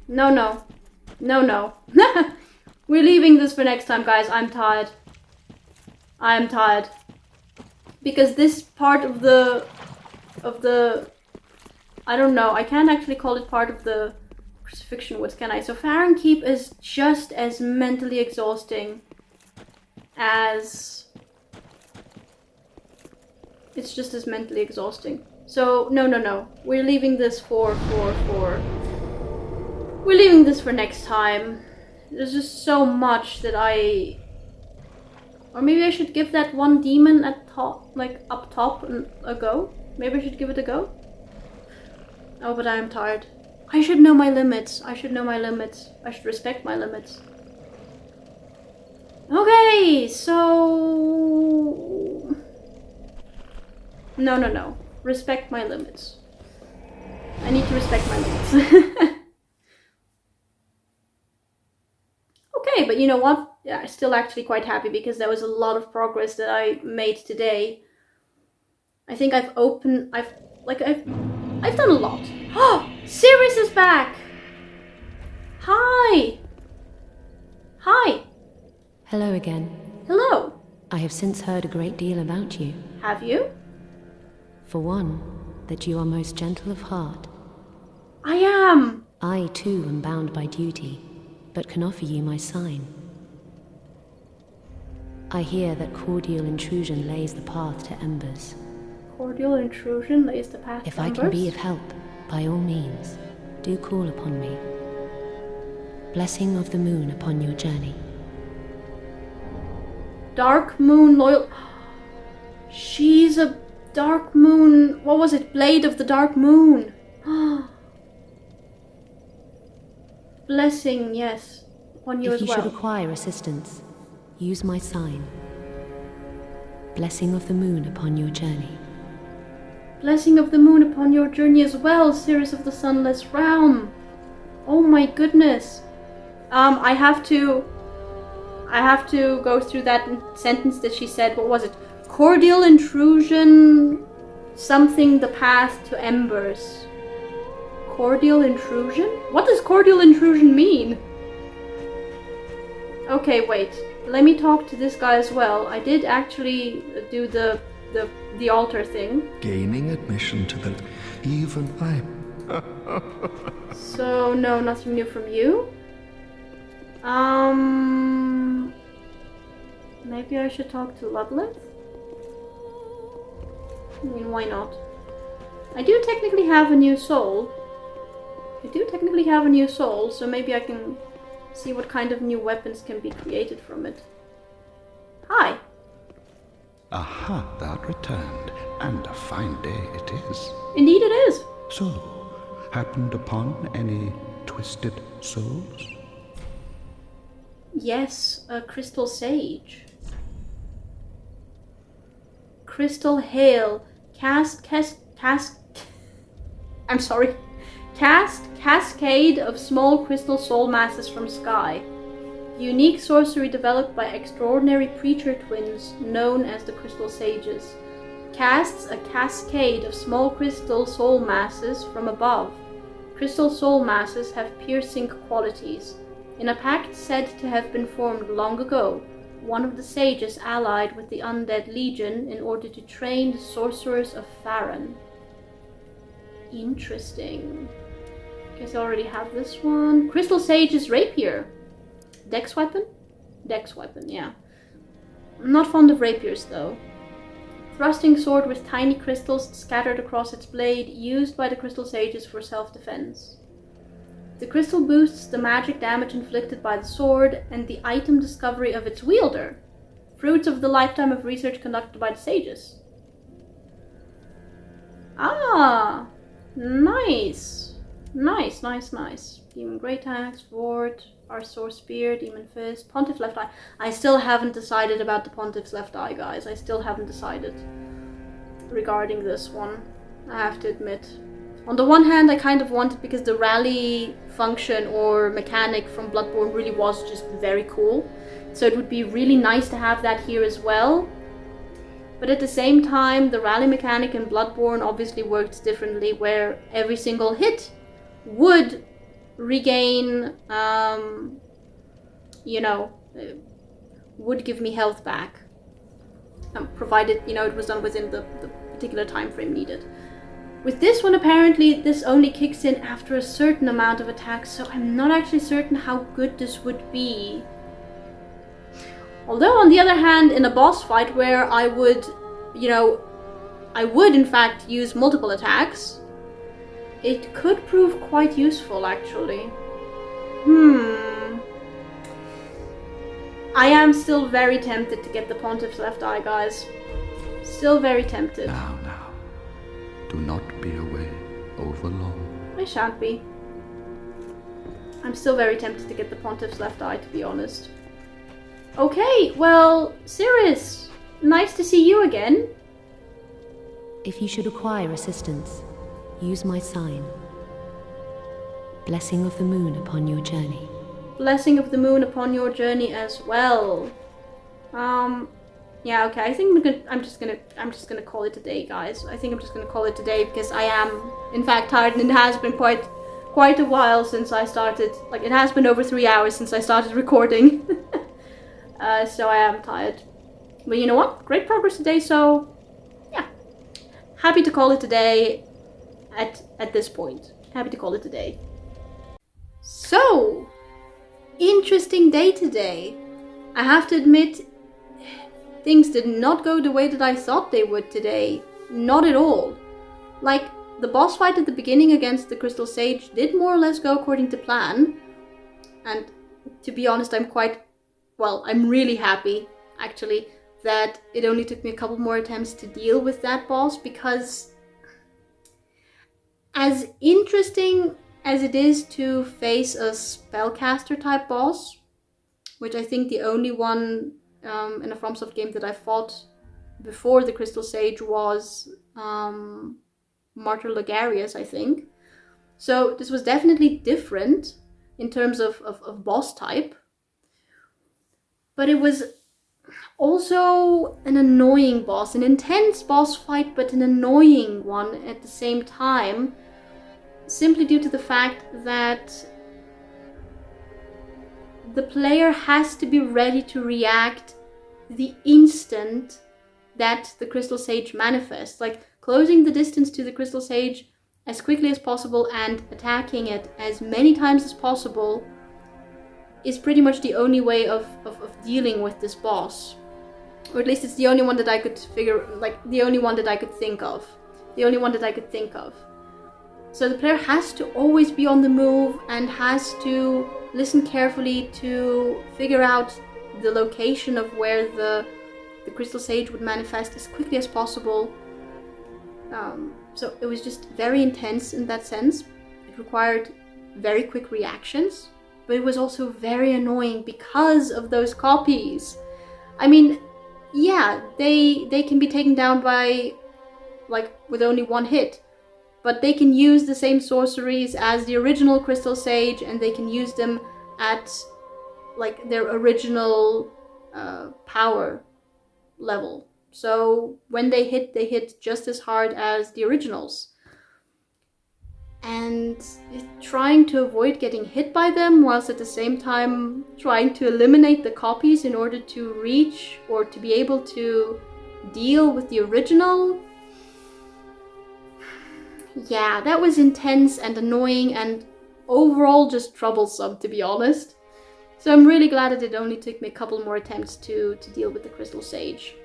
No, no. No, no. We're leaving this for next time, guys. I'm tired. I am tired. Because this part of the... I don't know. I can't actually call it part of the Crucifixion Woods, can I? So Farron Keep is just as mentally exhausting as... It's just as mentally exhausting. So, no, no, no. We're leaving this for... We're leaving this for next time. There's just so much that I... Or maybe I should give that one demon at top, like up top, a go? Maybe I should give it a go? Oh, but I am tired. I should know my limits. I should know my limits. I should respect my limits. Okay, so... No, no, no. Respect my limits. I need to respect my limits. Okay, but you know what? Yeah, I'm still actually quite happy because there was a lot of progress that I made today. I think I've done a lot. Oh, Sirius is back! Hi! Hi! Hello again. Hello! I have since heard a great deal about you. Have you? For one, that you are most gentle of heart. I am! I, too, am bound by duty, but can offer you my sign. I hear that cordial intrusion lays the path to embers. Cordial intrusion lays the path If to I embers? can be of help, by all means, do call upon me. Blessing of the moon upon your journey. Dark Moon Loyal... She's a Dark Moon... What was it? Blade of the Dark Moon. Blessing, yes. Upon you If as you well. should require assistance, use my sign. Blessing of the moon upon your journey. Blessing of the moon upon your journey as well, Sirius of the Sunless Realm. Oh my goodness. I have to go through that sentence that she said. What was it? Cordial intrusion, something the path to embers. Cordial intrusion? What does cordial intrusion mean? Okay, wait. Let me talk to this guy as well. I did actually do the altar thing. Gaining admission to the... Even I... So, no, nothing new from you. Maybe I should talk to Ludleth? I mean, why not? I do technically have a new soul. So maybe I can see what kind of new weapons can be created from it. Hi! Aha, thou art returned, and a fine day it is. Indeed it is! So, happened upon any twisted souls? Yes, a crystal sage. Crystal hail. Cast cascade of small crystal soul masses from sky. Unique sorcery developed by extraordinary preacher twins known as the Crystal Sages. Casts a cascade of small crystal soul masses from above. Crystal soul masses have piercing qualities. In a pact said to have been formed long ago, one of the sages allied with the undead legion in order to train the sorcerers of Farron. Interesting. Guess I already have this one. Crystal Sage's rapier. Dex weapon? Dex weapon, yeah. I'm not fond of rapiers though. Thrusting sword with tiny crystals scattered across its blade, used by the Crystal Sages for self-defense. The crystal boosts the magic damage inflicted by the sword and the item discovery of its wielder. Fruits of the lifetime of research conducted by the sages. Ah! Nice! Nice. Demon Great Axe, Ward, Arsaur Spear, Demon Fist, Pontiff's Left Eye. I still haven't decided about the Pontiff's Left Eye, guys. I still haven't decided regarding this one, I have to admit. On the one hand, I kind of want it because the rally function or mechanic from Bloodborne really was just very cool. So it would be really nice to have that here as well. But at the same time, the rally mechanic in Bloodborne obviously works differently, where every single hit would regain, would give me health back. Provided, it was done within the particular time frame needed. With this one, apparently, this only kicks in after a certain amount of attacks, so I'm not actually certain how good this would be. Although, on the other hand, in a boss fight where I would in fact use multiple attacks, it could prove quite useful, actually. I am still very tempted to get the Pontiff's left eye, guys. Still very tempted. Now. Do not be away over long. I shan't be. I'm still very tempted to get the Pontiff's left eye, to be honest. Okay, well, Cirrus, nice to see you again. If you should require assistance, use my sign. Blessing of the moon upon your journey. Blessing of the moon upon your journey as well. Yeah, okay. I think I'm just gonna call it a day, guys. I think I'm just gonna call it a day because I am, in fact, tired, and it has been quite a while since I started. Like, it has been over 3 hours since I started recording. So I am tired. But you know what? Great progress today. So yeah, happy to call it a day. At this point, happy to call it a day. So, interesting day today. I have to admit, things did not go the way that I thought they would today. Not at all. Like, the boss fight at the beginning against the Crystal Sage did more or less go according to plan. And to be honest, I'm really happy, actually, that it only took me a couple more attempts to deal with that boss, because as interesting as it is to face a spellcaster type boss, which I think the only one in a FromSoft game that I fought before the Crystal Sage was Martyr Logarius, I think. So this was definitely different in terms of boss type. But it was also an annoying boss, an intense boss fight, but an annoying one at the same time, simply due to the fact that the player has to be ready to react the instant that the Crystal Sage manifests. Like, closing the distance to the Crystal Sage as quickly as possible and attacking it as many times as possible is pretty much the only way of dealing with this boss. Or at least it's the only one that I could the only one that I could think of. So the player has to always be on the move and has to listen carefully to figure out the location of where the Crystal Sage would manifest as quickly as possible. So it was just very intense in that sense. It required very quick reactions, but it was also very annoying because of those copies. I mean, yeah, they can be taken down by, with only one hit, but they can use the same sorceries as the original Crystal Sage, and they can use them at, their original power level. So when they hit just as hard as the originals. And trying to avoid getting hit by them, whilst at the same time trying to eliminate the copies in order to reach or to be able to deal with the original. Yeah, that was intense and annoying and overall just troublesome, to be honest. So I'm really glad that it only took me a couple more attempts to deal with the Crystal Sage.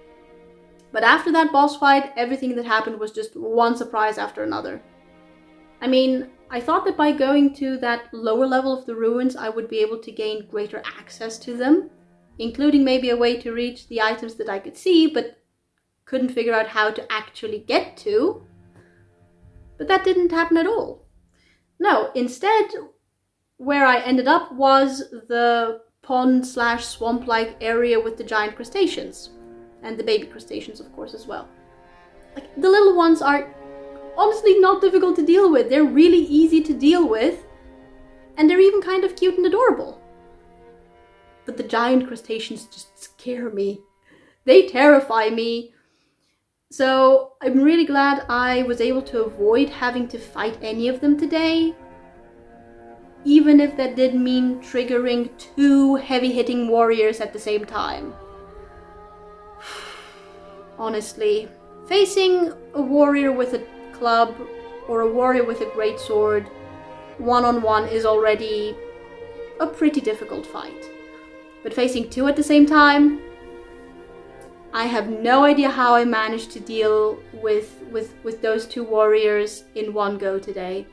But after that boss fight, everything that happened was just one surprise after another. I mean, I thought that by going to that lower level of the ruins, I would be able to gain greater access to them, including maybe a way to reach the items that I could see, but couldn't figure out how to actually get to. But that didn't happen at all. No, instead, where I ended up was the pond/swamp-like area with the giant crustaceans. And the baby crustaceans, of course, as well. The little ones are honestly not difficult to deal with. They're really easy to deal with. And they're even kind of cute and adorable. But the giant crustaceans just scare me. They terrify me. So I'm really glad I was able to avoid having to fight any of them today. even if that did mean triggering 2 heavy-hitting warriors at the same time. Honestly, facing a warrior with a club or a warrior with a greatsword one-on-one is already a pretty difficult fight. But facing 2 at the same time, I have no idea how I managed to deal with those 2 warriors in one go today.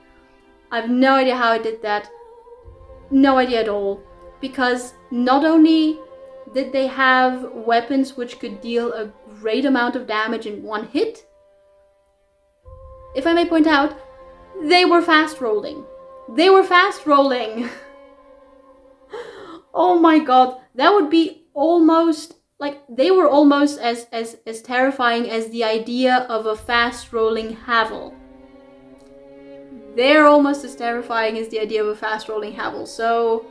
I have no idea how I did that. No idea at all. Because not only did they have weapons which could deal a great amount of damage in one hit, if I may point out, they were fast rolling. They were fast rolling! Oh my god, that would be almost... like, they were almost as terrifying as the idea of a fast-rolling Havel. They're almost as terrifying as the idea of a fast-rolling Havel. So,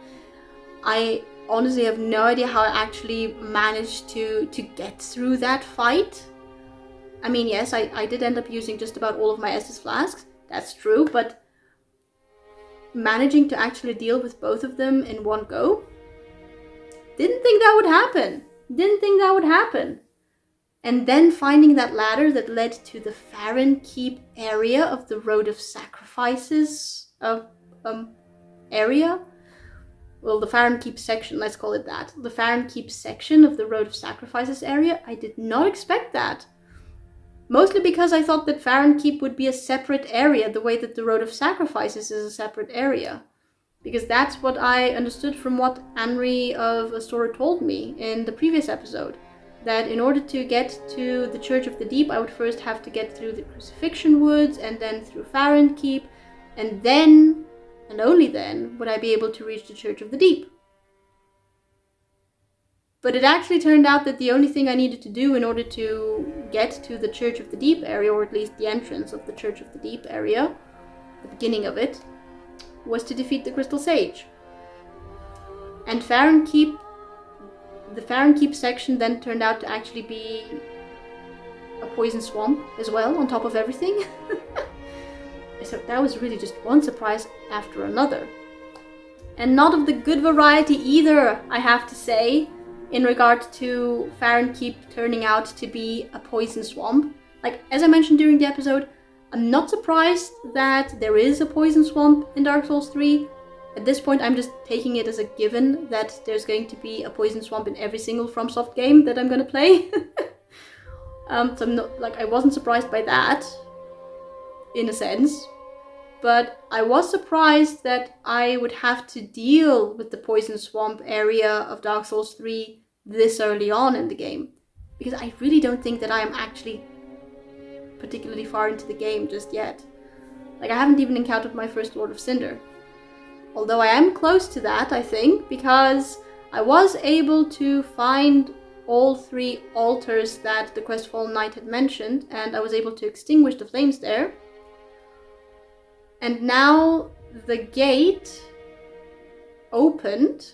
I honestly have no idea how I actually managed to get through that fight. I mean, yes, I did end up using just about all of my Estus flasks. That's true, but managing to actually deal with both of them in one go? Didn't think that would happen. Didn't think that would happen. And then finding that ladder that led to the Farron Keep area of the Road of Sacrifices area. Well, the Farron Keep section, let's call it that. The Farron Keep section of the Road of Sacrifices area. I did not expect that. Mostly because I thought that Farron Keep would be a separate area, the way that the Road of Sacrifices is a separate area. Because that's what I understood from what Anri of Astora told me in the previous episode. That in order to get to the Church of the Deep, I would first have to get through the Crucifixion Woods, and then through Farron Keep, and then, and only then, would I be able to reach the Church of the Deep. But it actually turned out that the only thing I needed to do in order to get to the Church of the Deep area, or at least the entrance of the Church of the Deep area, the beginning of it, was to defeat the Crystal Sage. And Farron Keep, the Farron Keep section then turned out to actually be a poison swamp as well, on top of everything. So that was really just one surprise after another. And not of the good variety either, I have to say, in regard to Farron Keep turning out to be a poison swamp. Like, as I mentioned during the episode, I'm not surprised that there is a poison swamp in Dark Souls 3. At this point, I'm just taking it as a given that there's going to be a poison swamp in every single FromSoft game that I'm going to play. So I'm not, like, I wasn't surprised by that, in a sense. But I was surprised that I would have to deal with the poison swamp area of Dark Souls 3 this early on in the game. Because I really don't think that I am actually particularly far into the game just yet. Like, I haven't even encountered my first Lord of Cinder. Although I am close to that, I think, because I was able to find all 3 altars that the Crestfallen Knight had mentioned, and I was able to extinguish the flames there. And now the gate opened,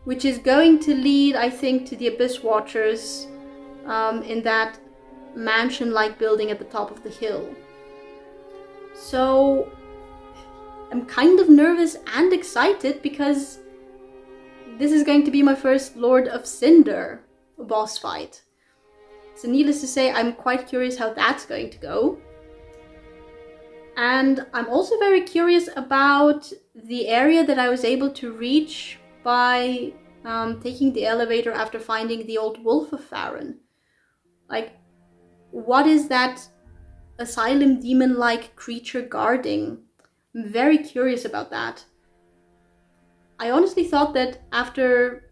which is going to lead, I think, to the Abyss Watchers in that mansion-like building at the top of the hill. So I'm kind of nervous and excited because this is going to be my first Lord of Cinder boss fight. So needless to say, I'm quite curious how that's going to go. And I'm also very curious about the area that I was able to reach by taking the elevator after finding the old Wolf of Farron. Like, what is that asylum demon-like creature guarding? I'm very curious about that. I honestly thought that after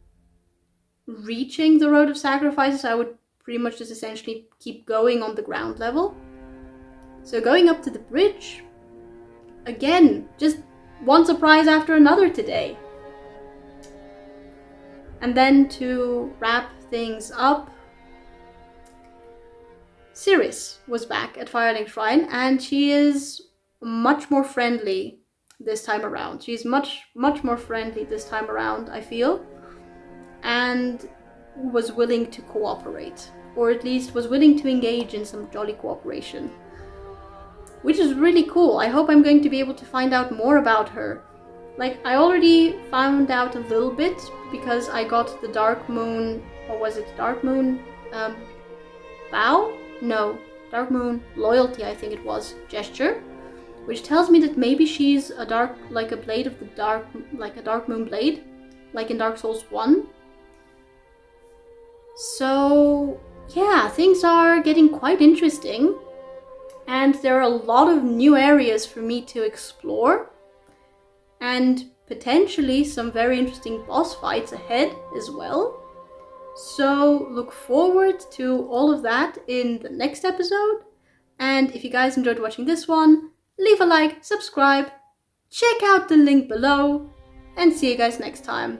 reaching the Road of Sacrifices, I would pretty much just essentially keep going on the ground level. So going up to the bridge, again, just one surprise after another today. And then to wrap things up, Cirith was back at Firelink Shrine, and she is much more friendly this time around. She's much more friendly this time around, I feel, and was willing to cooperate, or at least was willing to engage in some jolly cooperation. which is really cool. I hope I'm going to be able to find out more about her. Like, I already found out a little bit because I got the Dark Moon, or was it Dark Moon bow? No, Dark Moon loyalty, I think it was, gesture, which tells me that maybe she's a blade of the dark, like a Dark Moon blade, like in Dark Souls 1. So yeah, things are getting quite interesting, and there are a lot of new areas for me to explore, and potentially some very interesting boss fights ahead as well. So look forward to all of that in the next episode. And if you guys enjoyed watching this one, leave a like, subscribe, check out the link below, and see you guys next time.